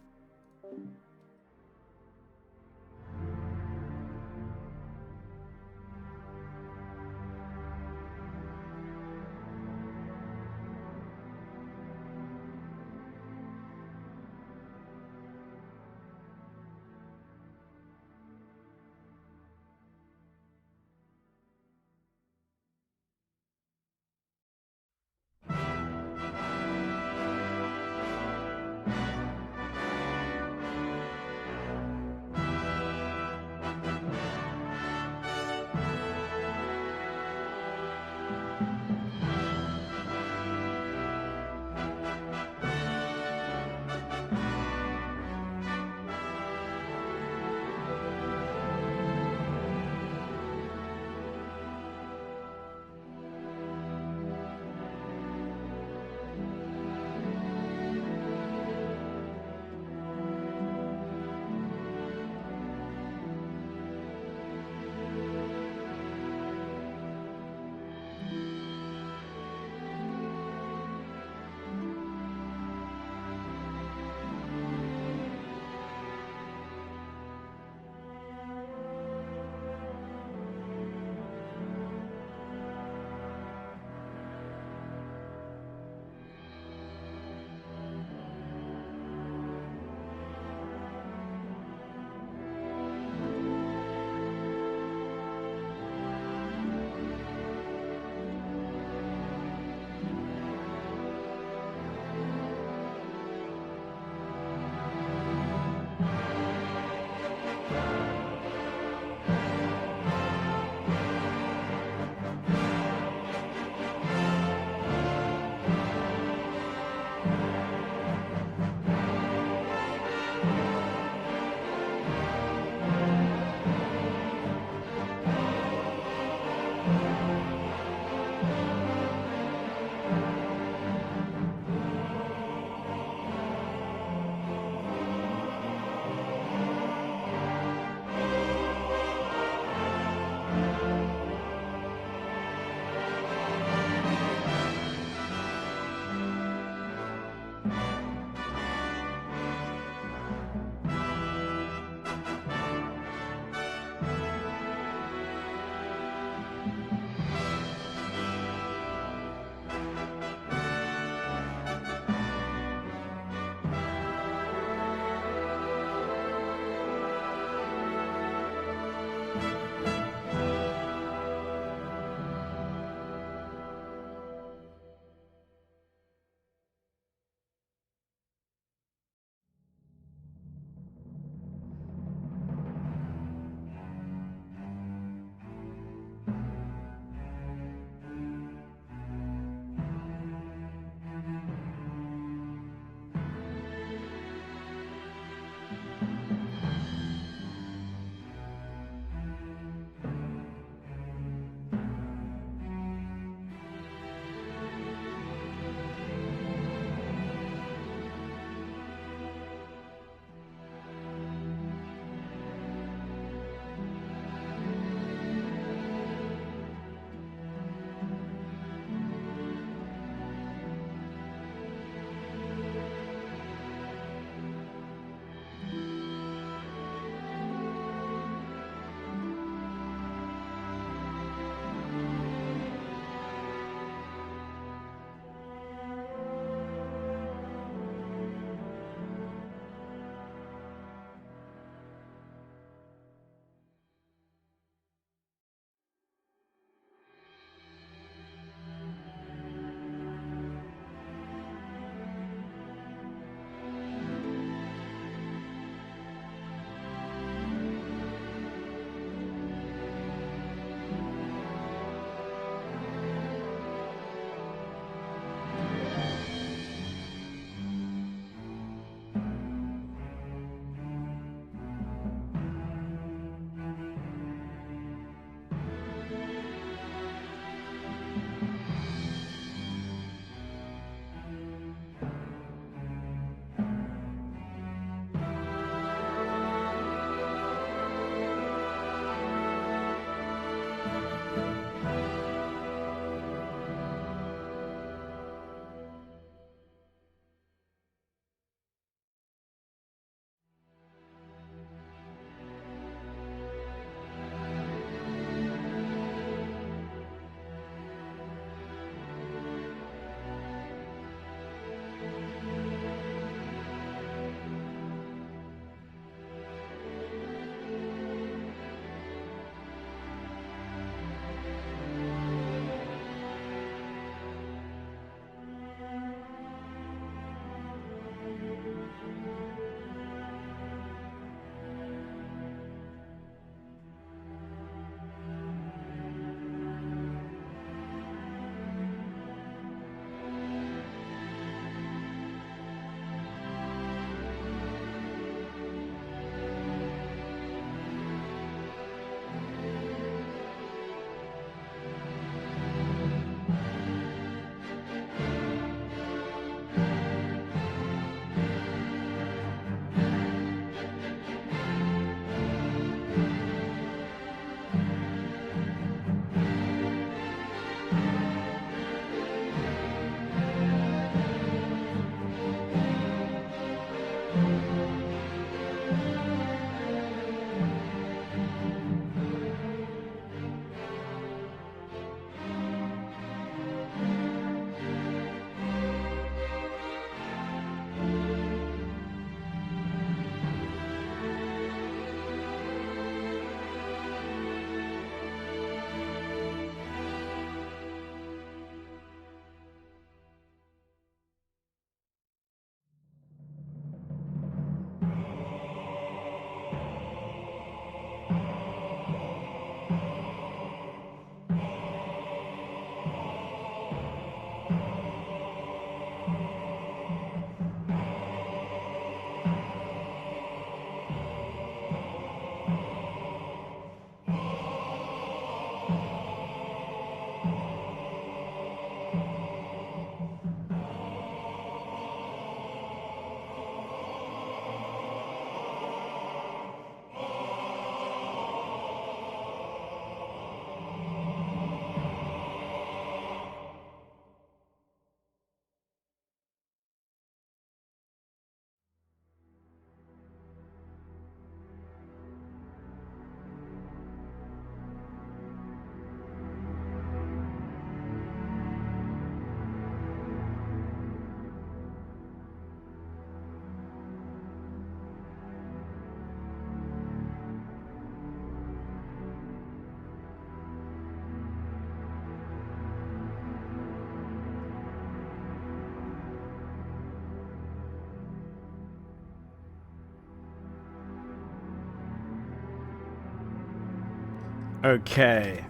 Okay.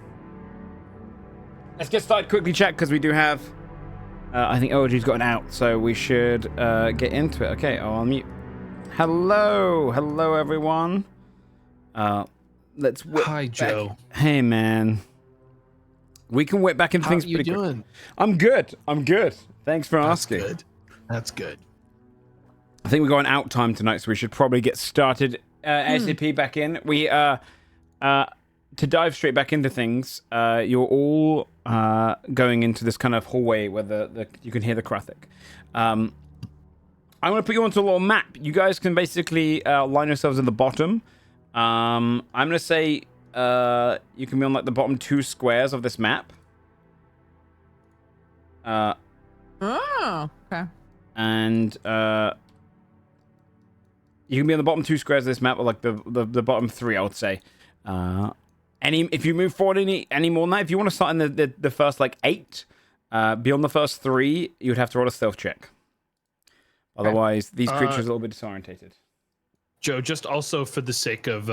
Let's get started quickly, chat, because we do have... I think OG's got an out, so we should get into it. Okay, I'll unmute. Hello. Hello, everyone. Let's Hi, Joe. Hey, man. We can whip back into things pretty quick. How are you doing? I'm good. Thanks for asking. That's good. I think we're going out time tonight, so we should probably get started. ASAP back in. We to dive straight back into things. You're all going into this kind of hallway where you can hear the Krathic. I'm going to put you onto a little map. You guys can basically line yourselves at the bottom. I'm going to say you can be on like the bottom 2 squares of this map. Oh, okay. And you can be on the bottom 2 squares of this map, or like the bottom 3, I would say. If you move forward any more than that, if you want to start in the first like 8, beyond the first 3, you would have to roll a stealth check. Otherwise, these creatures are a little bit disorientated. Joe, just also for the sake of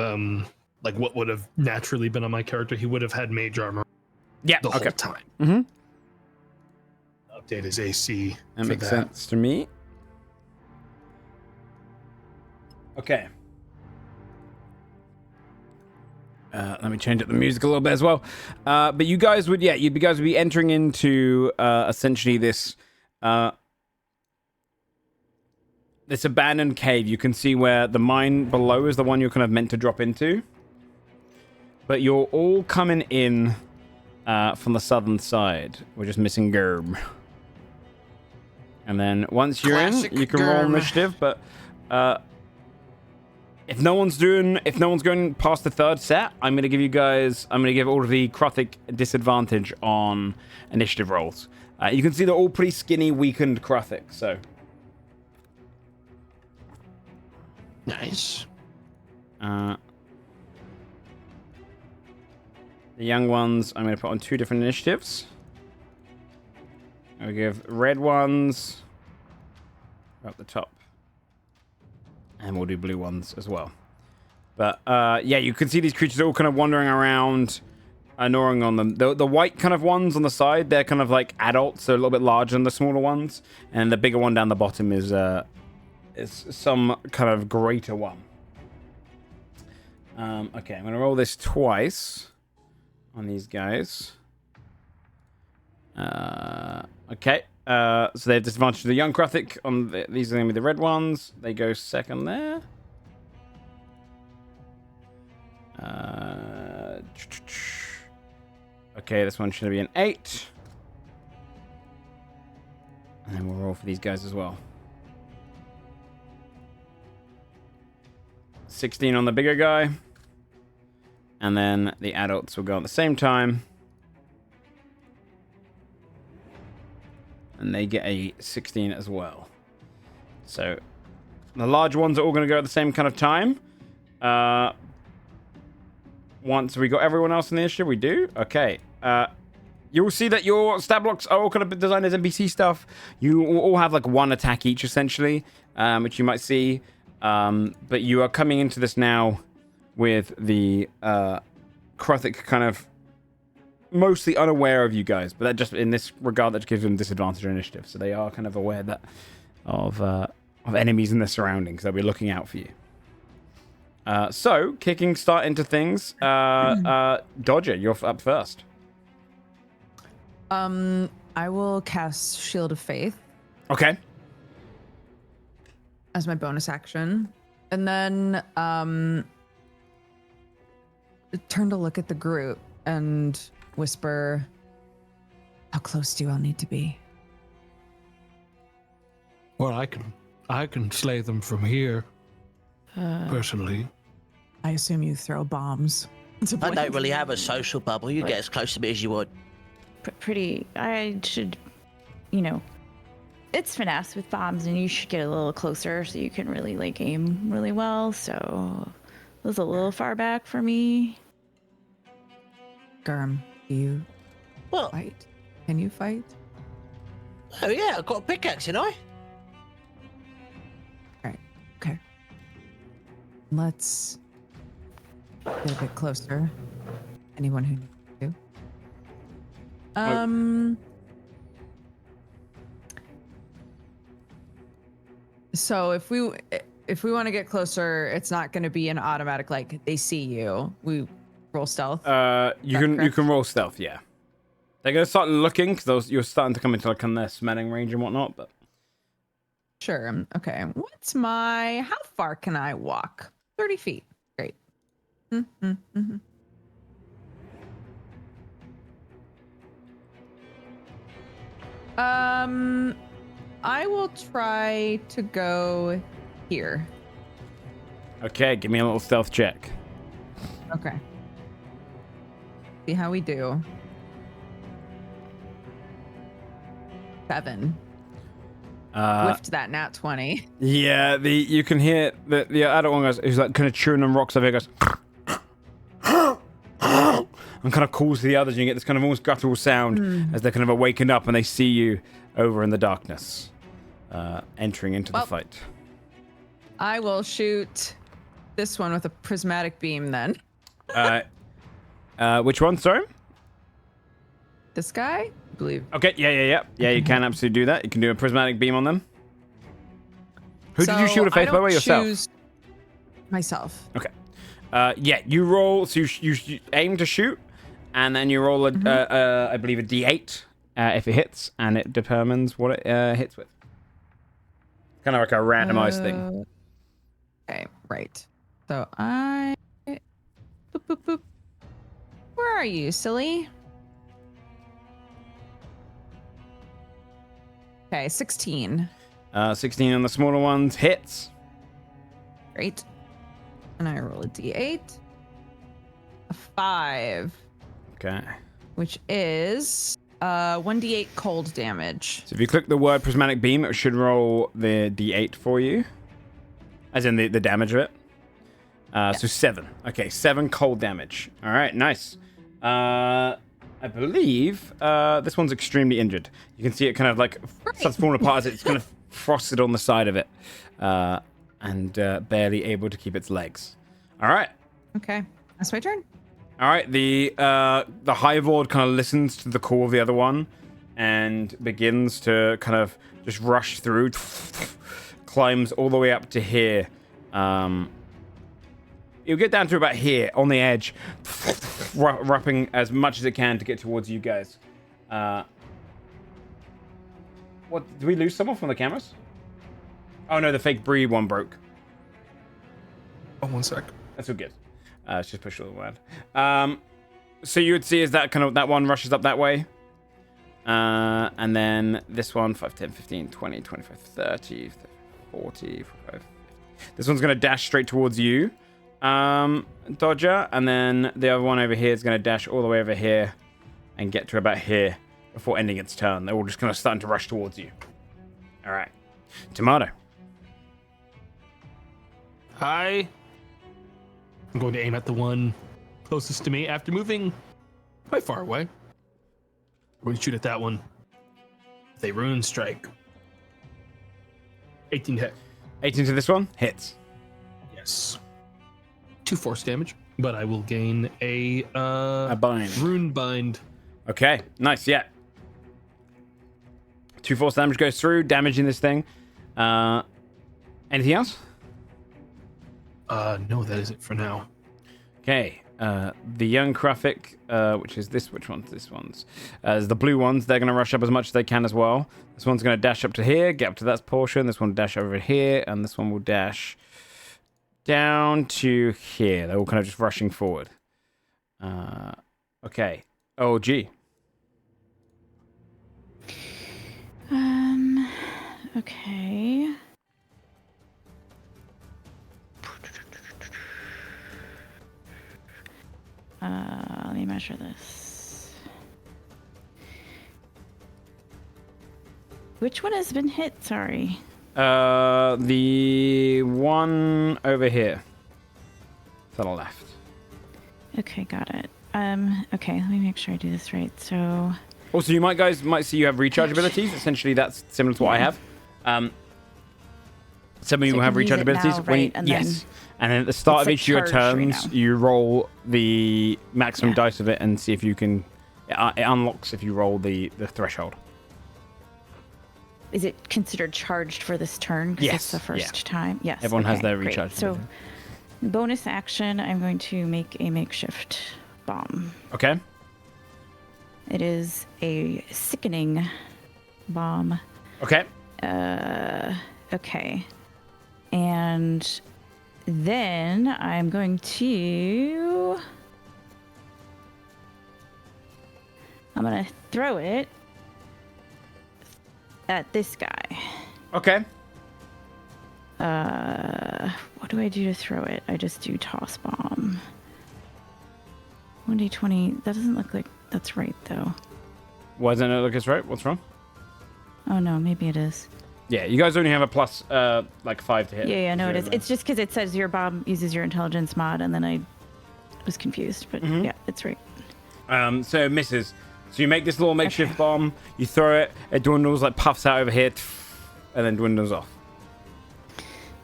like what would have naturally been on my character, he would have had mage armor. Yeah, the whole time. Mm-hmm. Update his AC. That makes sense to me. Okay. Let me change up the music a little bit as well. But you guys would, you guys would be entering into essentially this this abandoned cave. You can see where the mine below is the one you're kind of meant to drop into. But you're all coming in from the southern side. We're just missing Gerb. And then once you're in, you can roll initiative. But if no one's going past the 3rd set, I'm gonna give all of the Krathic disadvantage on initiative rolls. You can see they're all pretty skinny, weakened Krathic. So nice. The young ones, I'm gonna put on 2 different initiatives. I'll give red ones up the top. And we'll do blue ones as well. But, you can see these creatures all kind of wandering around, gnawing on them. The white kind of ones on the side, they're kind of like adults, so a little bit larger than the smaller ones. And the bigger one down the bottom is some kind of greater one. Okay, I'm going to roll this twice on these guys. Okay. So they have disadvantage to the young Krathic on these are going to be the red ones. They go second there. Okay, this one should be an 8. And then we'll roll for these guys as well. 16 on the bigger guy. And then the adults will go at the same time. And they get a 16 as well. So the large ones are all going to go at the same kind of time. Once we got everyone else in the initiative, we do. Okay. You'll see that your stat blocks are all kind of designed as NPC stuff. You all have like 1 attack each, essentially, which you might see. But you are coming into this now with the Krathic kind of mostly unaware of you guys, but that just in this regard that just gives them disadvantage on initiative. So they are kind of aware that of enemies in their surroundings. They'll be looking out for you. So kicking start into things. Dodger, you're up first. I will cast Shield of Faith. Okay. As my bonus action, and then turn to look at the group and whisper, how close do you all need to be? Well, I can slay them from here, personally. I assume you throw bombs. I don't really have a social bubble. You get as close to me as you want. I should, it's finesse with bombs, and you should get a little closer so you can really aim really well. So it was a little far back for me. Germ, do you fight? Can you fight? Oh yeah, I've got a pickaxe, you know. All right. Okay. Let's get a bit closer. anyone who needs to. So if we want to get closer, it's not going to be an automatic like they see you. We roll stealth. You can roll stealth. Yeah, they're gonna start looking because you're starting to come into like on their smelling range and whatnot. But sure. Okay. How far can I walk? 30 feet. Great. Mm-hmm. I will try to go here. Okay, give me a little stealth check. Okay. See how we do. 7. Whiffed that nat 20. Yeah, you can hear the adult one goes, who's like kind of chewing on rocks over here, goes and kind of calls to the others, and you get this kind of almost guttural sound as they're kind of awakened up and they see you over in the darkness, entering into the fight. I will shoot this one with a prismatic beam then. Which one? Sorry? This guy? I believe. Okay, yeah. Yeah, you can absolutely do that. You can do a prismatic beam on them. Who did you shoot a face by the way? Yourself? Myself. Okay. Yeah, you roll, so you aim to shoot, and then you roll I believe a d8 if it hits, and it determines what it hits with. Kind of like a randomized thing. Okay, right. So I... Boop, boop, boop. Where are you, silly? Okay, 16. 16 on the smaller ones hits. Great. And I roll a d8. A 5. Okay. Which is 1d8 cold damage. So if you click the word prismatic beam, it should roll the d8 for you. As in the damage of it. So 7. Okay, 7 cold damage. All right, nice. I believe this one's extremely injured. You can see it kind of like starts falling apart as it's kind of frosted on the side of it. And barely able to keep its legs. All right. Okay, that's my turn. All right, the Highboard kind of listens to the call of the other one and begins to kind of just rush through, climbs all the way up to here. You'll get down to about here on the edge, wrapping as much as it can to get towards you guys. What? Did we lose someone from the cameras? Oh no, the fake Bree one broke. Oh, 1 sec. That's all good. Let's just push a little word. So you would see is that kind of that one rushes up that way. And then this one, 5, 10, 15, 20, 25, 30, 40, 45. This one's going to dash straight towards you, Dodger. And then the other one over here is going to dash all the way over here and get to about here before ending its turn. They're all just kind of starting to rush towards you. All right. Tomato. Hi. I'm going to aim at the one closest to me after moving quite far away. I'm going to shoot at that one with a rune strike. 18 hit. 18 to this one? Hits. Yes. 2 force damage, but I will gain a bind. Rune bind. Okay, nice, yeah. 2 force damage goes through, damaging this thing. Anything else? No, that is it for now. Okay, the young Kruffic, which is this, which one's this one's? As the blue ones, they're going to rush up as much as they can as well. This one's going to dash up to here, get up to that portion. This one will dash over here, and this one will dash down to here. They're all kind of just rushing forward. Okay, OG. Okay. Let me measure this. Which one has been hit? Sorry. The one over here. To the left. Okay, got it. Okay, let me make sure I do this right. So. Also, you guys might see you have recharge abilities. Essentially, that's similar to what I have. Some of you will have recharge abilities. Now, right? And yes. And then at the start of each of your turns, you roll the maximum dice of it and see if you can. It unlocks if you roll the threshold. Is it considered charged for this turn? Yes. It's the first time. Yes. Everyone has their recharge. Great. So, bonus action, I'm going to make a makeshift bomb. Okay. It is a sickening bomb. Okay. Okay. And then I'm going to throw it at this guy. Okay. What do I do to throw it? I just do toss bomb. 1d20. That doesn't look like that's right though. Why doesn't it look as right? What's wrong? Oh no, maybe it is. Yeah, you guys only have a plus like 5 to hit. Yeah, no, it is. It's just because it says your bomb uses your intelligence mod, and then I was confused. But yeah, it's right. So it misses. So you make this little makeshift bomb. You throw it. It dwindles, like puffs out over here, and then dwindles off.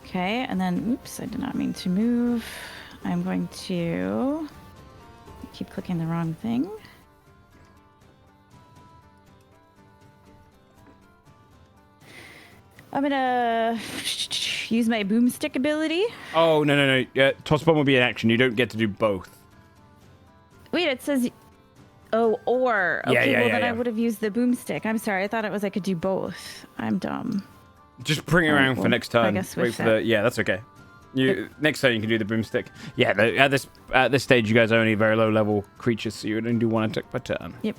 Okay, and then oops, I did not mean to move. I'm going to keep clicking the wrong thing. I'm gonna use my boomstick ability. Oh, no. Yeah, toss bomb will be an action. You don't get to do both. Wait, it says... Oh, or... Okay, yeah, then I would have used the boomstick. I'm sorry, I thought it was I could do both. I'm dumb. Just bring it around for next turn. I guess Wait for the... Yeah, that's okay. Next turn you can do the boomstick. Yeah, at this stage you guys are only very low level creatures, so you would only do 1 attack per turn. Yep.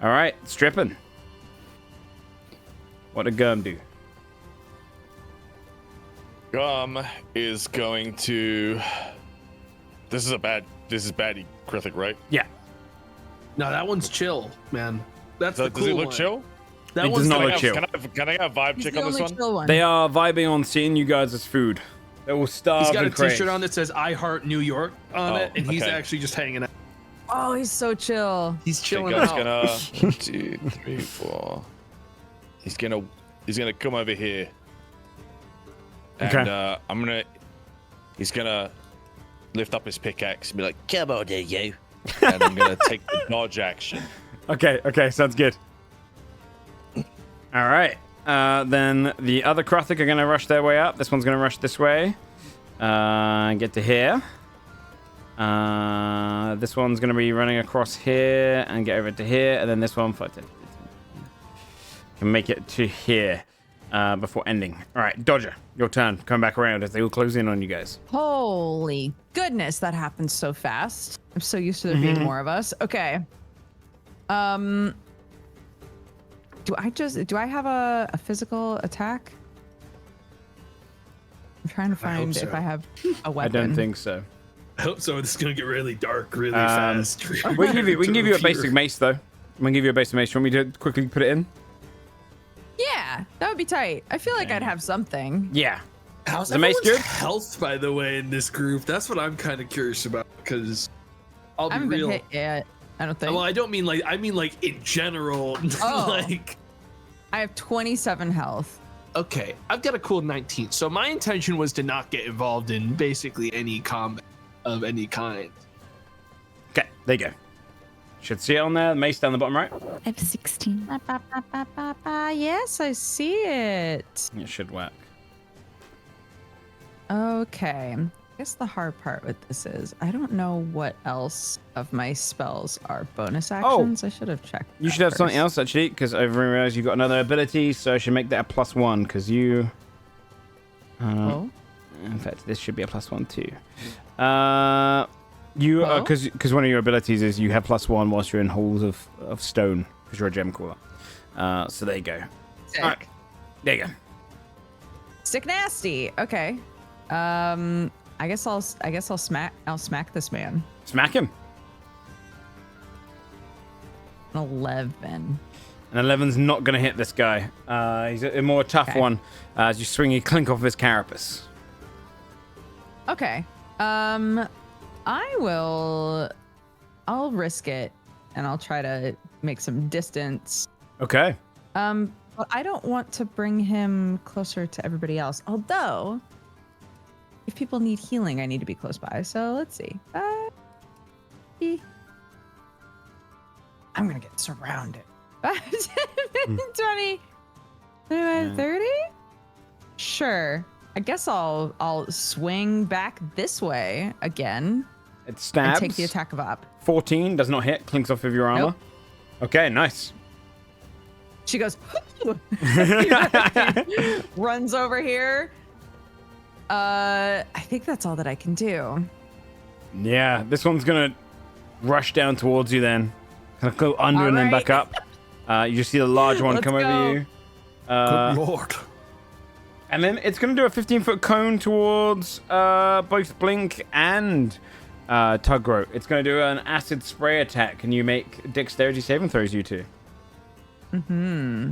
All right, Strippin. What did Gum do? Gum is going to. This is bad, Krithik, right? Yeah. No, that one's chill, man. That's the cool Does it look one. chill? It does not look chill. Can I have a vibe check on this one? They are vibing on seeing you guys as food. They will starve. He's got a and crave. T-shirt on that says "I Heart New York" on it, and he's okay. actually just hanging out. Oh, he's so chill. He's chilling Gum's out. gonna 1, 2, 3, 4. He's gonna come over here. And he's gonna lift up his pickaxe and be like, Come on, there, you. and I'm gonna take the dodge action. Okay, sounds good. All right. Then the other Krothic are going to rush their way up. This one's going to rush this way. Get to here. This one's going to be running across here and get over to here. And then this one can make it to here before ending. All right, Dodger, your turn. Come back around as they all close in on you guys. Holy goodness, that happens so fast. I'm so used to there being more of us. Okay. Do I have a physical attack? I'm trying to find if I have a weapon. I don't think so. I hope so. This is gonna get really dark really fast. We can give you a basic mace though. We can give you a basic mace. You want me to quickly put it in? Yeah, that would be tight. I feel like I'd have something. Yeah. How's the mace good? Health, by the way, in this group? That's what I'm kind of curious about because I'll I haven't be real. been hit yet. I don't think. Well, I don't mean like. I mean like in general. Oh. Like. I have 27 health. Okay, I've got a cool 19. So my intention was to not get involved in basically any combat of any kind. Okay, there you go. Should see it on there. Mace down the bottom right. I have 16. Yes, I see it. It should work. Okay. I guess the hard part with this is I don't know what else of my spells are bonus actions. I should have checked. You should have something else actually, because I realized you got another ability, so I should make that a +1 because you. In fact, this should be a +1 too. Because one of your abilities is you have +1 whilst you're in halls of stone because you're a gem caller. So there you go. Sick. All right, there you go. Sick nasty. Okay. I guess I'll smack this man. Smack him. 11. And 11's not going to hit this guy. He's a more tough one. As you swing, you clink off his carapace. Okay. I'll risk it, and I'll try to make some distance. Okay. But I don't want to bring him closer to everybody else. Although, if people need healing, I need to be close by. So let's see. I'm gonna get surrounded. 20, 30? Sure. I guess I'll swing back this way again. It stabs. And take the attack of up. 14 does not hit. Clinks off of your armor. Nope. Okay, nice. She goes, runs over here. I think that's all that I can do. Yeah, this one's gonna rush down towards you then. Kind of go under all and then right. back up. You just see the large one Let's come go. over you. Good lord. And then it's gonna do a 15-foot cone towards both Blink and Tugro. It's gonna do an acid spray attack. Can you make dexterity saving throws, you two? Mm-hmm.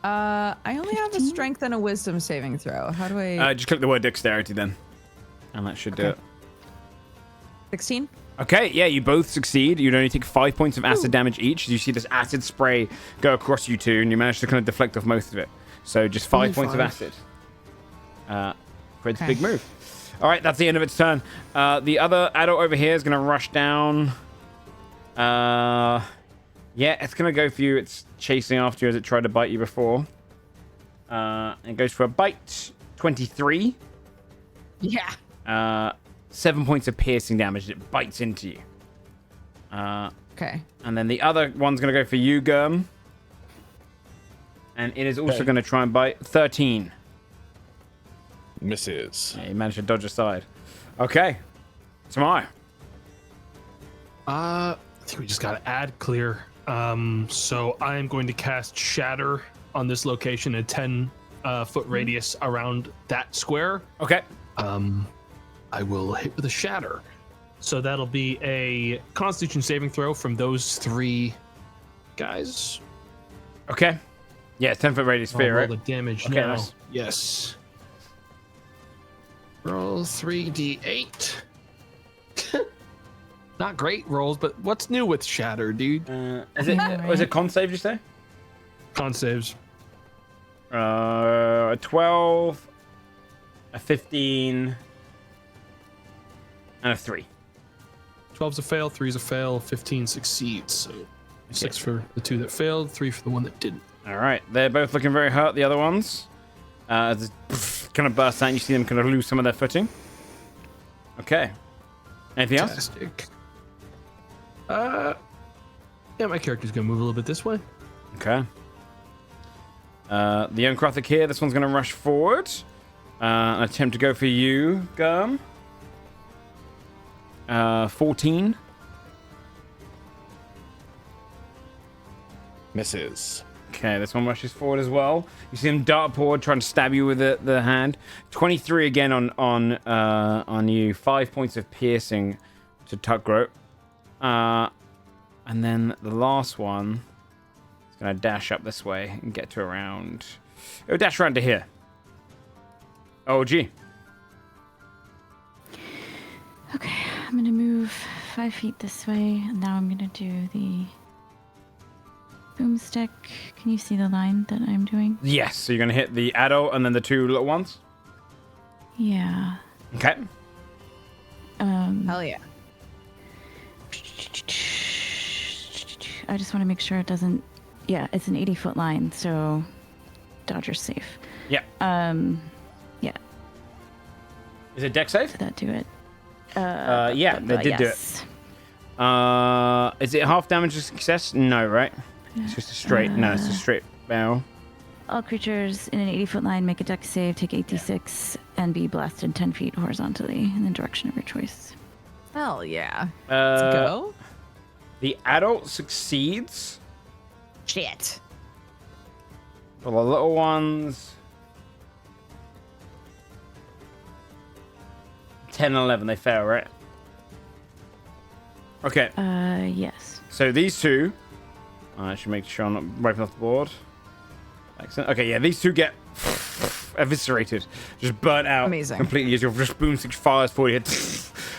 I only have a strength and a wisdom saving throw. How do I? Just click the word dexterity then. And that should do it. 16? Okay, yeah, you both succeed. You'd only take 5 points of acid damage each. You see this acid spray go across you two, and you manage to kind of deflect off most of it. So just 5 points of acid. Fred's big move. All right, that's the end of its turn. The other adult over here is going to rush down. Yeah, it's going to go for you. It's chasing after you as it tried to bite you before. It goes for a bite. 23. Yeah. 7 points of piercing damage. It bites into you. Okay. And then the other one's going to go for you, Gum. And it is also going to try and bite. 13. Misses. Yeah, you managed to dodge aside. Okay. Tomorrow. I think we just got to add clear. So I am going to cast Shatter on this location, a 10-foot radius around that square. Okay. I will hit with a Shatter. So that'll be a Constitution saving throw from those three guys. Okay. Yeah, 10-foot radius sphere, Roll right? the damage Okay, now. nice. Yes. Roll 3d8. Not great rolls, but what's new with Shatter, dude? Was it con save, you say? Con saves. A 12, a 15, and a 3. 12's a fail, 3's a fail, 15 succeeds. So 6 for the 2 that failed, 3 for the 1 that didn't. All right. They're both looking very hurt, the other ones. As it kind of bursts out, and you see them kind of lose some of their footing. Okay. Anything else? Fantastic. Yeah, my character's going to move a little bit this way. Okay. The Uncrothic here, this one's going to rush forward. Attempt to go for you, Gum. 14. Misses. Okay, this one rushes forward as well. You see him dart forward, trying to stab you with the hand. 23 again on you. 5 points of piercing to Tugro. And then the last one is going to dash up this way and get to around. It'll dash around to here. OG. Okay, I'm gonna move 5 feet this way, and now I'm gonna do the boomstick. Can you see the line that I'm doing? Yes, so you're going to hit the adult and then the 2 little ones? Yeah. Okay. Hell yeah. I just want to make sure it doesn't. Yeah, it's an 80-foot line, so Dodger's safe. Yeah. Yeah. Is it dex save? Did that do it? Yeah, they did yes. do it. Is it half damage to success? No, right? It's just a straight. No, it's a straight barrel. All creatures in an 80-foot line make a dex save, take 86, and be blasted 10 feet horizontally in the direction of your choice. Hell yeah. Let's go. The adult succeeds. Shit. For the little ones, 10 and 11, they fail, right? Okay. Yes. So these two, I should make sure I'm not wiping off the board. Excellent. Okay, yeah, these two get eviscerated, just burnt out. Amazing. Completely as your just boomstick fires for you.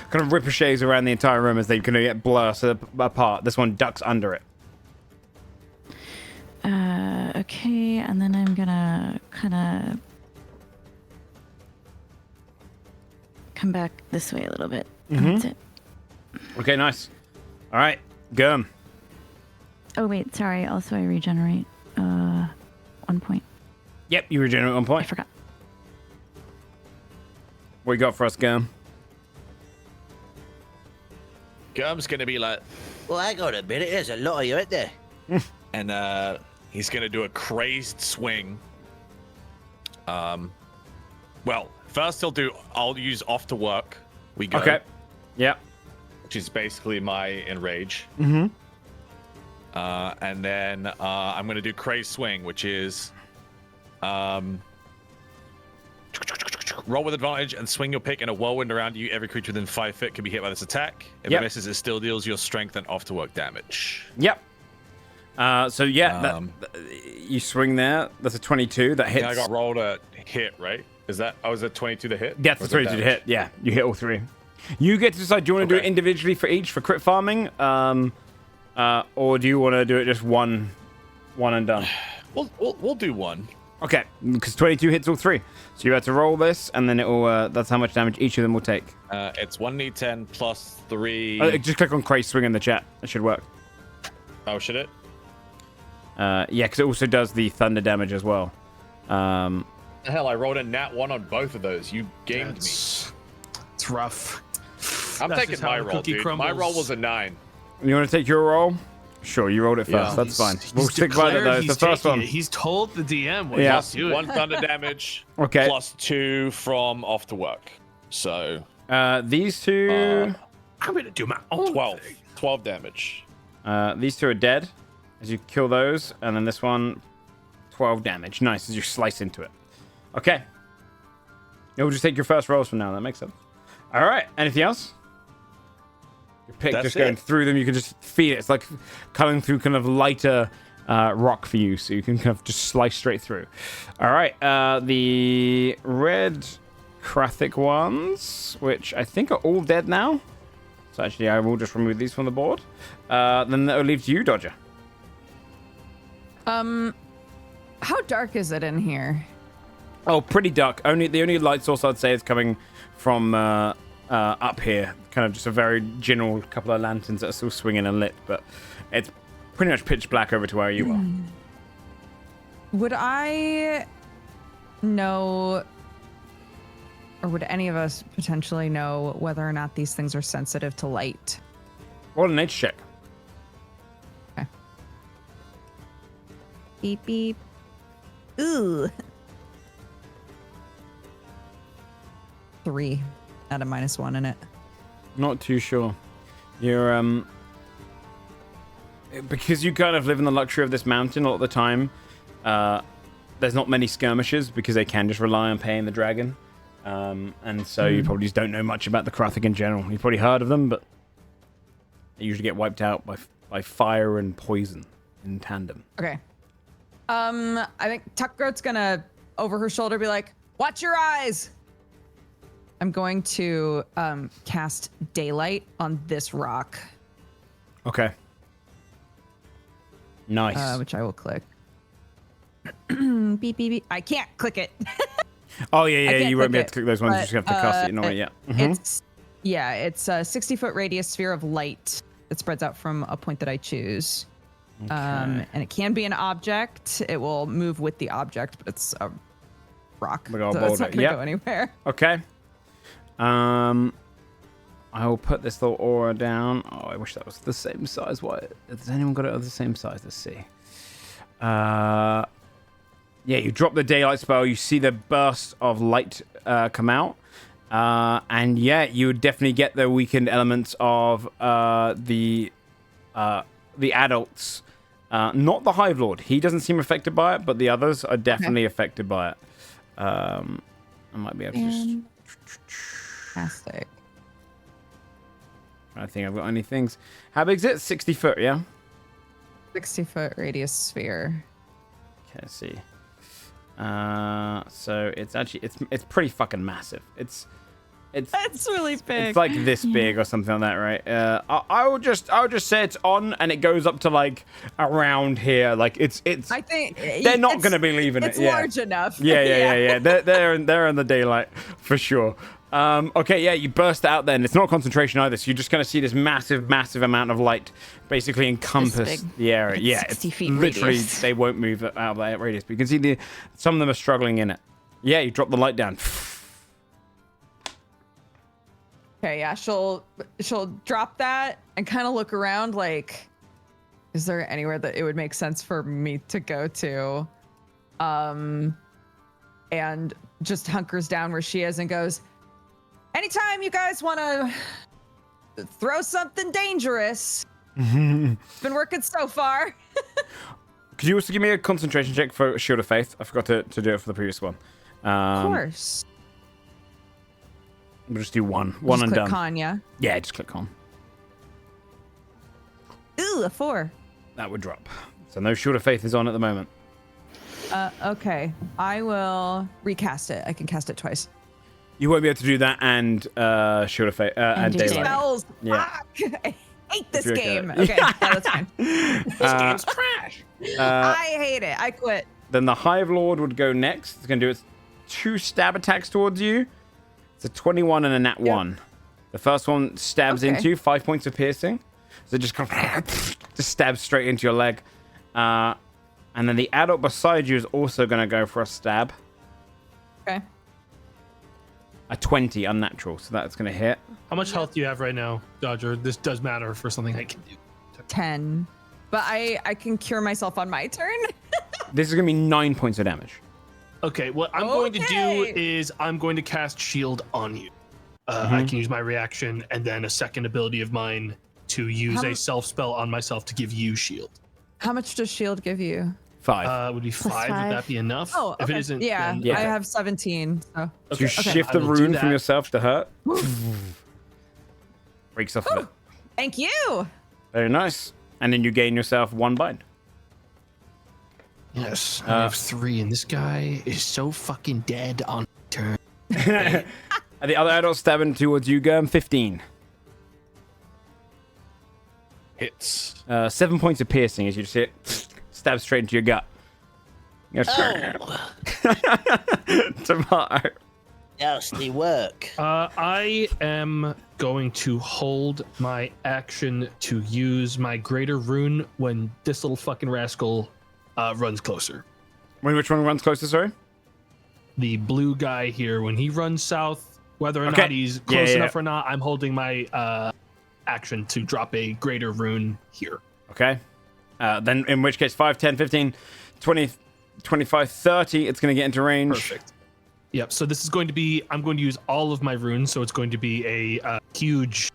Kind of ricochets around the entire room as they kind of get blasted apart. This one ducks under it. Okay, and then I'm gonna kind of come back this way a little bit. That's it. Okay, nice. All right, Gum. Oh wait, sorry. Also, I regenerate 1 point. Yep, you regenerate 1 point. I forgot. What you got for us, Gum? Gum's gonna be like, Well, I got a minute. There's a lot of you out there. and he's gonna do a crazed swing. Well, first I'll use off to work. We go. Okay. Yep. Which is basically my enrage. Mm-hmm. And then I'm gonna do crazed swing, which is roll with advantage and swing your pick in a whirlwind around you. Every creature within 5 feet can be hit by this attack. If it misses, it still deals your strength and off to work damage. Yep. So yeah, you swing there. That's a 22 that hits. I got rolled a hit, right? Is that? Oh, is it 22 to hit? Yeah, it's 22 to hit. Yeah, you hit all three. You get to decide. Do you want to do it individually for each for crit farming, or do you want to do it just one and done? We'll do one. Okay, because 22 hits all three. So you have to roll this, and then it will. That's how much damage each of them will take. It's 1d10 plus 3. Just click on crazy swing in the chat. It should work. Oh, should it? Yeah, because it also does the thunder damage as well. Hell, I rolled a nat 1 on both of those. You gamed me. It's rough. I'm taking my roll, dude. Crumbles. My roll was a 9. You want to take your roll? Sure, you rolled it first. Yeah. That's fine. We'll stick by that, though. It's the first one. He's told the DM what Yeah. he's doing. 1 thunder damage. Okay. Plus 2 from off to work. So. These two. I'm gonna do my own 12. thing. 12 damage. These two are dead as you kill those, and then this one, 12 damage. Nice as you slice into it. Okay. You'll just take your first rolls from now. That makes sense. All right. Anything else? Your pick That's just going it. through them. You can just feel it. It's like cutting through kind of lighter rock for you, so you can kind of just slice straight through. All right. The red Krathic ones, which I think are all dead now. So actually, I will just remove these from the board. Then that will leave you, Dodger. How dark is it in here? Oh, pretty dark. The only light source I'd say is coming from up here. Kind of just a very general couple of lanterns that are still swinging and lit, but it's pretty much pitch black over to where you are. Would I know, or would any of us potentially know whether or not these things are sensitive to light? Roll a nature check. Okay. Beep beep. Ooh. 3 out of -1 in it. Not too sure. You're because you kind of live in the luxury of this mountain a lot of the time. There's not many skirmishes because they can just rely on paying the dragon, and so you probably just don't know much about the Krathic in general. You've probably heard of them, but they usually get wiped out by fire and poison in tandem. Okay. I think Tuckgroat's gonna over her shoulder be like, "Watch your eyes." I'm going to cast daylight on this rock. Okay. Nice. Which I will click. Beep beep beep. I can't click it. Oh yeah. You won't be able click to click those ones. You just have to cast it. It's a 60-foot radius sphere of light that spreads out from a point that I choose. Okay. And it can be an object. It will move with the object, but it's a rock. Big old So it's not boulder. gonna go anywhere. Okay. I will put this little aura down. Oh, I wish that was the same size. Why? Has anyone got it of the same size? Let's see. Yeah, you drop the daylight spell. You see the burst of light come out. And yeah, you would definitely get the weakened elements of the adults. Not the Hive Lord. He doesn't seem affected by it, but the others are definitely affected by it. I might be able to just... Fantastic. I think I've got any things. How big is it? 60 foot, yeah? 60-foot radius sphere. Okay, let's see. So it's actually it's pretty fucking massive. It's It's really big. It's like this big or something like that, right? I would just say it's on, and it goes up to like around here. Like it's. I think they're not going to be leaving it. It's large enough. Yeah. They're in the daylight for sure. Okay, yeah, you burst out there, and it's not concentration either. So you're just going to see this massive amount of light basically encompass the area. Like yeah, 60 it's feet literally radius. they won't move out of that radius. But you can see some of them are struggling in it. Yeah, you drop the light down. Okay, yeah, she'll drop that and kind of look around like, is there anywhere that it would make sense for me to go to? And just hunkers down where she is and goes, anytime you guys want to throw something dangerous. It's been working so far. Could you also give me a concentration check for Shield of Faith? I forgot to do it for the previous one. Of course. We'll just do one Just and click done. on, yeah. Yeah, just click on. Ooh, a 4. That would drop. So no Shield of Faith is on at the moment. Okay. I will recast it. I can cast it twice. You won't be able to do that and Shield of Faith and Daylight. Daylight. Spells. Yeah. Fuck. I hate this you're game. okay. Okay, yeah, that's fine. This game's trash. I hate it. I quit. Then the Hive Lord would go next. It's going to do its 2 stab attacks towards you. It's a 21 and a nat 1. The first one stabs into you, 5 points of piercing. So it just just stabs straight into your leg. And then the adult beside you is also going to go for a stab. Okay. A 20 unnatural, so that's going to hit. How much health do you have right now, Dodger? This does matter for something I can do. 10. But I can cure myself on my turn. This is going to be 9 points of damage. Okay, what I'm going to do is I'm going to cast Shield on you. I can use my reaction and then a second ability of mine to use a self spell on myself to give you Shield. How much does shield give you? 5. Would be Plus 5. Would 5. that be enough? Oh, okay. If it isn't, yeah, then, Yeah. I have 17. So. So you shift I the will do rune from that. yourself to hurt. Breaks off of it. Thank you. Very nice. And then you gain yourself 1 bind. Yes, I have 3, and this guy is so fucking dead on turn. And the other adult stabbing towards you, Gurm, 15. Hits. 7 points of piercing as you just hit, stab straight into your gut. Yes. Tomato. Nasty work. I am going to hold my action to use my greater rune when this little fucking rascal runs closer. Wait, which one runs closer, sorry? The blue guy here, when he runs south, whether or Okay. not he's close enough or not, I'm holding my action to drop a greater rune here. Okay. Then in which case 5, 10, 15, 20, 25, 30, it's going to get into range. Perfect. Yep, so this is going to be, I'm going to use all of my runes, so it's going to be a huge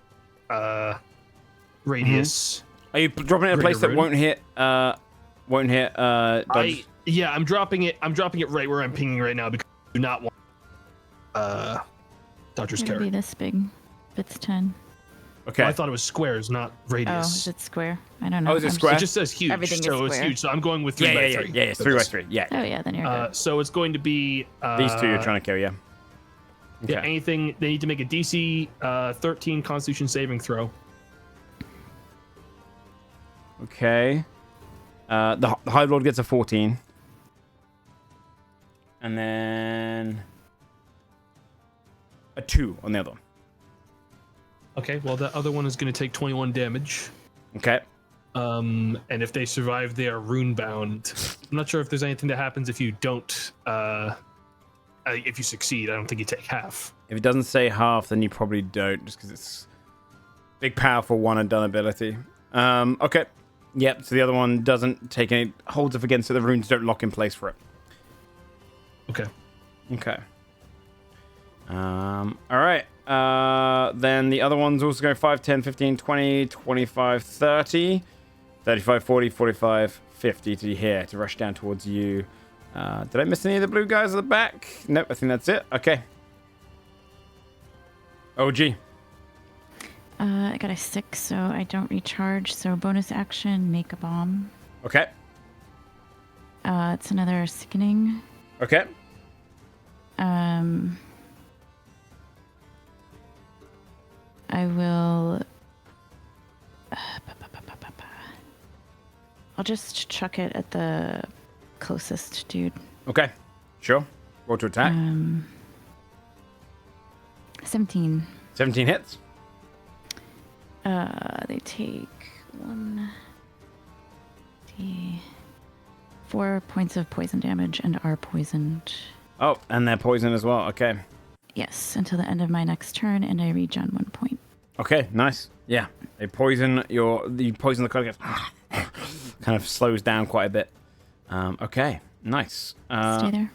radius. Are you dropping it in a place that rune. won't hit dodge? I'm dropping it right where I'm pinging right now because I do not want Dodger's It'll be carry. this big. If it's 10. Okay. Well, I thought it was squares, not Oh, radius. is it square? I don't know. Oh, is it I'm square? It just says huge, Everything is so it's square. huge. So I'm going with 3 by 3. Yeah, it's 3 by 3. Yeah. Oh, yeah, then you're good. So it's going to be These two you're trying to kill, yeah. Okay. Yeah, anything they need to make a DC 13 Constitution saving throw. Okay. The Hive Lord gets a 14. And then a 2 on the other one. Okay, well the other one is going to take 21 damage. Okay. And if they survive, they are rune bound. I'm not sure if there's anything that happens if you don't. If you succeed, I don't think you take half. If it doesn't say half, then you probably don't, just because it's big, powerful, one and done ability. Okay. Yep. So the other one doesn't take any holds up against it. The runes don't lock in place for it. Okay. Okay. All right. Then the other ones also go 5, 10, 15, 20, 25, 30, 35, 40, 45, 50 to here to rush down towards you. Did I miss any of the blue guys at the back? Nope, I think that's it. Okay. OG. I got a 6, so I don't recharge. So bonus action, make a bomb. Okay. It's another sickening. Okay. I will. I'll just chuck it at the closest dude. Okay, sure. Roll to attack. 17. 17 hits. They take 4 points of poison damage and are poisoned. Oh, and they're poisoned as well. Okay. Yes, until the end of my next turn, and I regen 1 point. Okay, nice. Yeah, they poison the cloak. Kind of slows down quite a bit. Okay, nice. Stay there.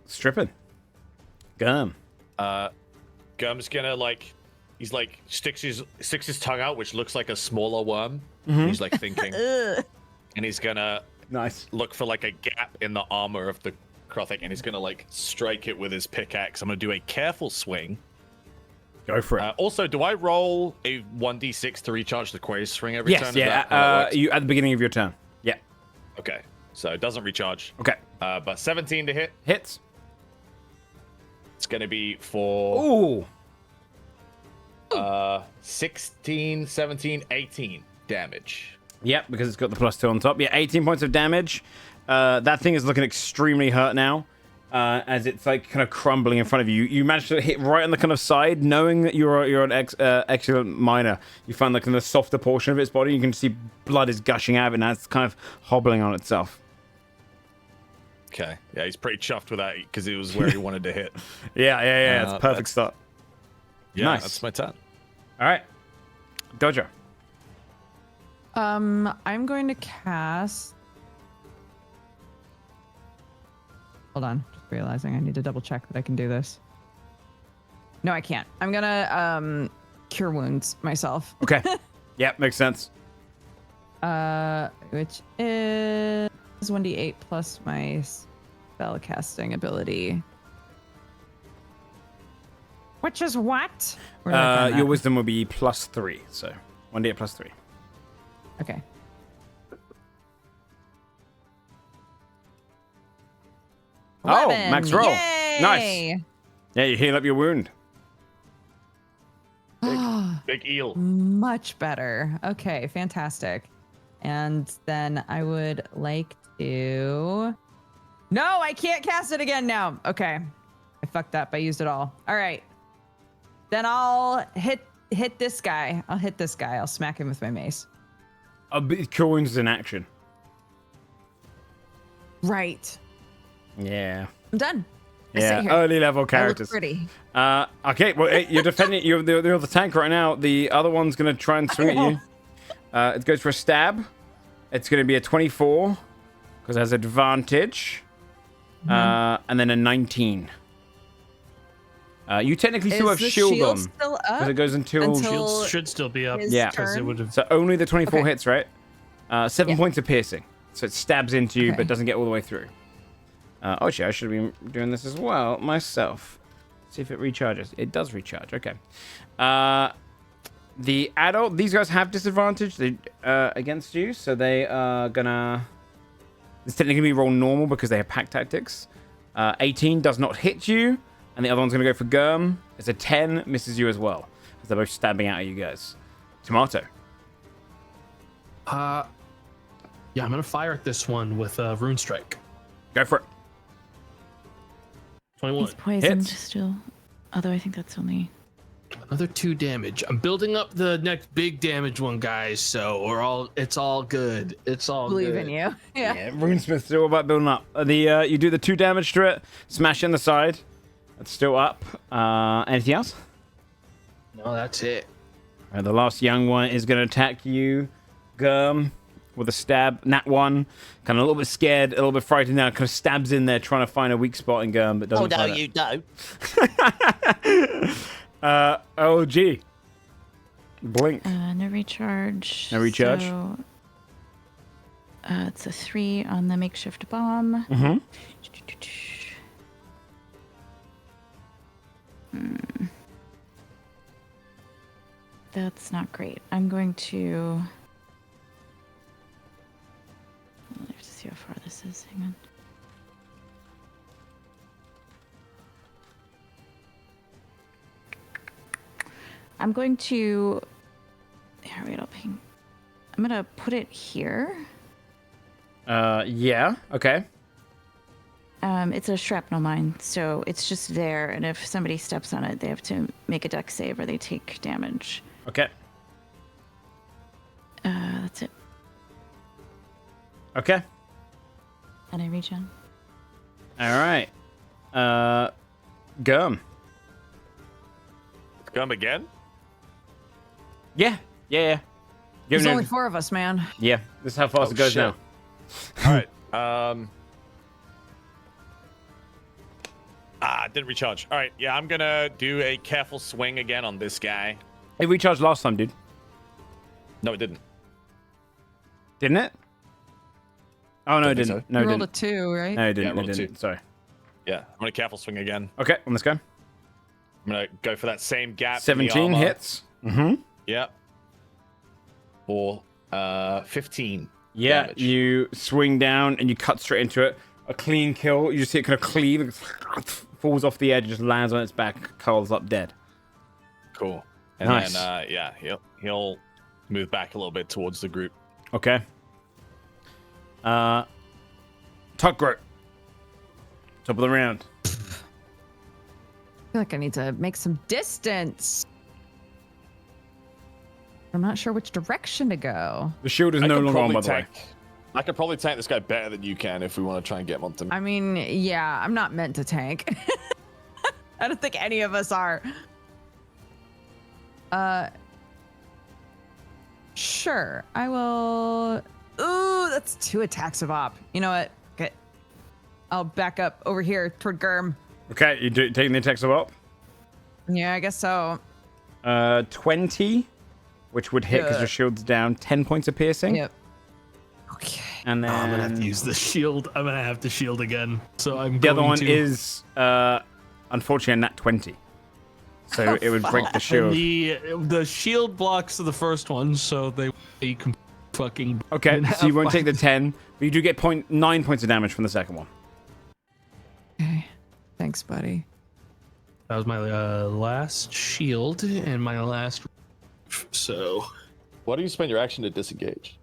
Strippin. Gum. Gum's gonna he's sticks his tongue out, which looks like a smaller worm. He's thinking, and he's gonna look for a gap in the armor of the Krothic, and he's gonna strike it with his pickaxe. I'm gonna do a careful swing. Go for it. Also, do I roll a 1d6 to recharge the Quaze ring every turn? Yeah. You at the beginning of your turn. Yeah. Okay. So it doesn't recharge. Okay. But 17 to hit. Hits. It's gonna be for 16, 17, 18 damage. Yep, because it's got the +2 on top. Yeah, 18 points of damage. That thing is looking extremely hurt now. As it's kind of crumbling in front of you. You managed to hit right on the kind of side, knowing that you're an excellent miner. You find the kind of softer portion of its body. You can see blood is gushing out of it, and it's kind of hobbling on itself. Okay. Yeah, he's pretty chuffed with that because it was where he wanted to hit. Yeah. It's a perfect start. Yeah, nice. That's my turn. All right. Dojo. I'm going to cast. Hold on, just realizing I need to double check that I can do this. No, I can't. I'm gonna cure wounds myself. Okay. Yeah, makes sense. Which is 1d8 plus my spell casting ability. Which is what? Your wisdom will be +3, so 1d8 +3. Okay. Oh, max roll. Yay! Nice. Yeah, you heal up your wound. Big eel. Much better. Okay, fantastic. And then I would like to... No, I can't cast it again now. Okay. I fucked up. I used it all. All right. Then I'll hit this guy. I'll smack him with my mace. Cure wounds is in action. Right. Yeah. I'm done. Yeah, early level characters. I look pretty. Okay, well, you're defending. You're the tank right now. The other one's gonna try and swing at you. It goes for a stab. It's gonna be a 24 because it has advantage, and then a 19. You technically still have shield on because it goes until shield should still be up. Yeah, it would have. So only the 24 hits, right? 7 points of piercing. So it stabs into you, but doesn't get all the way through. Actually, I should have been doing this as well myself. See if it recharges. It does recharge. Okay. The adult, these guys have disadvantage against you, so they are gonna. It's technically gonna be roll normal because they have pack tactics. 18 does not hit you, and the other one's gonna go for Gurm. It's a 10, misses you as well, because they're both stabbing out at you guys. Tomato. Yeah, I'm gonna fire at this one with Rune Strike. Go for it. 21. He's poisoned Hits. still. Although I think that's only... Another 2 damage. I'm building up the next big damage one, guys. So it's all good. It's all Believe good. in you. Yeah. Runesmith's still about building up. You do the 2 damage to it, smash in the side. It's still up. Anything else? No, that's it. All right, the last young one is going to attack you, Gurm, with a stab. Nat 1, kind of a little bit scared, a little bit frightened now, kind of stabs in there trying to find a weak spot in Gurm, but doesn't find it. You don't. OG. Blink. No recharge. No recharge. So, it's a 3 on the makeshift bomb. Mm-hmm. That's not great. I'm going to... I have to see how far this is. Hang on. I'm going to. Here, wait, I'm gonna put it here. Yeah. Okay. It's a shrapnel mine, so it's just there, and if somebody steps on it, they have to make a dex save or they take damage. Okay. That's it. Okay. And I regen. All right. Gum. Gum again? Yeah. There's only 4 of us, man. Yeah. This is how fast it goes shit. now. All right. Didn't recharge. All right. Yeah, I'm gonna do a careful swing again on this guy. It recharged last time, dude. No, it didn't. Didn't it? Oh no, it didn't. So. No, it You rolled didn't. a 2, right? No, it didn't. Yeah, It rolled a didn't. 2. Sorry. Yeah, I'm gonna careful swing again. Okay, let's go. I'm gonna go for that same gap. 17 hits. Mm-hmm. Yeah. For 15. Yeah, damage. you swing down and you cut straight into it. A clean kill. You just see it kind of cleave, it falls off the edge, and just lands on its back, curls up dead. Cool. And Nice. then yeah, he'll move back a little bit towards the group. Okay. Tuckgurt. Top of the round. I feel like I need to make some distance. I'm not sure which direction to go. The shield is no longer on, by the way. I could probably tank this guy better than you can if we want to try and get him onto me. I mean, yeah, I'm not meant to tank. I don't think any of us are. Sure. I will. Ooh, that's 2 attacks of op. You know what? Okay. I'll back up over here toward Germ. Okay, you taking the attacks of up? Yeah, I guess so. 20, which would hit because your shield's down. 10 points of piercing. Yep. Okay. And then I'm gonna have to use the shield. I'm gonna have to shield again. So I'm. the other going one to... is unfortunately a nat 20. So it would break the And shield. the shield blocks the first one, so they can fucking. Okay, so you won't take the 10, but you do get 9 points of damage from the second one. Okay. Thanks, buddy. That was my last shield and my last. So. Why do you spend your action to disengage?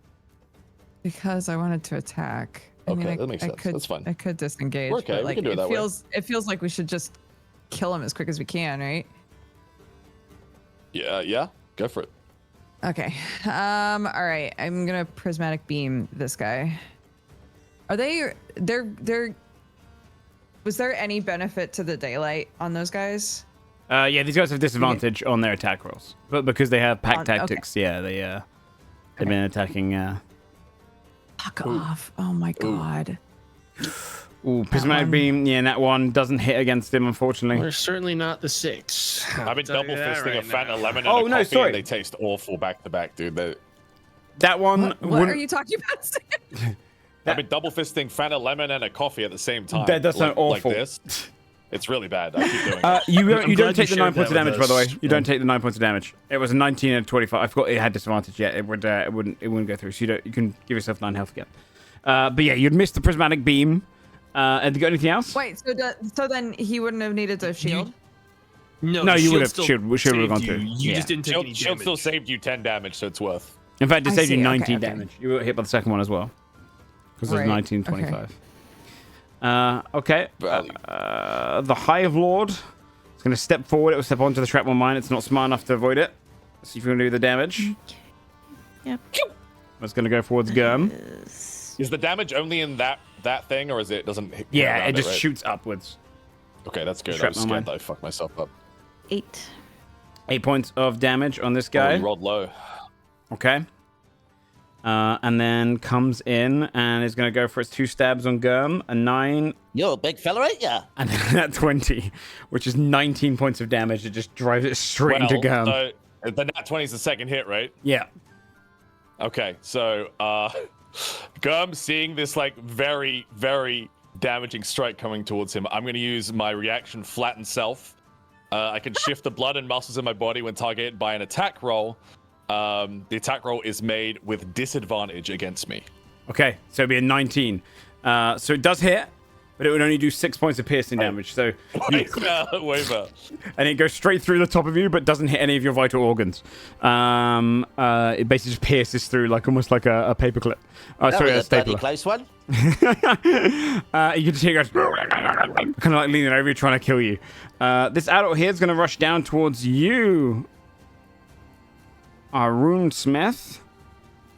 Because I wanted to attack. Okay, that makes sense. That's fine. I could disengage. We're okay, but, we like, can do it that way. It feels like we should just kill him as quick as we can, right? Yeah, go for it. Okay. All right. I'm gonna prismatic beam this guy. Are they're was there any benefit to the daylight on those guys? Yeah, these guys have disadvantage on their attack rolls, but because they have pack tactics, yeah, they've been attacking. Fuck off! Oh my god. Ooh, prismatic beam. Yeah, that one doesn't hit against him, unfortunately. We're certainly not the 6. I've been double fisting a Fanta lemon and Oh, a no, coffee, sorry. and they taste awful back to back, dude. That one. What are you talking about? I've been double fisting Fanta lemon and a coffee at the same time. That does sound awful. Like this. It's really bad. I keep doing it. You don't take the 9 shared points of that damage, with by the way. us. You don't take the 9 points of damage. It was a 19 and a 25. I forgot it had disadvantage. Yeah, it wouldn't go through. So you can give yourself 9 health again. But yeah, you'd miss the prismatic beam. Have you got anything else? Wait. So then he wouldn't have needed to shield. No, you would have. Shield would have gone through. You just didn't take any Shield damage. still saved you 10 damage, so it's worth. In fact, it I saved you see, 19 okay. damage. You were hit by the second one as well. Because it was Right, 19, 25. Okay. Value. The Hive Lord is going to step forward. It will step onto the shrapnel mine. It's not smart enough to avoid it. See if you can do the damage. Yep. It's going to go towards Gum. Is the damage only in that thing, or is it doesn't hit? Yeah, around it just right? shoots upwards. Okay, that's good. I was Shrapnel mine. scared that I fucked myself up. 8. 8 points of damage on this Oh, guy. you rolled low. Okay. And then comes in and is going to go for its 2 stabs on Gum. A 9 You're a big fella, ain't ya? and then that 20, which is 19 points of damage. It just drives it straight into Gum. So the nat 20 is the second hit, right? Yeah. Okay, so Gum seeing this like very, very damaging strike coming towards him, I'm going to use my reaction flatten self. I can shift the blood and muscles in my body when targeted by an attack roll. The attack roll is made with disadvantage against me. Okay, so it'll be a 19. So it does hit. but it would only do 6 points of piercing damage. So way better. And it goes straight through the top of you, but doesn't hit any of your vital organs. It basically just pierces through, like almost like a paperclip. Oh, That sorry, was a a bloody stapler. close one. You can just hear it goes, kind of like leaning over you, trying to kill you. This adult here is going to rush down towards you, our runesmith,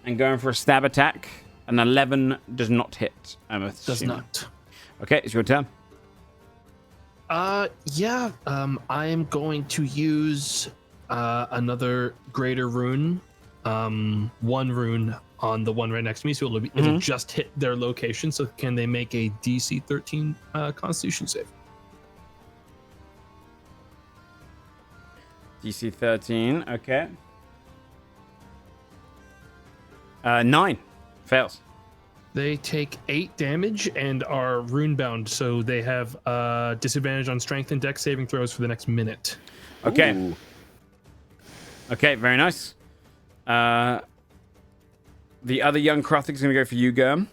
and going for a stab attack. An 11 does not hit. Does not. Okay, it's your turn. Yeah. I am going to use another greater rune. One rune on the one right next to me, so it'll just hit their location. So can they make a DC 13 Constitution save? DC 13. Okay. 9 fails. They take 8 damage and are rune-bound, so they have disadvantage on strength and dex saving throws for the next minute. Okay. Ooh. Okay, very nice. The other young Krothic is going to go for you, Gurm.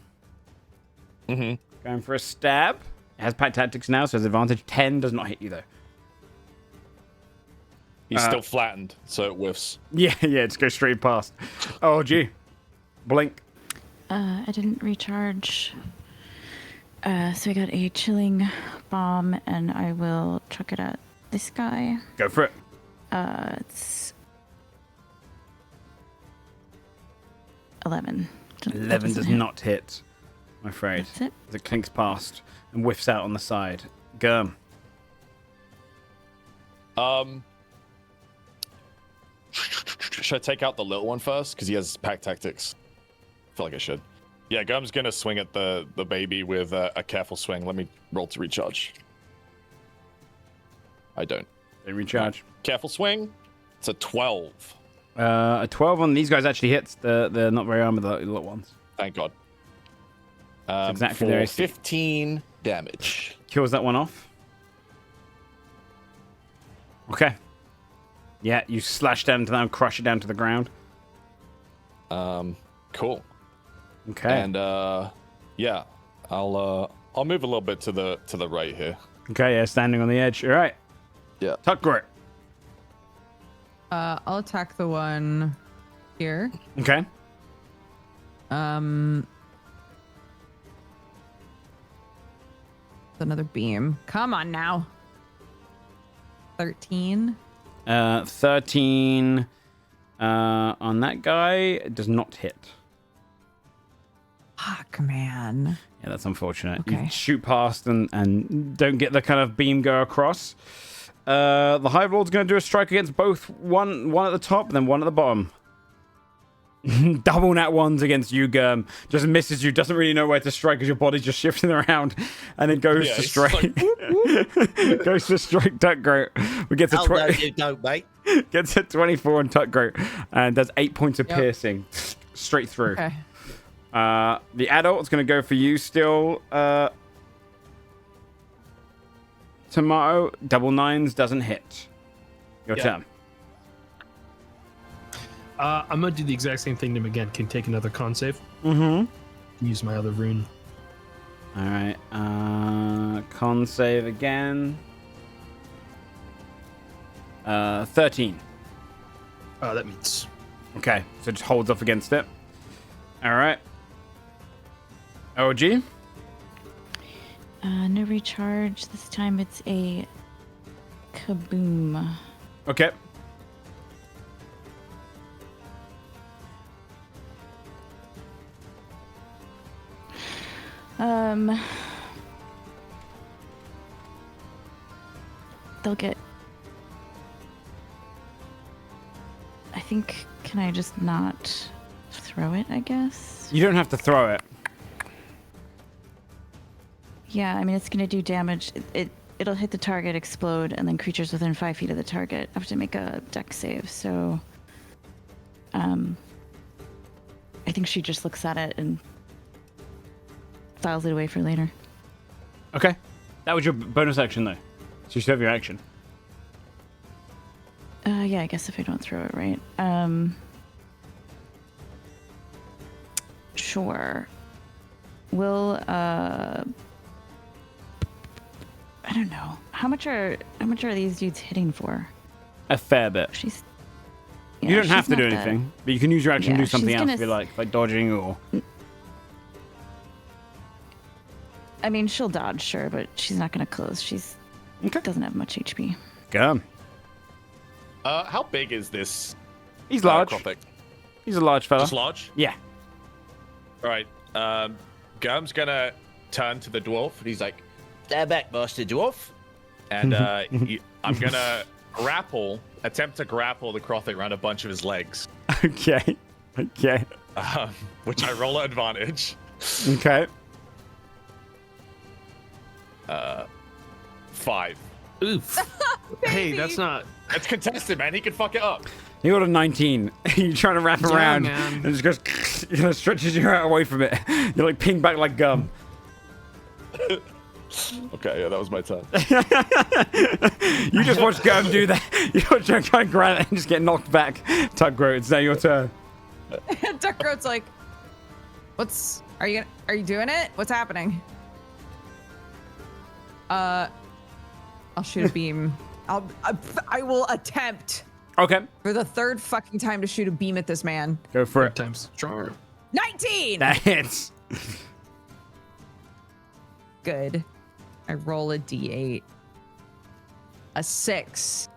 Going for a stab. It has pack tactics now, so has advantage. 10 does not hit you, though. He's still flattened, so it whiffs. Yeah, it just goes straight past. Oh, gee. Blink. I didn't recharge. So I got a chilling bomb, and I will chuck it at this guy. Go for it. It's 11. 11 does not hit, I'm afraid. That's it. As it clinks past and whiffs out on the side. Gurm. Should I take out the little one first? Because he has pack tactics. I feel like I should. Yeah, Gum's gonna swing at the baby with a careful swing. Let me roll to recharge. I don't. They recharge. Careful swing. It's a 12. A 12 on these guys actually hits. They're not very armored, the little ones. Thank God. Exactly for their AC. 15 damage. Kills that one off. Okay. Yeah, you slash down to them, crush it down to the ground. Cool. Okay. And yeah, I'll move a little bit to the right here. Okay, yeah, standing on the edge. All right. Yeah. Tuck Grit. I'll attack the one here. Okay. Another beam. Come on now. 13. 13 on that guy does not hit. Fuck, man. Yeah, that's unfortunate. Okay. You shoot past and don't get the kind of beam go across. The High Lord's going to do a strike against both. One at the top, then one at the bottom. Double nat ones against you, Gurm. Just misses you. Doesn't really know where to strike because your body's just shifting around, and it goes to strike. Like, goes to strike Tuck Grit. We get to Oh, no, you don't, mate. gets a 24 on Tuck Grit and does 8 points of piercing straight through. Okay. The adult's going to go for you still. Tomato, double 9s doesn't hit. Your turn. I'm going to do the exact same thing to him again. Can take another con save. Use my other rune. All right. Con save again. 13. That means. Okay, so it just holds off against it. All right. OG? No recharge. This time it's a kaboom. Okay. They'll get. I think. Can I just not throw it? I guess. You don't have to throw it. Yeah, I mean it's gonna do damage. It'll hit the target, explode, and then creatures within 5 feet of the target have to make a dex save. So, I think she just looks at it and files it away for later. Okay. That was your bonus action, though. So you still have your action. Yeah, I guess if I don't throw it, right? Sure. Will I don't know. How much are these dudes hitting for? A fair bit. You don't have to do anything, but you can use your action to do something else if you like dodging or. I mean, she'll dodge, sure, but she's not gonna close. She's doesn't have much HP. Go. How big is this? He's large. Necrotic? He's a large fella. Just large? Yeah. All right. Gum's gonna turn to the dwarf, and he's like, "Stand back, Master Dwarf." And I'm gonna attempt to grapple the Crothic around a bunch of his legs. Okay. Which I roll at advantage. Okay. 5. Oof. Hey, that's not. It's contested, man. He can fuck it up. You got a 19. You're trying to wrap around man. and it just goes, stretches you out away from it. You're like pinged back like gum. Okay, yeah, that was my turn. You just watch Gum do that. You watch her try and grab it and just get knocked back. Tuggroat, it's now your turn. Duckroat's like, are you doing it? What's happening? I'll shoot a beam. I will attempt. Okay. For the third fucking time to shoot a beam at this man. Go for it. Times charm. 19. That hits. Good. I roll a d8. A 6.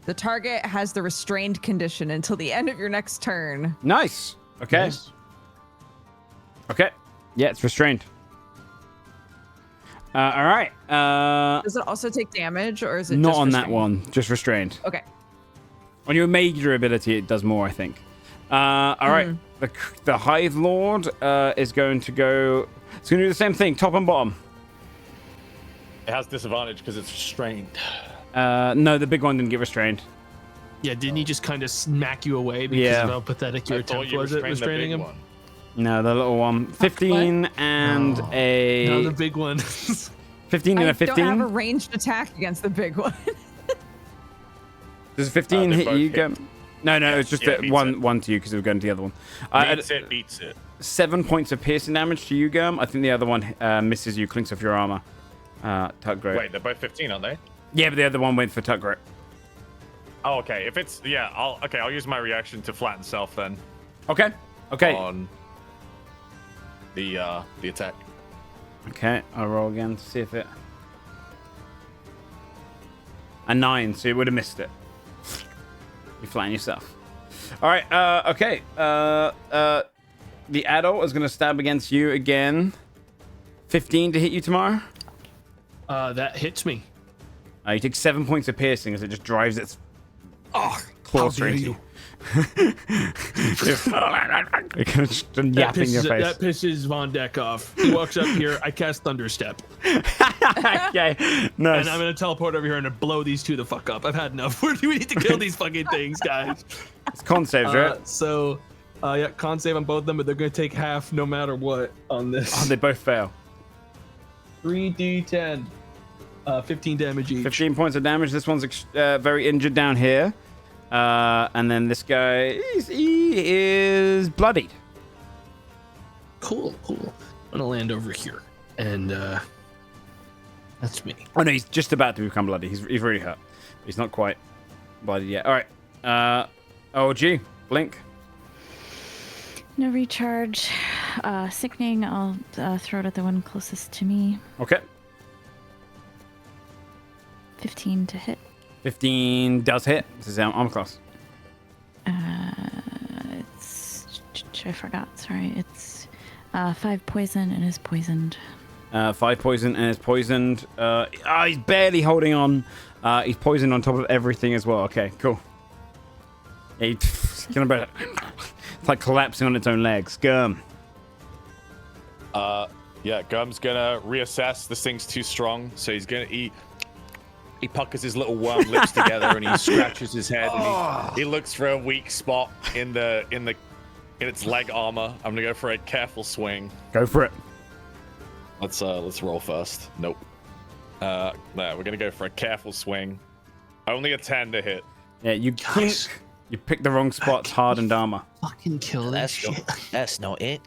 The target has the restrained condition until the end of your next turn. Nice. Okay. Nice. Okay. Yeah, it's restrained. All right. Does it also take damage, or is it not just on restrained? that one? Just restrained. Okay. On your major ability, it does more, I think. All right. The Hive Lord is going to go. It's going to do the same thing, top and bottom. It has disadvantage because it's restrained. No, the big one didn't get restrained. Yeah, didn't he just kind of smack you away because of how pathetic your attempt was at restraining him? One. No, the little one. 15 and a. No, the big one. 15 and a 15. I don't have a ranged attack against the big one. Does 15 hit you? No, it's just one to you because it was going to the other one. Beats it. 7 points of piercing damage to you, Gum. I think the other one misses you, clinks off your armor. Tuggroat. Wait, they're both 15, aren't they? Yeah, but the other one went for Tuggroat. Oh, okay. If it's I'll use my reaction to flatten self then. Okay. On the attack. Okay, I'll roll again to see if it. A 9, so you would have missed it. You flatten yourself. All right. Okay. The adult is going to stab against you again. 15 to hit you tomorrow. That hits me. You take 7 points of piercing as it just drives its claw straight at you. Yapping your face. That pisses Von Deck off. He walks up here. I cast Thunderstep. Okay, nice. And I'm gonna teleport over here and blow these two the fuck up. I've had enough. We need to kill these fucking things, guys. It's con saves, right? So, con save on both of them, but they're gonna take half no matter what on this. Oh, they both fail. 3d10. 15 damage each. 15 points of damage. This one's very injured down here. And then this guy, he is bloodied. Cool. I'm gonna land over here. And that's me. Oh no, he's just about to become bloody. He's really hurt. But he's not quite bloody yet. All right. OG, blink. No recharge. Sickening, I'll throw it at the one closest to me. Okay. 15 to hit. 15 does hit. This is armor class. I forgot. Sorry. It's 5 poison and is poisoned. 5 poison and is poisoned. He's barely holding on. He's poisoned on top of everything as well. Okay, cool. It's like collapsing on its own legs. Gum. Yeah, Gum's gonna reassess. This thing's too strong, so he's gonna eat. He puckers his little worm lips together and he scratches his head and he looks for a weak spot in its leg armor. I'm gonna go for a careful swing. Go for it. Let's roll first. Nope. We're gonna go for a careful swing. Only a 10 to hit. Yeah, you picked the wrong spot. Hardened armor. Fucking kill that shit. That's not it.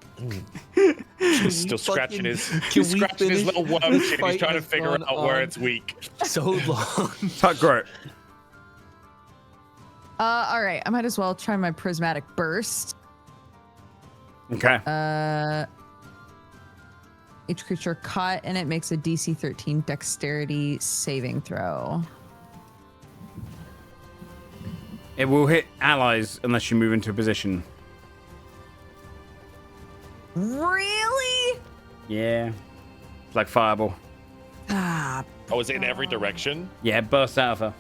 He's still scratching his little worm chin. He's trying to figure out where it's weak. So long. Tuck Groat. All right. I might as well try my prismatic burst. Okay. Each creature caught and it makes a DC 13 dexterity saving throw. It will hit allies unless you move into a position. Really? Yeah. It's like fireball. Ah. Oh, is it in every direction? Yeah, it bursts out of her.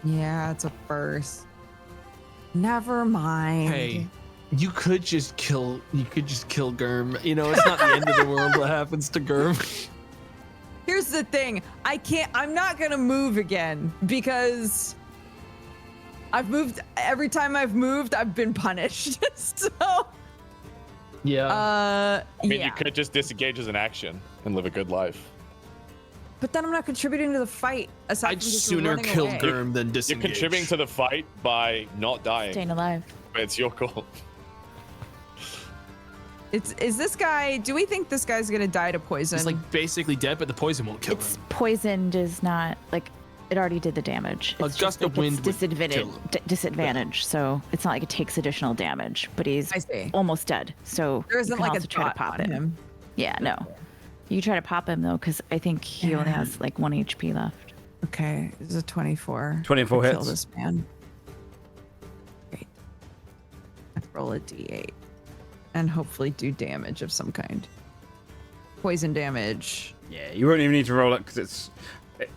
Yeah, it's a burst. Never mind. Hey, you could just kill Germ. You know, it's not the end of the world what happens to Germ. Here's the thing. I'm not going to move again because I've moved. Every time I've moved, I've been punished. So. Yeah. I mean, you could just disengage as an action and live a good life. But then I'm not contributing to the fight. I'd sooner kill Germ than disengage. You're contributing to the fight by not dying. Staying alive. It's your call. Is this guy? Do we think this guy's gonna die to poison? He's like basically dead, but the poison won't kill him. It's poisoned is not like it already did the damage. It's A gust of wind would disadvantage, so it's not like it takes additional damage. But he's almost dead, so there isn't you can like also a try to dot pop on him. Yeah, no. You try to pop him though, because I think he only has like 1 HP left. Okay, this is a 24. 24 hits. Kill this man. Great. Let's roll a d8 and hopefully do damage of some kind. Poison damage. Yeah, you won't even need to roll it because it's.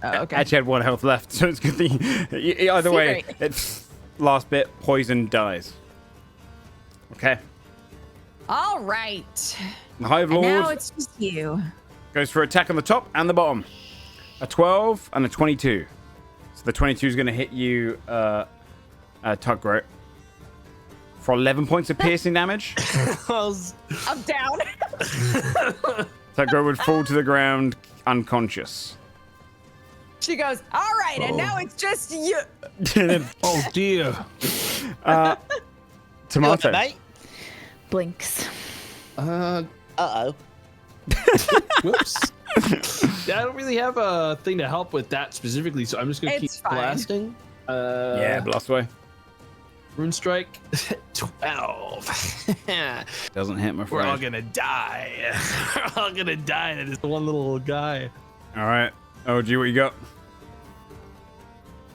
Okay. Actually had 1 health left, so it's good thing. Either way, it's last bit. Poison dies. Okay. All right. The Hive And Lord now it's just you. goes for attack on the top and the bottom. A 12 and a 22. So the 22 is going to hit you, Tuck Groat, for 11 points of piercing damage. I'm down. Tuck Groat would fall to the ground unconscious. She goes, all right, and now it's just you. Oh, dear. Tomato. Mate. Blinks. Uh-oh. Whoops. Yeah, I don't really have a thing to help with that specifically, so I'm just gonna keep blasting. Yeah, blast away. Rune strike. 12. Doesn't hit my friend. We're all gonna die. We're all gonna die to this one little guy. All right. OG, what you got?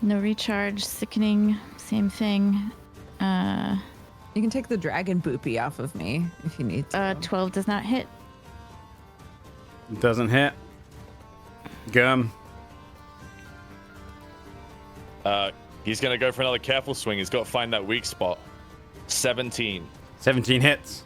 No recharge, sickening, same thing. You can take the dragon boopy off of me if you need to. 12 does not hit. Doesn't hit. Gum. He's gonna go for another careful swing. He's got to find that weak spot. 17. 17 hits.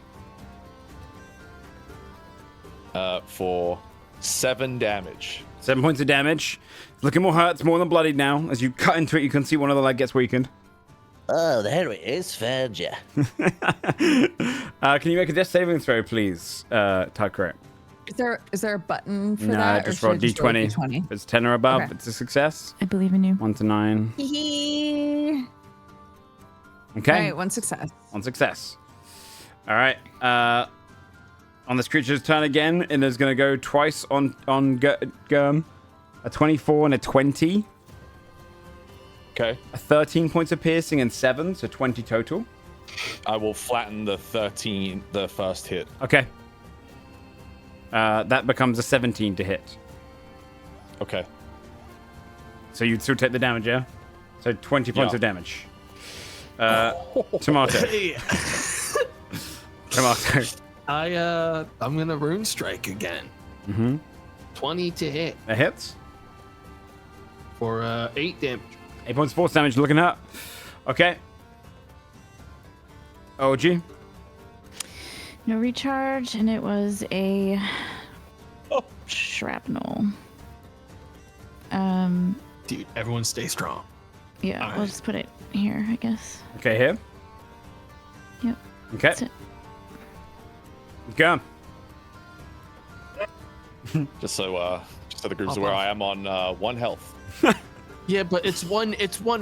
For 7 damage. 7 points of damage. It's looking more hurt. It's more than bloodied now. As you cut into it, you can see one of the leg gets weakened. Oh, there it is. Found ya. Can you make a death saving throw, please, Tuck Groat? Is there a button for No, that? just or roll should I D20. just roll D20? If it's 10 or above, Okay. it's a success. I believe in you. 1 to 9. Hee-hee. Okay. All right, 1 success. 1 success. All right. On this creature's turn again, and is going to go twice on Gurm. A 24 and a 20. Okay. 13 points of piercing and 7, so 20 total. I will flatten the first hit. Okay. That becomes a 17 to hit. Okay. So you'd still take the damage, yeah? So 20 points of damage. Tomato. Tomato. I'm gonna rune strike again. Mm-hmm. 20 to hit. That hits. For 8 damage. 8 points of force damage, looking up. Okay. OG. No recharge, and it was a shrapnel. Dude, everyone stay strong. Yeah, I'll just put it here, I guess. Okay, here. Yep. Okay. That's it. Go. Just so the group's aware, I am on 1 health. Yeah, but it's one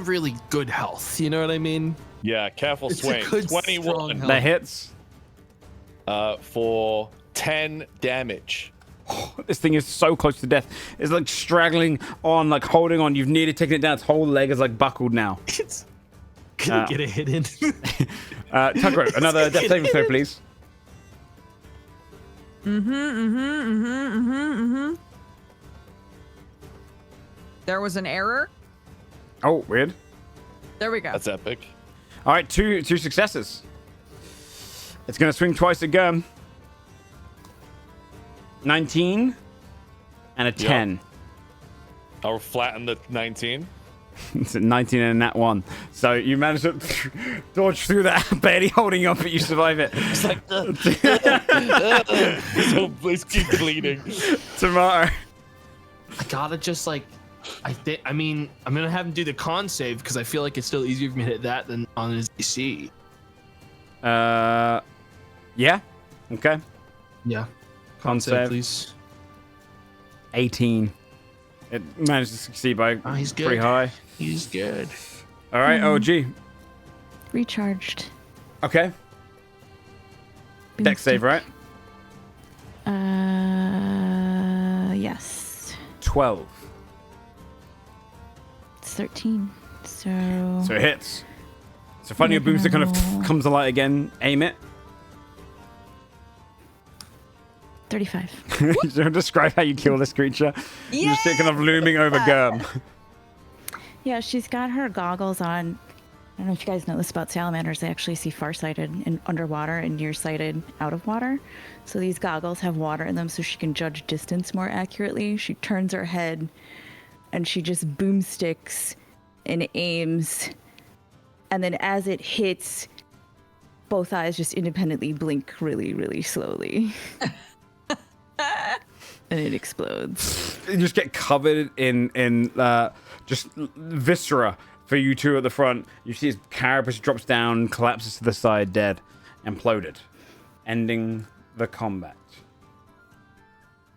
really good health. You know what I mean? Yeah, careful It's a swing. good, 21. strong health. That hits. For 10 damage. This thing is so close to death. It's like straggling on, like holding on. You've nearly taken it down. Its whole leg is like buckled now. It's gonna get a hit in. Tugro, another death saving throw, please. There was an error. Oh, weird. There we go. That's epic. All right, two successes. It's going to swing twice at Gurm. 19 and a 10. Yep. I'll flatten the 19. It's a 19 and a nat 1. So you managed to dodge through that, barely holding up, but you survive it. It's like, so please keep bleeding. Tomato. I gotta just like, I mean, I'm gonna have him do the con save because I feel like it's still easier for me to hit that than on his AC. Yeah. Okay. Yeah. Con save, please. 18. It managed to succeed by he's good. pretty high. He's good. All right, OG. Recharged. Okay. Dex save, right? Yes. 12. It's 13. So it hits. So finding a boomstick kind of comes to light again. Aim it. 35. You don't describe how you kill this creature. You just see it kind of looming over Gurm. Yeah, she's got her goggles on. I don't know if you guys know this about salamanders. They actually see farsighted and underwater and nearsighted out of water. So these goggles have water in them so she can judge distance more accurately. She turns her head and she just boomsticks and aims. And then as it hits, both eyes just independently blink really, really slowly. And it explodes. You just get covered in just viscera for you two at the front. You see his carapace drops down, collapses to the side, dead, imploded, ending the combat.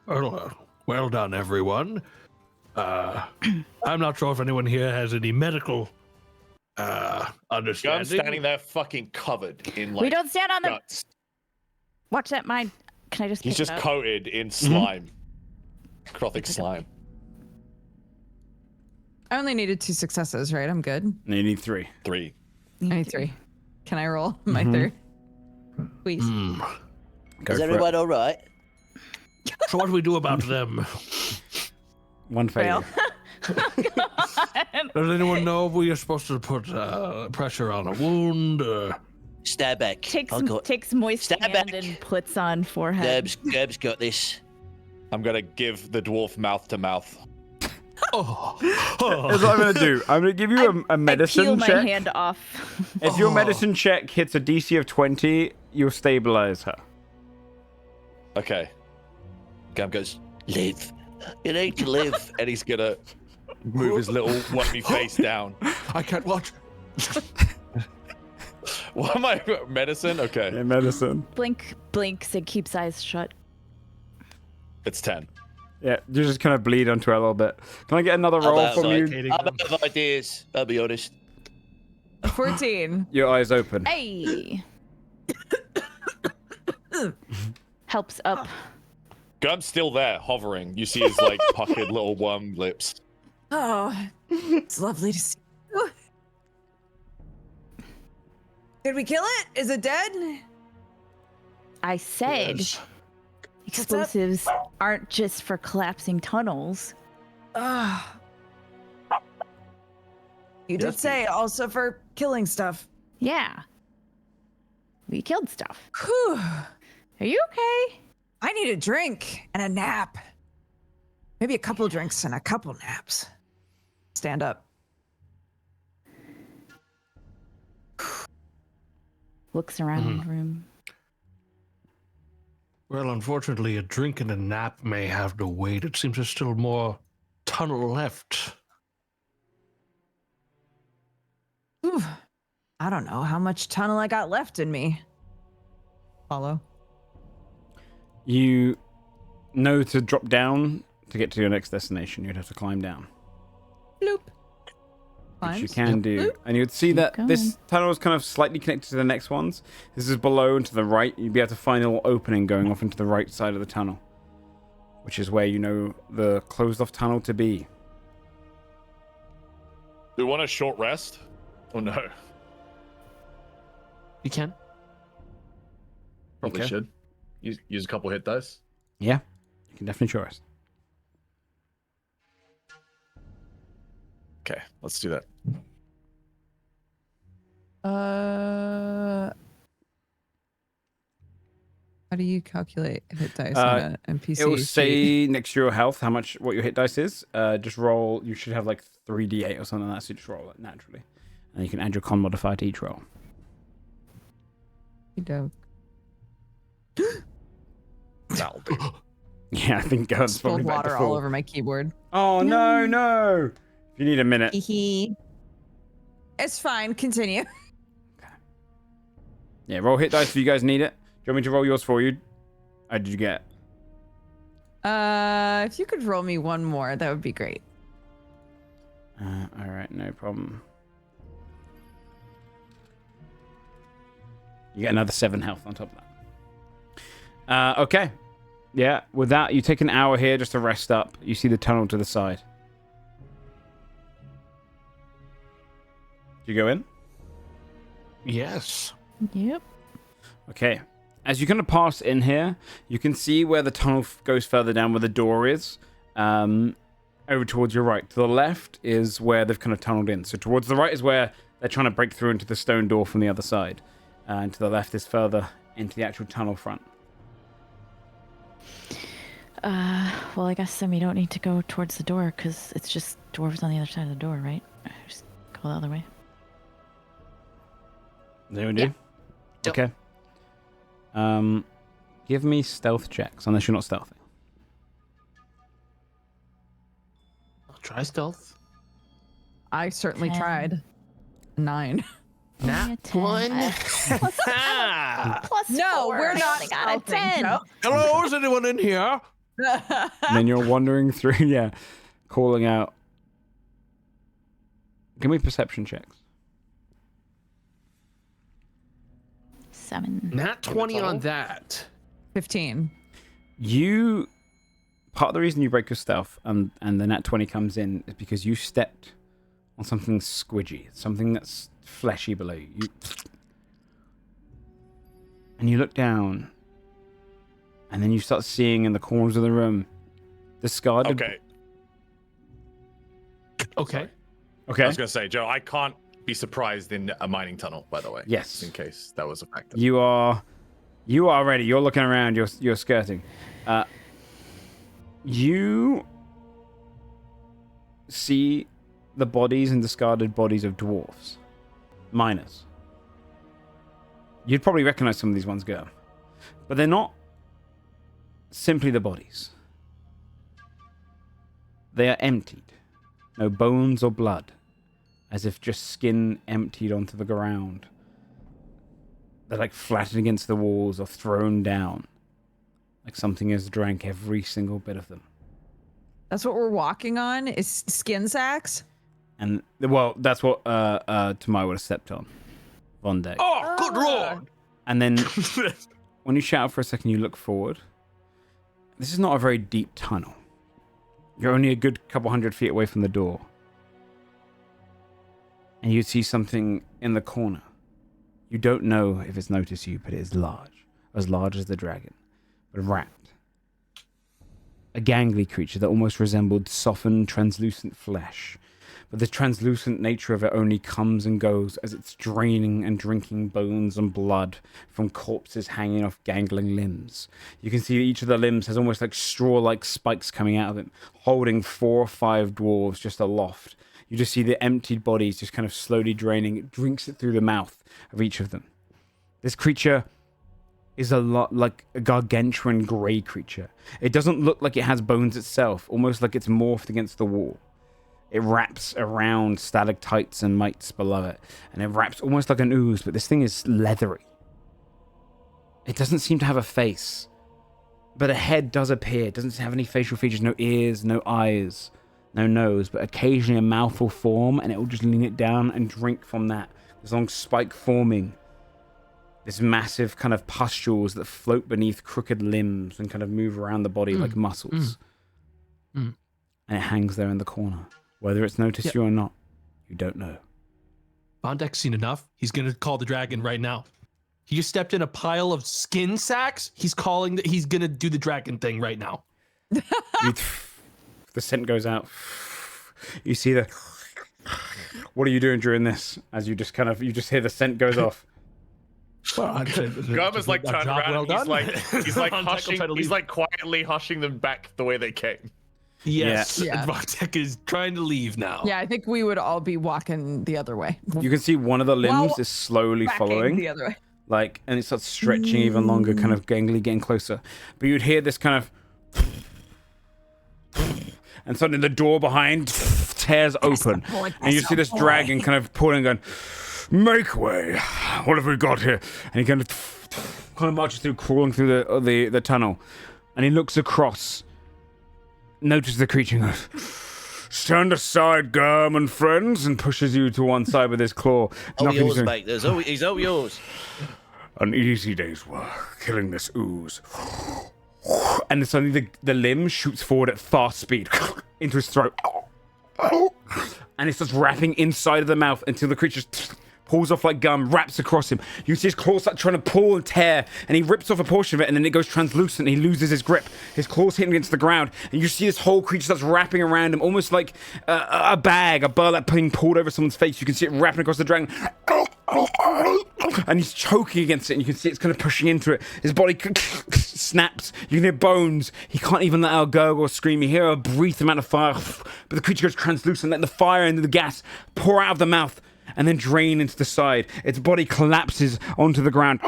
Well done, everyone. I'm not sure if anyone here has any medical understanding. I'm standing there fucking covered in like we don't stand on guts. Watch that mine. Can I just He's pick just it up? coated in slime. Crothic slime. I only needed 2 successes, right? I'm good. And you need 3. 3. I need 3. Can I roll my third? Please. Is everyone all right? So what do we do about them? One failure. Does anyone know if we are supposed to put pressure on a wound? Stand back. Takes moist Stand hand back. and puts on forehead. Gerb's got this. I'm gonna give the dwarf mouth to mouth. Here's what I'm gonna do. I'm gonna give you a medicine I peel check. my hand off. If your medicine check hits a DC of 20, you'll stabilize her. Okay. Gam goes, Live. You need to live. and he's gonna move his little wumpy face down. I can't watch. What am I? Medicine? Okay. Yeah, medicine. Blinks and keeps eyes shut. It's 10. Yeah, you just kind of bleed onto her a little bit. Can I get another roll from you? I'm out of ideas, I'll be honest. 14. Your eyes open. Hey. Helps up. Gum's still there, hovering. You see his like puckered little worm lips. Oh, it's lovely to see you. Did we kill it? Is it dead? I said Yes. explosives aren't just for collapsing tunnels. You did say also for killing stuff. Yeah. We killed stuff. Whew. Are you okay? I need a drink and a nap. Maybe a couple drinks and a couple naps. Stand up. Looks around the room. Well, unfortunately, a drink and a nap may have to wait. It seems there's still more tunnel left. Ooh, I don't know how much tunnel I got left in me. Follow. You know to drop down to get to your next destination. You'd have to climb down. Bloop. which you can do. And you'd see that this tunnel is kind of slightly connected to the next ones. This is below and to the right. You'd be able to find a little opening going off into the right side of the tunnel, which is where you know the closed off tunnel to be. Do we want a short rest? Oh no. You can. Probably should. Use a couple hit dice. Yeah, you can definitely short rest. Okay, let's do that. How do you calculate hit dice on an NPC? It will say next to your health what your hit dice is. Just roll. You should have like 3d8 or something like that, so just roll it naturally. And you can add your con modifier to each roll. Dope. That'll do. Yeah, I think God's spilled water all over my keyboard. Oh no! If you need a minute. It's fine. Continue. Okay. Yeah, roll hit dice if you guys need it. Do you want me to roll yours for you? How did you get? If you could roll me one more, that would be great. All right, no problem. You get another 7 health on top of that. Okay. Yeah, with that, you take an hour here just to rest up. You see the tunnel to the side. Do you go in? Yes. Yep. Okay. As you kind of pass in here, you can see where the tunnel goes further down, where the door is. Over towards your right. To the left is where they've kind of tunneled in. So towards the right is where they're trying to break through into the stone door from the other side. And to the left is further into the actual tunnel front. Well, I guess then we don't need to go towards the door because it's just dwarves on the other side of the door, right? Just go the other way. Does anyone do? Okay. Give me stealth checks, unless you're not stealthy. I'll try stealth. I certainly 10. tried. 9. Nat 1. Plus No, 4. we're not. I got a 10. No. Hello, is anyone in here? And then you're wandering through, calling out. Give me perception checks. 7. Nat 20 on that. 15. Part of the reason you break your stealth and the nat 20 comes in is because you stepped on something squidgy, something that's fleshy below you. And you look down, and then you start seeing in the corners of the room discarded. Okay. I was gonna say, Joe, I can't be surprised in a mining tunnel, by the way. Yes. Just in case that was a factor. You are ready. You're looking around. You're skirting. You see the bodies and discarded bodies of dwarves, miners. You'd probably recognize some of these ones, go, but they're not simply the bodies. They are emptied, no bones or blood, as if just skin emptied onto the ground. They're like flattened against the walls or thrown down, like something has drank every single bit of them. That's what we're walking on, is skin sacks? And, well, that's what Tamai would have stepped on one day. Oh, good lord! And then, when you shout for a second, you look forward. This is not a very deep tunnel. You're only a good couple 100 feet away from the door. And you see something in the corner. You don't know if it's noticed you, but it is large. As large as the dragon. But wrapped. A gangly creature that almost resembled softened, translucent flesh. But the translucent nature of it only comes and goes as it's draining and drinking bones and blood from corpses hanging off gangling limbs. You can see each of the limbs has almost like straw-like spikes coming out of it, holding 4 or 5 dwarves just aloft. You just see the emptied bodies just kind of slowly draining. It drinks it through the mouth of each of them. This creature is a lot like a gargantuan grey creature. It doesn't look like it has bones itself, almost like it's morphed against the wall. It wraps around stalactites and mites below it, and it wraps almost like an ooze, but this thing is leathery. It doesn't seem to have a face, but a head does appear. It doesn't have any facial features, no ears, no eyes, no nose, but occasionally a mouth will form, and it will just lean it down and drink from that. This long spike forming. This massive kind of pustules that float beneath crooked limbs and kind of move around the body like muscles. And it hangs there in the corner. Whether it's noticed you or not, you don't know. Bondek's seen enough. He's going to call the dragon right now. He just stepped in a pile of skin sacks. He's going to do the dragon thing right now. The scent goes out. You see the... What are you doing during this? As you just hear the scent goes off. Gum is like turned around. Well he's like quietly hushing them back the way they came. Yes. Yeah. Bondek is trying to leave now. Yeah, I think we would all be walking the other way. You can see one of the limbs is slowly following. The other way. Like, and it starts stretching even longer, kind of gangly, getting closer. But you'd hear this kind of... And suddenly the door behind tears open. And you see this dragon kind of pulling, going, make way. What have we got here? And he kind of marches through, crawling through the tunnel. And he looks across, notices the creature and goes, stand aside, Gum and friends, and pushes you to one side with his claw. All yours, mate. He's all yours. An easy day's work, killing this ooze. And suddenly the limb shoots forward at fast speed into his throat. And it starts wrapping inside of the mouth until the creature pulls off like gum, wraps across him. You see his claws start trying to pull and tear, and he rips off a portion of it, and then it goes translucent, and he loses his grip. His claws hitting against the ground, and you see this whole creature starts wrapping around him, almost like a bag, a burlap being pulled over someone's face. You can see it wrapping across the dragon. And he's choking against it, and you can see it's kind of pushing into it. His body snaps. You can hear bones. He can't even let out a gurgle or scream. You hear a brief amount of fire, but the creature goes translucent, letting the fire and the gas pour out of the mouth and then drain into the side. Its body collapses onto the ground.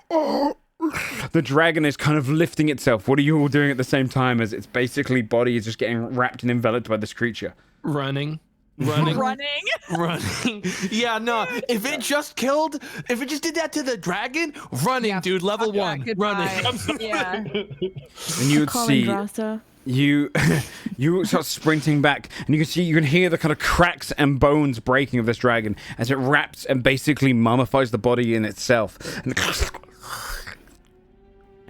The dragon is kind of lifting itself. What are you all doing at the same time as its basically body is just getting wrapped and enveloped by this creature? Running. Running. Yeah, no. If it just did that to the dragon, running, dude. Level 1. Running. Yeah. And you would see you start sprinting back, and you can hear the kind of cracks and bones breaking of this dragon as it wraps and basically mummifies the body in itself. And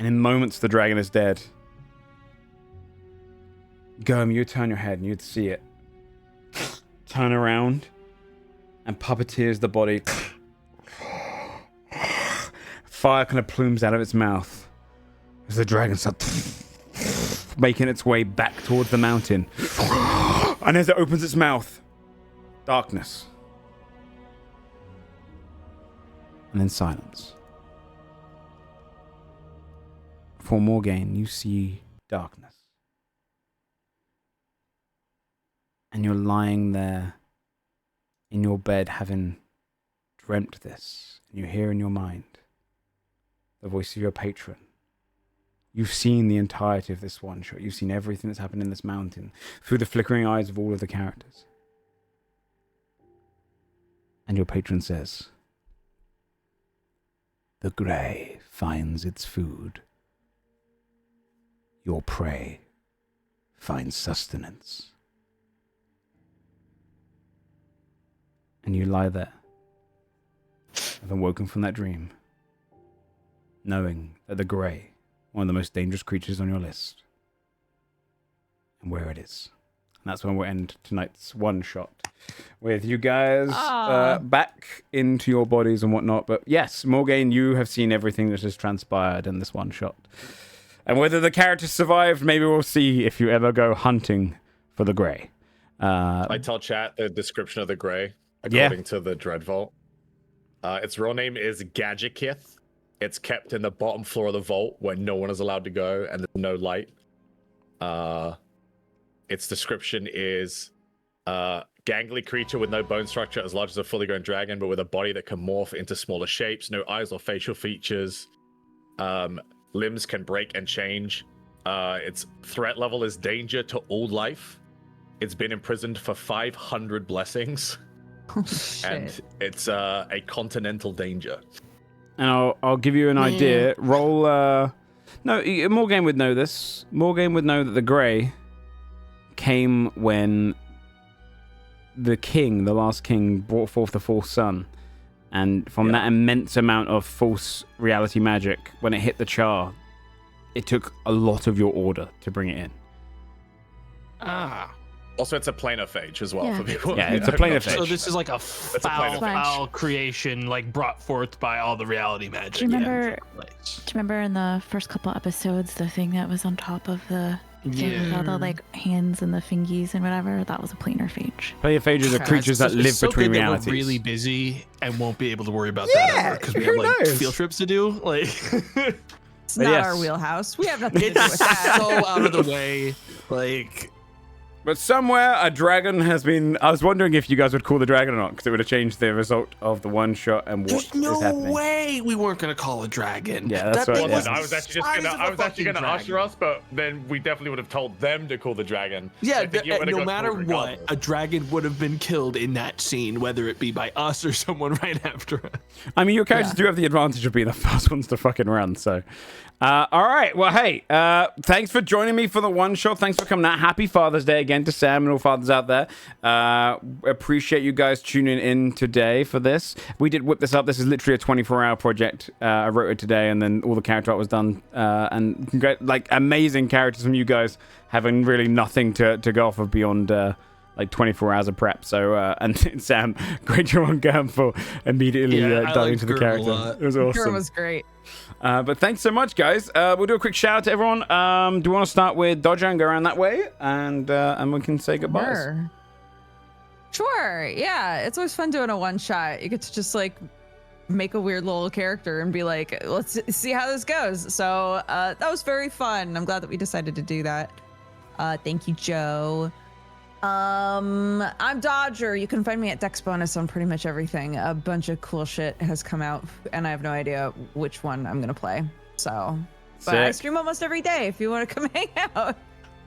in moments, the dragon is dead. Gum, you turn your head and you'd see it turn around and puppeteers the body. Fire kind of plumes out of its mouth as the dragon starts making its way back towards the mountain. And as it opens its mouth, darkness. And then silence. For Morgaine, you see darkness. And you're lying there in your bed having dreamt this. And you hear in your mind the voice of your patron. You've seen the entirety of this one shot. You've seen everything that's happened in this mountain through the flickering eyes of all of the characters. And your patron says, the grey finds its food. Your prey finds sustenance. And you lie there, having woken from that dream, knowing that the grey, one of the most dangerous creatures on your list, and where it is. And that's when we'll end tonight's one shot with you guys back into your bodies and whatnot. But yes, Morgaine, you have seen everything that has transpired in this one shot. And whether the characters survived, maybe we'll see if you ever go hunting for the grey. I tell chat the description of the grey. According to the Dread Vault. Its real name is Gadgetkith. It's kept in the bottom floor of the vault where no one is allowed to go and there's no light. Its description is gangly creature with no bone structure as large as a fully grown dragon, but with a body that can morph into smaller shapes, no eyes or facial features. Limbs can break and change. Its threat level is danger to all life. It's been imprisoned for 500 blessings. Oh, shit. And it's a continental danger. And I'll give you an idea. Roll. No, Morgaine would know this. Morgaine would know that the grey came when the last king, brought forth the false sun. And from that immense amount of false reality magic, when it hit the char, it took a lot of your order to bring it in. Also, it's a planar phage as well for people. Yeah, it's a planar phage. So this is like a foul creation, like brought forth by all the reality magic. Do you remember in the first couple episodes, the thing that was on top of the thing with all the like hands and the fingies and whatever? That was a planar phage. Planar phages are creatures that live between realities. We're really busy and won't be able to worry about that ever because we have like field trips to do. Like, it's not our wheelhouse. We have nothing to do with that. So out of the way, like. But somewhere a dragon has been. I was wondering if you guys would call the dragon or not, because it would have changed the result of the one shot and what is happening. There's no way we weren't gonna call a dragon. Yeah, that's right. Yeah. I was actually gonna usher us, but then we definitely would have told them to call the dragon. Yeah, no matter what, a dragon would have been killed in that scene, whether it be by us or someone right after us. I mean, your characters do have the advantage of being the first ones to fucking run, so. All right. Well, hey, thanks for joining me for the one shot. Thanks for coming out. Happy Father's Day again to Sam and all fathers out there. Appreciate you guys tuning in today for this. We did whip this up. This is literally a 24-hour project. I wrote it today, and then all the character art was done. And like amazing characters from you guys, having really nothing to go off of beyond like 24 hours of prep. So, and Sam, great job on Gam for immediately diving into the character. It was awesome. Gurm was great. But thanks so much, guys. We'll do a quick shout out to everyone. Do you want to start with Dodger and go around that way, and we can say goodbyes? Sure. Yeah, it's always fun doing a one shot. You get to just like make a weird little character and be like, let's see how this goes. So that was very fun. I'm glad that we decided to do that. Thank you, Joe. I'm Dodger. You can find me at Dexbonus on pretty much everything. A bunch of cool shit has come out, and I have no idea which one I'm gonna play. So, but I stream almost every day if you want to come hang out.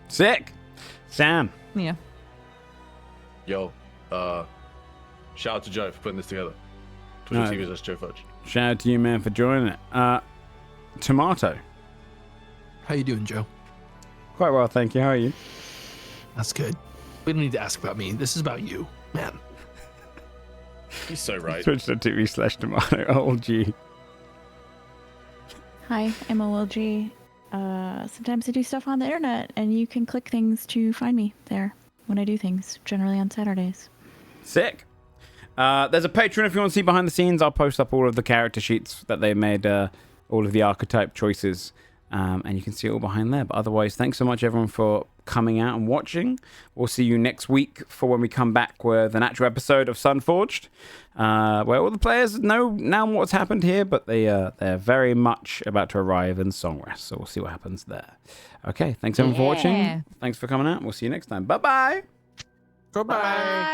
Sick. Sam. Yeah. Yo, shout out to Joe for putting this together. Twitch TV is JoeFudge. Shout out to you, man, for joining it. Tomato. How you doing, Joe? Quite well, thank you. How are you? That's good. We don't need to ask about me. This is about you, man. He's so right. Twitch.tv/tomato. OLG. Hi, I'm OLG. Sometimes I do stuff on the internet, and you can click things to find me there when I do things, generally on Saturdays. Sick. There's a Patreon if you want to see behind the scenes. I'll post up all of the character sheets that they made, all of the archetype choices, and you can see it all behind there. But otherwise, thanks so much, everyone, for coming out and watching. We'll see you next week for when we come back with an actual episode of Sunforged, where all the players know now what's happened here, but they're very much about to arrive in Song Rest. So we'll see what happens there. Okay, thanks everyone for watching. Thanks for coming out. We'll see you next time. Bye-bye. Goodbye. Bye.